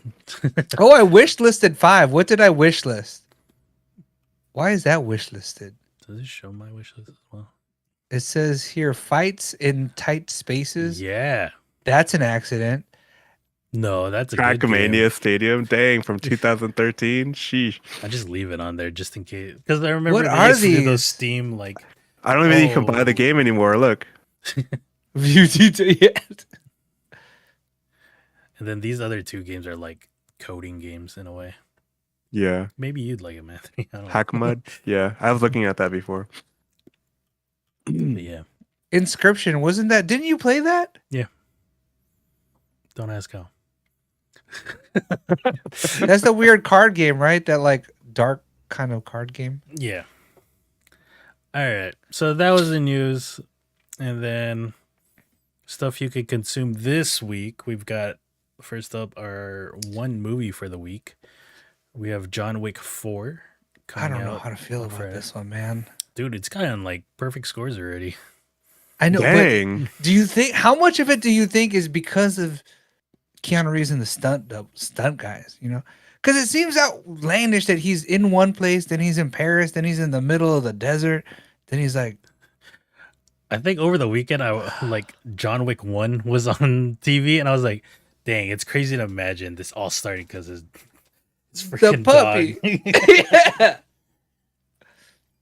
Oh, I wish listed 5. What did I wish list? Why is that wish listed? Does it show my wish list as well? It says here fights in tight spaces. Yeah. That's an accident. No, that's a good game. Trackmania Stadium, dang, from 2013. Sheesh. I just leave it on there just in case. Because I remember What they are used to do these? those Steam like. I don't even think you can buy the game anymore. Look. View detail. Yeah. And then these other 2 games are like coding games in a way. Yeah. Maybe you'd like it, Anthony. I don't know. Hack Mud. Yeah, I was looking at that before. But yeah. Inscription, wasn't that? Didn't you play that? Yeah. Don't ask how. That's the weird card game, right? That like dark kind of card game. Yeah. All right. So that was the news. And then stuff you could consume this week. We've got first up our one movie for the week. We have John Wick 4. I don't know how to feel about this one, man. Dude, it's gotten like perfect scores already. I know. Dang. But do you think how much of it do you think is because of Keanu Reeves and the stunt guys? You know, because it seems outlandish that he's in one place, then he's in Paris, then he's in the middle of the desert, then he's like. I think over the weekend, like John Wick 1 was on TV, and I was like, "Dang, it's crazy to imagine this all starting because it's freaking The puppy." dog. Yeah.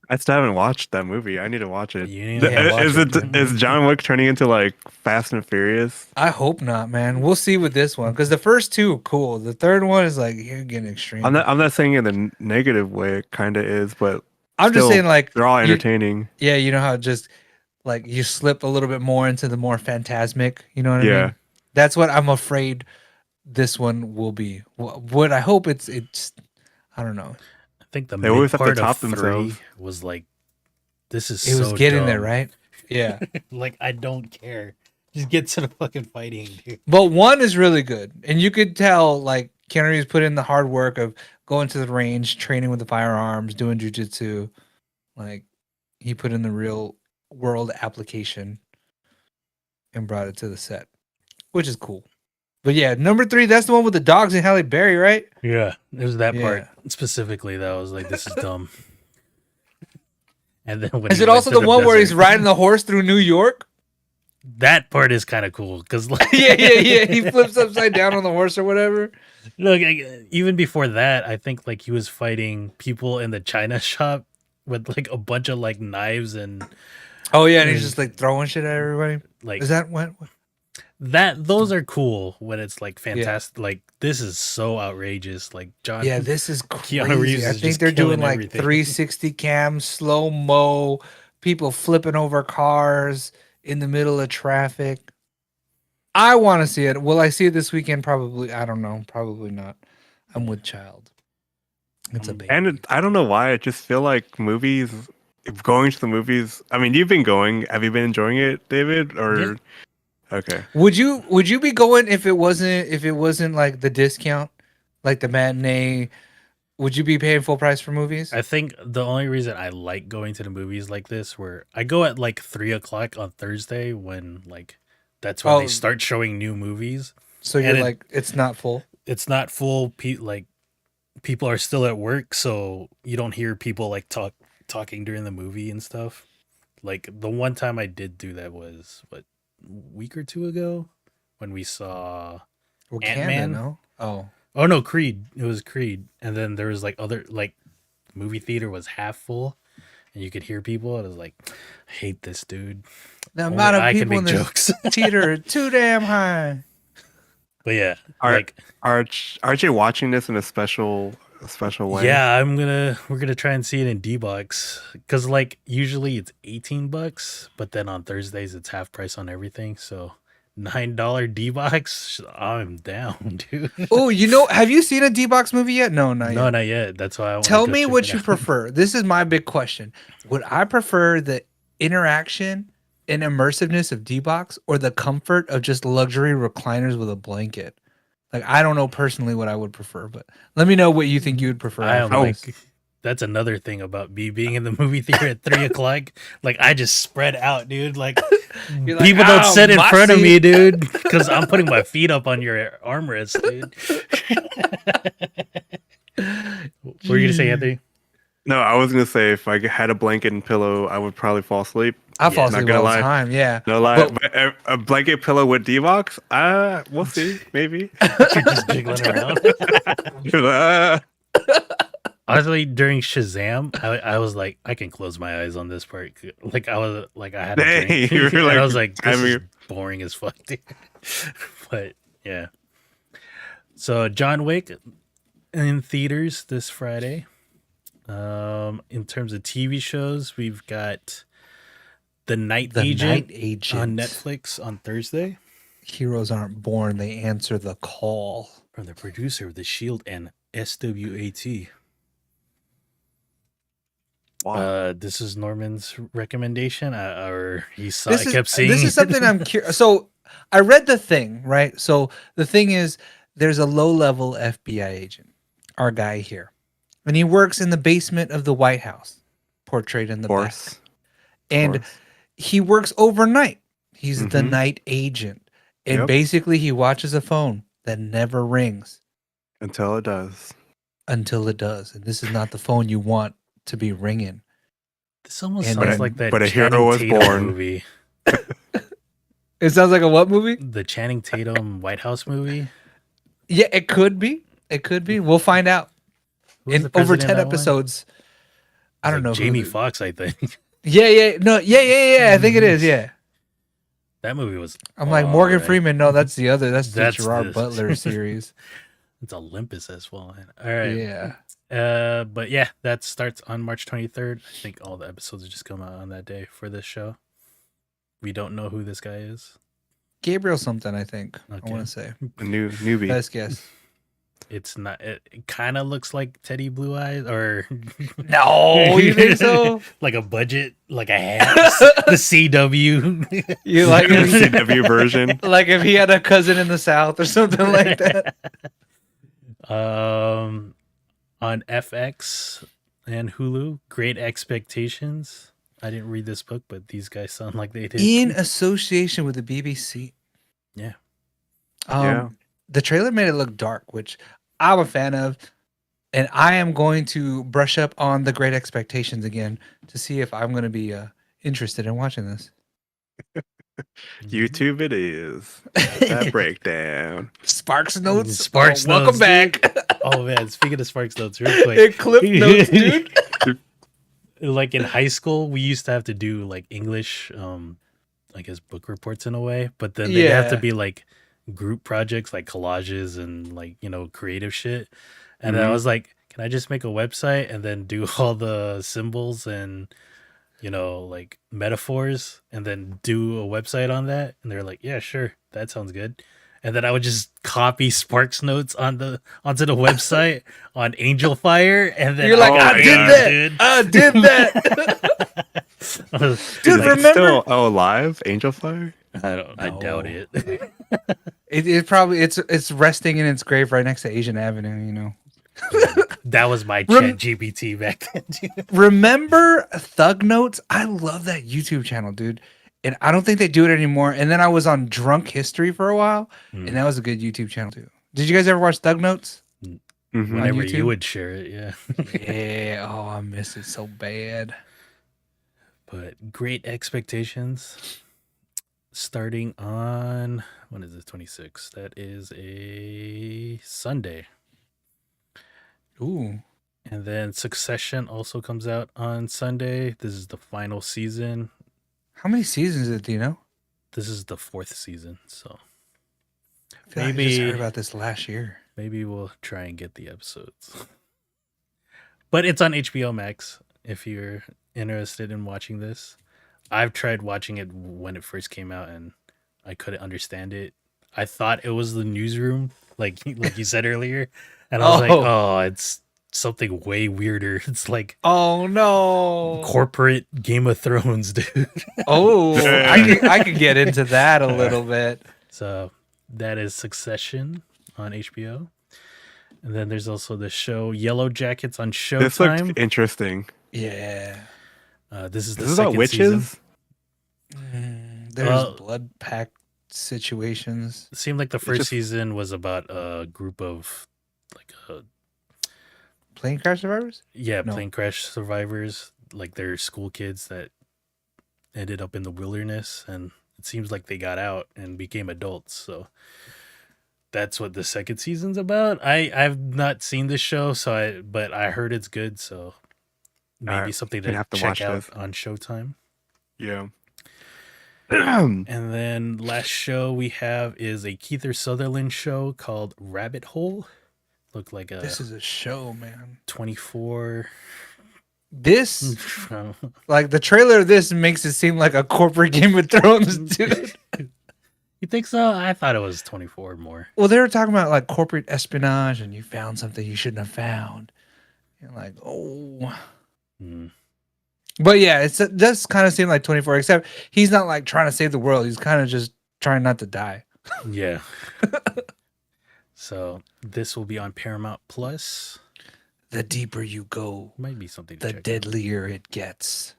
I still haven't watched that movie. I need to watch it. You need to watch it. Is John Wick turning into like Fast and Furious? I hope not, man. We'll see with this one because the first 2 cool. The third one is like you're getting extreme. I'm not saying in the negative way. It kind of is, but I'm just still, saying like they're all entertaining. Yeah, you know how just like you slip a little bit more into the more phantasmic. You know what I Yeah. mean? That's what I'm afraid this one will be. What I hope it's. I don't know. I think the They always have to part top of 3 themselves. was like, this is It was so getting dumb. there, right? Yeah. Like, I don't care. Just get to the fucking fighting, dude. But 1 is really good, and you could tell like Keanu Reeves put in the hard work of going to the range, training with the firearms, doing jujitsu. Like he put in the real world application and brought it to the set, which is cool. But yeah, number 3, that's the one with the dogs and Halle Berry, right? Yeah, it was that Yeah. part specifically that I was like, this is dumb. And then when Is he it went also to the one where he's desert, riding the horse through New York? that part is kind of cool because like, yeah. He flips upside down on the horse or whatever. look, even before that, I think like he was fighting people in the China shop with like a bunch of like knives and Oh yeah, and he's just like throwing shit at everybody. like Is that what? those are cool when it's like fantastic. Like this is so outrageous. Like John, Yeah, this is Keanu Reeves crazy. I is think just they're doing killing like everything. 360 cam, slow mo, people flipping over cars in the middle of traffic. I want to see it. Will I see it this weekend? Probably. I don't know. Probably not. I'm with child. It's a baby. And I don't know why. I just feel like movies going to the movies. I mean, you've been going. Have you been enjoying it, David? Or okay. Would you be going if it wasn't like the discount, like the matinee? Would you be paying full price for movies? I think the only reason I like going to the movies like this, where I go at like 3:00 on Thursday when like that's when they start showing new movies. So you're like, it's not full. It's not full. Like people are still at work, so you don't hear people like talking during the movie and stuff. Like the one time I did do that was a week or two ago when we saw Ant-Man. No? Oh no, Creed. It was Creed. And then there was like other like movie theater was half full and you could hear people. And I was like, I hate this, dude. The Only amount of I can people in make this jokes. theater are too damn high. But yeah, aren't you watching this in a special way? Yeah, we're gonna try and see it in D-Box. Cause like usually it's $18, but then on Thursdays it's half price on everything. So $9 D-Box, I'm down, dude. Oh, have you seen a D-Box movie yet? No, not yet. Not yet. That's why I want Tell me what you prefer. This is my big question. Would I prefer the interaction and immersiveness of D-Box or the comfort of just luxury recliners with a blanket? Like, I don't know personally what I would prefer, but let me know what you think you would prefer. That's another thing about me being in the movie theater at 3:00. Like I just spread out, dude. Like people don't sit in front of me, dude, because I'm putting my feet up on your armrest, dude. What were you gonna say, Anthony? No, I was gonna say if I had a blanket and pillow, I would probably fall asleep. I fall asleep all the time. Yeah, no lie. But a blanket pillow with D-Box, we'll see. Maybe you're just jiggling around. Honestly, during Shazam, I was like, I can close my eyes on this part. Like I was like, I had a drink. And I was like, this is boring as fuck, dude. But yeah. So John Wick in theaters this Friday. In terms of TV shows, we've got The Night Agent on Netflix on Thursday. Heroes aren't born; they answer the call. From the producer of The Shield and SWAT. Wow. This is Norman's recommendation, or he saw it, kept seeing. This is something I'm curious. So I read the thing, right? So the thing is, there's a low-level FBI agent, our guy here, and he works in the basement of the White House, portrayed in the back. And he works overnight. He's the night agent, and basically he watches a phone that never rings until it does. And this is not the phone you want to be ringing. This almost sounds like that. But a hero was born. Movie. It sounds like a what movie? The Channing Tatum White House movie. Yeah, it could be. It could be. We'll find out. In over 10 episodes. I don't know. Jamie Foxx, I think. Yeah. No, yeah. I think it is. Yeah. That movie was. I'm like Morgan Freeman. No, that's the other. That's the Gerard Butler series. It's Olympus as well. All right. Yeah. But yeah, that starts on March 23rd. I think all the episodes just come out on that day for this show. We don't know who this guy is. Gabriel something, I think. Okay. I want to say a newbie. Best guess. It's not. It kind of looks like Teddy Blue Eyes, or no, you think so? Like a budget, like a hat, the CW. You like the CW version? Like if he had a cousin in the South or something like that. On FX and Hulu, Great Expectations. I didn't read this book, but these guys sound like they did. In association with the BBC. Yeah. The trailer made it look dark, which I'm a fan of. And I am going to brush up on the Great Expectations again to see if I'm going to be interested in watching this. YouTube it is. That breakdown. Sparks Notes. Sparks Notes. Welcome back. Oh, man. Speaking of Sparks Notes, real quick. It Clip Notes, dude. Like in high school, we used to have to do like English, I guess book reports in a way, but then they have to be like group projects, like collages and like, creative shit. And then I was like, can I just make a website and then do all the symbols and, like metaphors and then do a website on that? And they're like, yeah, sure. That sounds good. and then I would just copy Sparks notes onto the website on Angel Fire, and then You're like, I did that. dude. I did that. Dude, remember? still alive? Angel Fire? I doubt it. It probably it's resting in its grave right next to Asian Avenue. You know. That was my chat GPT back then. Dude. Remember Thug Notes? I love that YouTube channel, dude. And I don't think they do it anymore. And then I was on Drunk History for a while, and that was a good YouTube channel too. Did you guys ever watch Thug Notes? Whenever you would share it, yeah. Yeah. Oh, I miss it so bad. But Great Expectations starting on, when is it? 26th. That is a Sunday. Ooh. And then Succession also comes out on Sunday. This is the final season. How many seasons is it? Do you know? This is the 4th season, so I feel like I just heard about this last year. Maybe we'll try and get the episodes. But it's on HBO Max if you're interested in watching this. I've tried watching it when it first came out and I couldn't understand it. I thought it was the newsroom, like you said earlier, and I was like, oh, it's something way weirder. It's like, oh no, corporate Game of Thrones, dude. Oh, I could get into that a little bit. So that is Succession on HBO. And then there's also the show Yellow Jackets on Showtime. This looks interesting. Yeah. This is the this second about witches? There's blood pact situations. It seemed like the first season was about a group of plane crash survivors? Yeah, plane crash survivors. Like they're school kids that ended up in the wilderness, and it seems like they got out and became adults. So that's what the second season's about. I've not seen this show, but I heard it's good, so maybe something to check out on Showtime. Yeah. And then last show we have is a Keith Sutherland show called Rabbit Hole. Looked like this is a show, man. 24. This, like the trailer of this makes it seem like a corporate Game of Thrones, dude. You think so? I thought it was 24 more. Well, they were talking about like corporate espionage, and you found something you shouldn't have found. You're like, oh. But yeah, it does kind of seem like 24, except he's not like trying to save the world. He's kind of just trying not to die. Yeah. So this will be on Paramount Plus. The deeper you go, might be something to the check deadlier it gets.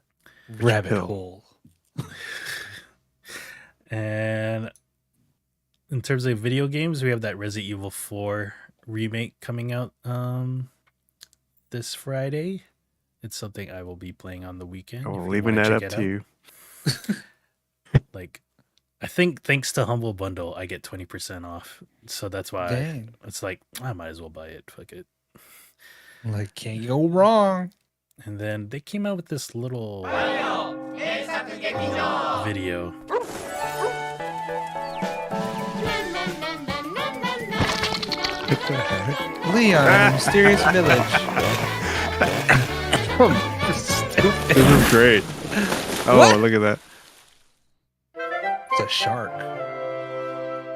Rabbit hole. And in terms of video games, we have that Resident Evil 4 remake coming out this Friday. It's something I will be playing on the weekend. Oh, leaving that up to you. Like, I think thanks to Humble Bundle, I get 20% off. So that's why it's like, I might as well buy it. Fuck it. Like, can't go wrong. And then they came out with this little video. Leon, Mysterious Village. This is great. Oh, what? Look at that. It's a shark.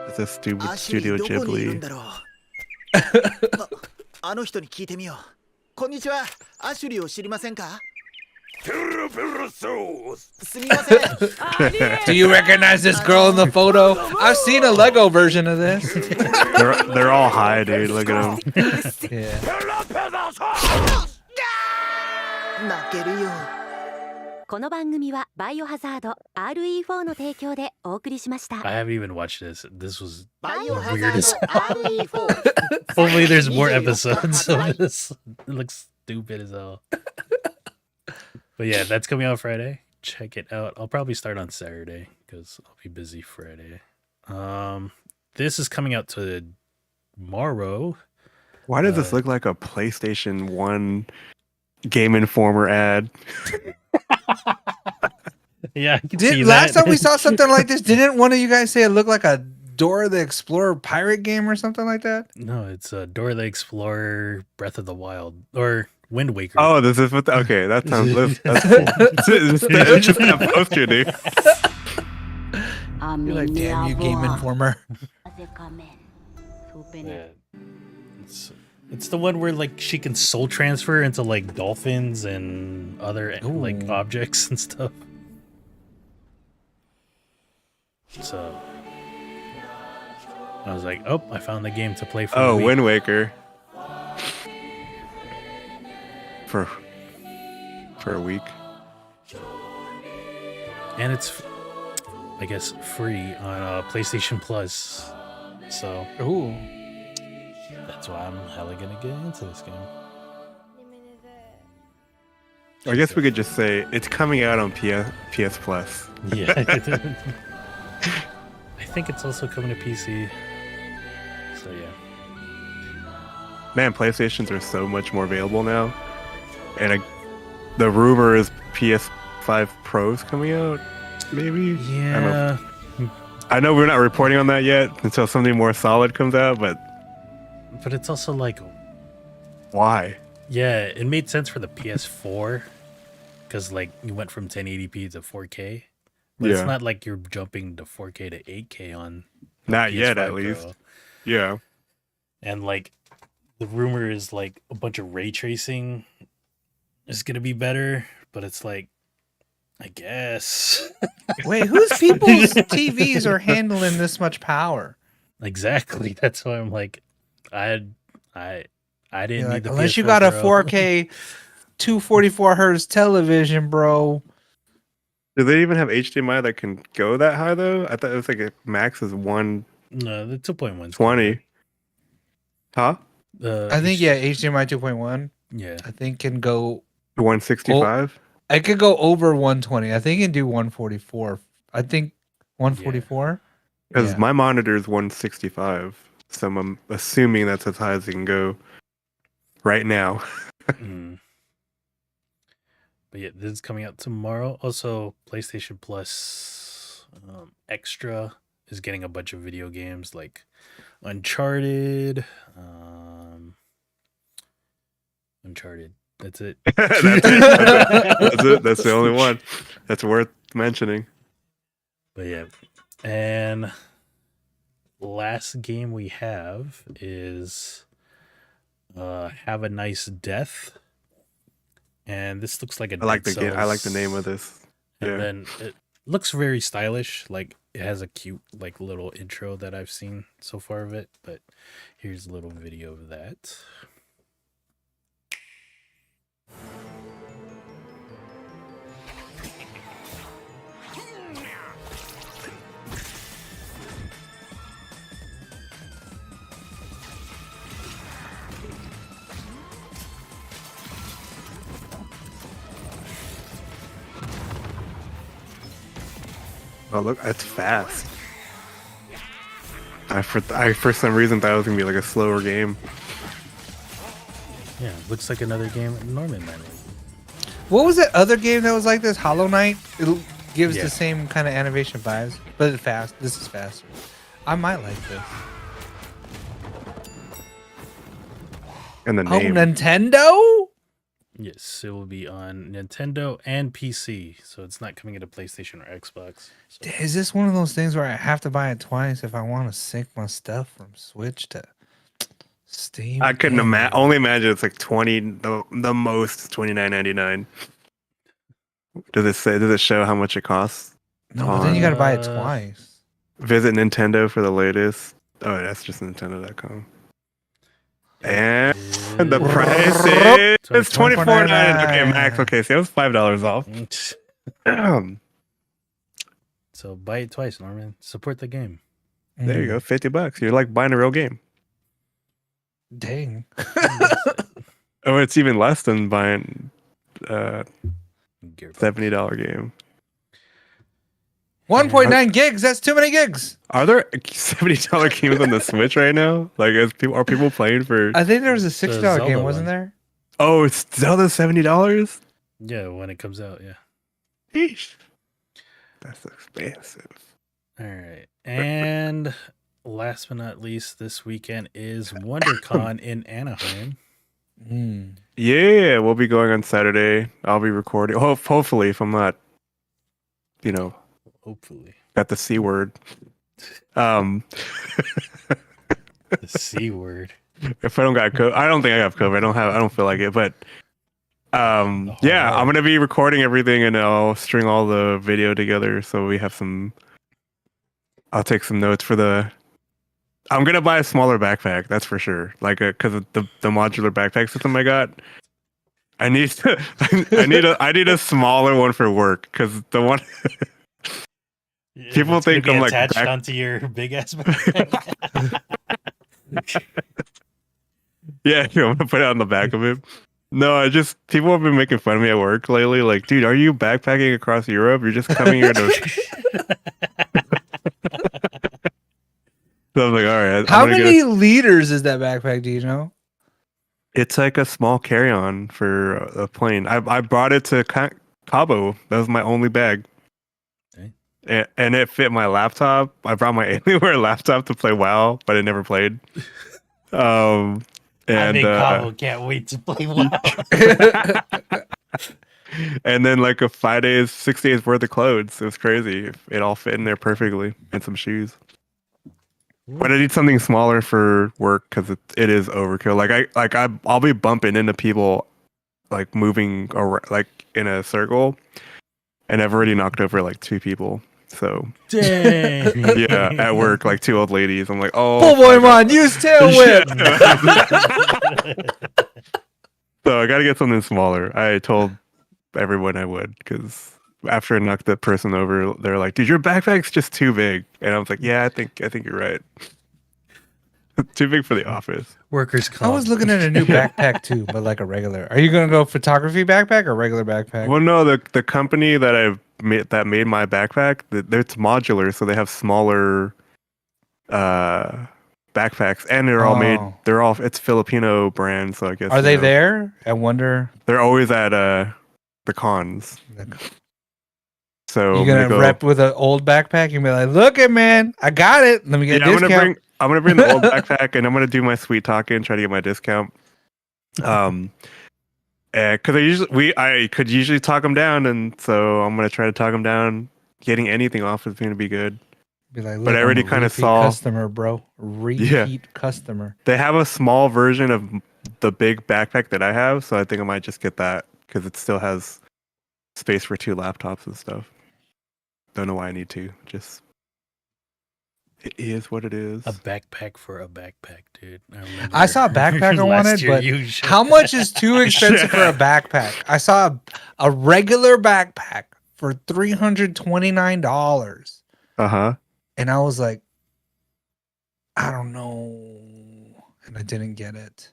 It's a stupid Studio Ghibli. あの人に聞いてみよう。こんにちは。アシュリーを知りませんか？ すみません。 Do you recognize this girl in the photo? I've seen a Lego version of this. They're all high, dude. Look at them. Yeah. 泣けるよ。この番組はバイオハザード RE4 の提供でお送りしました。 I haven't even watched this. This was バイオハザ weird ー as ド RE4。 Hopefully there's more episodes of this. It looks stupid as hell. But yeah, that's coming out Friday. Check it out. I'll probably start on Saturday because I'll be busy Friday. This is coming out tomorrow. Why does this look like a PlayStation 1 Game Informer ad? Yeah, I can see that. Last time we saw something like this, didn't one of you guys say it looked like a Dora the Explorer pirate game or something like that? No, it's Dora the Explorer, Breath of the Wild, or Wind Waker. Oh, this is what. Okay, that sounds. That's cool. It's that poster, dude. You're like, damn you, Game Informer. Yeah. It's the one where like she can soul transfer into like dolphins and other like objects and stuff. So I was like, oh, I found the game to play for. Oh, Wind Waker. For a week. And it's, I guess, free on PlayStation Plus. So, that's why I'm hella gonna get into this game. I guess we could just say it's coming out on PS Plus. Yeah. I think it's also coming to PC. So yeah. Man, PlayStations are so much more available now. And the rumor is PS5 Pro's coming out, maybe? Yeah. I know we're not reporting on that yet until something more solid comes out, but it's also like, why? Yeah, it made sense for the PS4 because like you went from 1080p to 4K. But it's not like you're jumping to 4K to 8K on not PS5 yet, at Pro. least. Yeah. And like the rumor is like a bunch of ray tracing is gonna be better, but it's like, I guess. Wait, whose people's TVs are handling this much power? Exactly. That's why I'm like, I didn't need the unless PS4 you got a Pro. 4K 244 hertz television, bro. Do they even have HDMI that can go that high though? I thought it was like a max is 1. No, the 2.1. 20. Huh? I think HDMI 2.1. Yeah. I think can go 165. I could go over 120. I think it can do 144. I think 144. Because my monitor is 165, so I'm assuming that's as high as it can go right now. But yeah, this is coming out tomorrow. Also, PlayStation Plus Extra is getting a bunch of video games like Uncharted. Uncharted. That's it. That's it. That's the only one that's worth mentioning. But yeah, and last game we have is Have a Nice Death. And this looks like a I like Dead the game. I like the Cells. name of this. And then it looks very stylish. Like it has a cute like little intro that I've seen so far of it. But here's a little video of that. Oh look, it's fast. I for some reason thought it was gonna be like a slower game. Yeah, looks like another game Norman might like. What was that other game that was like this? Hollow Knight? It gives the same kind of animation vibes, but it's fast. This is faster. I might like this. And the name. Nintendo? Yes, it will be on Nintendo and PC, so it's not coming into PlayStation or Xbox. So. Is this one of those things where I have to buy it twice if I want to sync my stuff from Switch to Steam? I couldn't only imagine it's like 20. The most $29.99. Does it show how much it costs? No, but then you got to buy it twice. Visit Nintendo for the latest. Oh, that's just Nintendo.com. And the price is $24.99. Okay, max. Okay, so it was $5 off. So buy it twice, Norman. Support the game. There you go, $50. You're like buying a real game. Dang. Oh, it's even less than buying $70 game. 1.9 gigs. That's too many gigs. Are there $70 games on the Switch right now? Like, are people playing for? I think there was a $6 game, wasn't there? Oh, it's Zelda $70. Yeah, when it comes out, yeah. Eesh. That's expensive. All right, and last but not least, this weekend is WonderCon in Anaheim. Yeah, we'll be going on Saturday. I'll be recording. Hopefully, if I'm not, Hopefully. Got the C word. The C word. If I don't got COVID, I don't think I have COVID. I don't feel like it, but yeah, I'm gonna be recording everything and I'll string all the video together so we have some. I'll take some notes for the. I'm gonna buy a smaller backpack, that's for sure. Like, because of the modular backpack system I got. I need I need a smaller one for work because the one. People think I'm like attached onto your big ass backpack. Yeah, I'm gonna put it on the back of it. No, people have been making fun of me at work lately. Like, dude, are you backpacking across Europe? You're just coming here to. So I'm like, all right. How many liters is that backpack? Do you know? It's like a small carry-on for a plane. I brought it to Cabo. That was my only bag. Okay. And it fit my laptop. I brought my Alienware laptop to play WoW, but I never played. And I think Cabo can't wait to play WoW. And then like 6 days worth of clothes. It was crazy. It all fit in there perfectly, and some shoes. But I need something smaller for work because it is overkill. I'll be bumping into people like moving or like in a circle, and I've already knocked over like 2 people. So dang. Yeah, at work, like 2 old ladies. I'm like, oh, Boy, use tail whip. So I got to get something smaller. I told everyone I would because after I knocked that person over, they're like, dude, your backpack's just too big. And I was like, yeah, I think you're right. Too big for the office. Workers' comp. I was looking at a new backpack too, but like a regular. Are you gonna go photography backpack or regular backpack? Well, no, the company that made my backpack, it's modular, so they have smaller backpacks, and they're all it's Filipino brand, so I guess. Are they there? I wonder. They're always at the cons. So you're gonna rep with an old backpack and be like, "Look it, man, I got it. Let me get a discount." I'm gonna bring the old backpack, and I'm gonna do my sweet talking and try to get my discount. Because I could usually talk them down, and so I'm gonna try to talk them down. Getting anything off is gonna be good. Be like, but I already kind of saw customer, bro. Repeat customer. They have a small version of the big backpack that I have, so I think I might just get that because it still has space for 2 laptops and stuff. Don't know why I need to. Just it is what it is. A backpack for a backpack, dude. I saw a backpack I wanted, but how much is too expensive for a backpack? I saw a regular backpack for $329. And I was like, I don't know, and I didn't get it.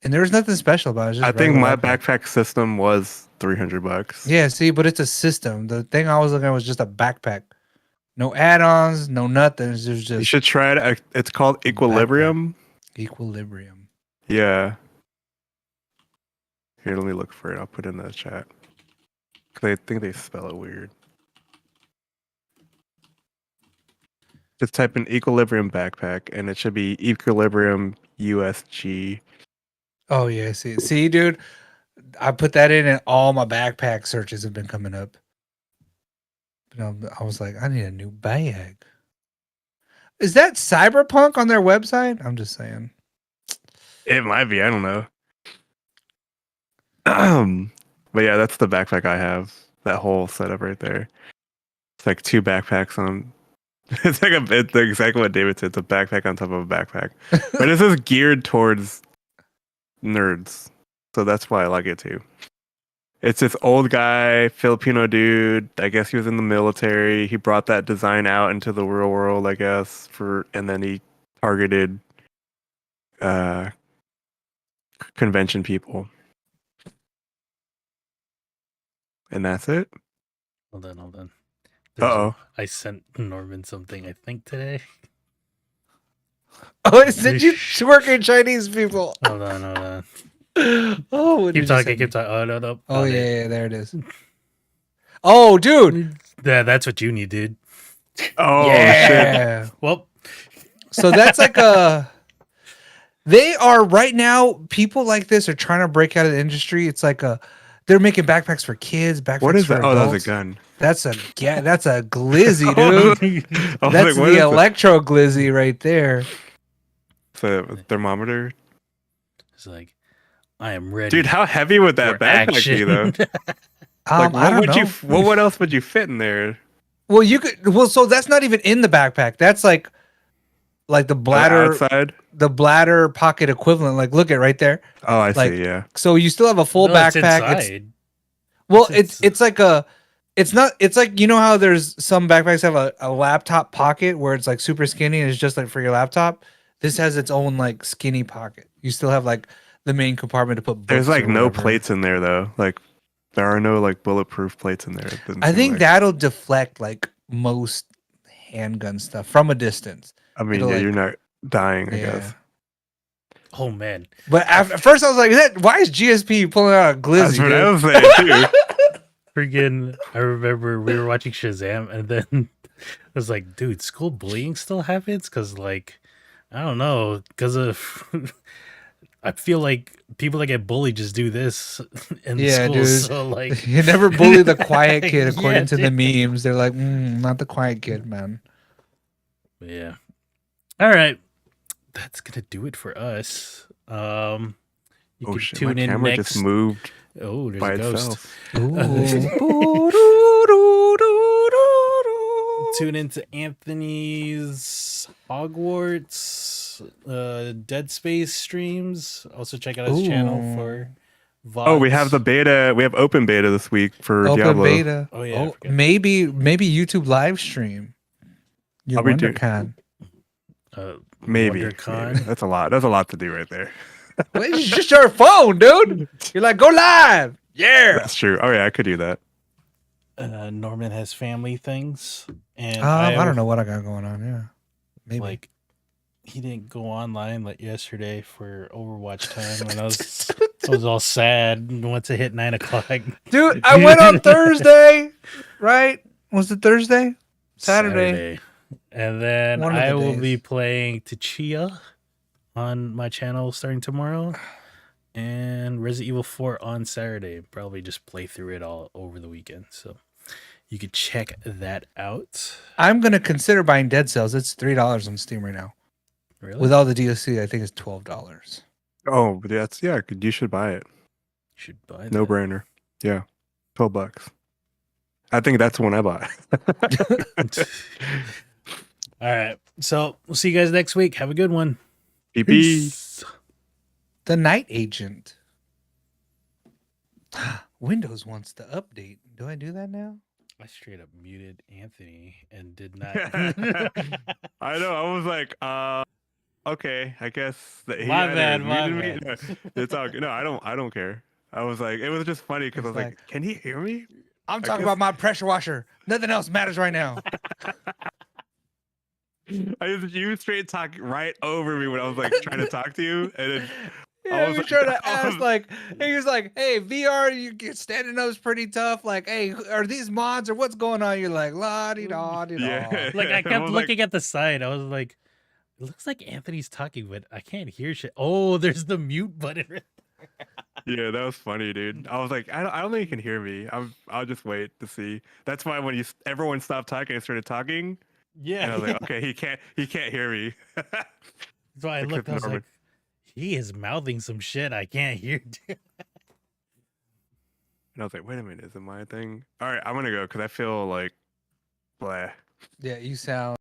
And there was nothing special about it. I think my backpack system was $300. Yeah, see, but it's a system. The thing I was looking at was just a backpack. No add-ons, no nothing. It was just. You should try it. It's called Equilibrium. Equilibrium. Yeah. Here, let me look for it. I'll put it in the chat. Cause I think they spell it weird. Just type in Equilibrium backpack, and it should be Equilibrium USG. Oh yeah, see, dude, I put that in, and all my backpack searches have been coming up. But I was like, I need a new bag. Is that Cyberpunk on their website? I'm just saying. It might be. I don't know. But yeah, that's the backpack I have. That whole setup right there. It's like 2 backpacks on. It's exactly what David said. It's a backpack on top of a backpack. But this is geared towards nerds, so that's why I like it too. It's this old guy, Filipino dude. I guess he was in the military. He brought that design out into the real world, I guess, and then he targeted convention people. And that's it. Hold on. Uh-oh. I sent Norman something, I think, today. Oh, it said you twerking Chinese people. Hold on. Oh, keep talking. Oh, no. Oh, yeah, there it is. Oh, dude. Yeah, that's what you need, dude. Oh, yeah. Shit. Well, so that's like they are right now, people like this are trying to break out of the industry. It's like They're making backpacks for kids. Backpacks What is for that? Oh, that was adults. a gun. That's a glizzy, I was dude. like, That's what the is it? electro glizzy right there. It's a thermometer. It's like, I am ready. Dude, how heavy would that for backpack be, action. though? Like, I don't know. what else would you fit in there? Well, you could. Well, so that's not even in the backpack. That's like the bladder Outside? the bladder pocket equivalent. Like, look at right there. Oh, I Like, see. Yeah. So you still have a full No, it's backpack. inside. Well, It's it's like a. It's not. It's like, you know how there's some backpacks have a laptop pocket where it's like super skinny and it's just like for your laptop. This has its own like skinny pocket. You still have like the main compartment to put books. There's like or no whatever. plates in there though. Like there are no like bulletproof plates in there. It doesn't I seem think like. that'll deflect like most handgun stuff from a distance. I mean, It'll, yeah, like- you're not dying, I Yeah. guess. Oh man. But at first I was like, why is GSP pulling out a glizzy? That's what dude? I was saying too. Friggin', I remember we were watching Shazam, and then I was like, dude, school bullying still happens? Because, like, I don't know, because of, I feel like people that get bullied just do this in Yeah, school. dude. So, like, You never bully the quiet kid, according Yeah, to the dude. memes. They're like, not the quiet kid, man. Yeah. All right. That's going to do it for us. You Oh can shit! tune My in camera next. just moved Oh, there's by a ghost. itself. Tune into Anthony's Hogwarts Dead Space streams. Also check out his channel for VODs. Oh, we have the beta. We have open beta this week for Open Diablo. beta. Oh, yeah, I forgot. maybe YouTube live stream. Your I'll be doing- WonderCon. Maybe. WonderCon. That's a lot. That's a lot to do right there. Well, it's just your phone, dude. You're like, go live. Yeah. That's true. Oh yeah, I could do that. Norman has family things, and I don't know what I got going on. Yeah. Maybe. Like, he didn't go online like yesterday for Overwatch time, and I was all sad once it hit 9 o'clock. Dude, I went on Thursday, right? Was it Thursday? Saturday. And then One of the I will days. be playing Tachia on my channel starting tomorrow, and Resident Evil 4 on Saturday. Probably just play through it all over the weekend, so you could check that out. I'm gonna consider buying Dead Cells. It's $3 on Steam right now. Really? With all the DLC, I think it's $12. Oh, but yeah. You should buy it. You should buy that. No brainer. Yeah, $12. I think that's the one I bought. All right, so we'll see you guys next week. Have a good one. Peace. The Night Agent. Windows wants to update. Do I do that now? I straight up muted Anthony and did not. I know. I was like, okay. I guess that he My either bad, my muted me- bad. No, it's all good. No, I don't care. I was like, it was just funny because I was It's like, can he hear me? I'm I talking guess- about my pressure washer. Nothing else matters right now. You straight talking right over me when I was like trying to talk to you, and then Yeah, was we like- trying to I was- ask like, he was like, "Hey, VR, you get standing up's pretty tough. Like, hey, are these mods or what's going on?" You're like, la di da di da. Yeah. Like, I I kept was like- looking at the side. I was like, it looks like Anthony's talking, but I can't hear shit. Oh, there's the mute button. Yeah, that was funny, dude. I was like, I don't think you can hear me. I'll just wait to see. That's why when everyone stopped talking and started talking, Yeah. and I was like, okay, he can't hear me. So I looked, I was Norman. like, he is mouthing some shit I can't hear. Dude. And I was like, wait a minute, is it my thing? All right, I'm gonna go because I feel like, blah. Yeah, you sound.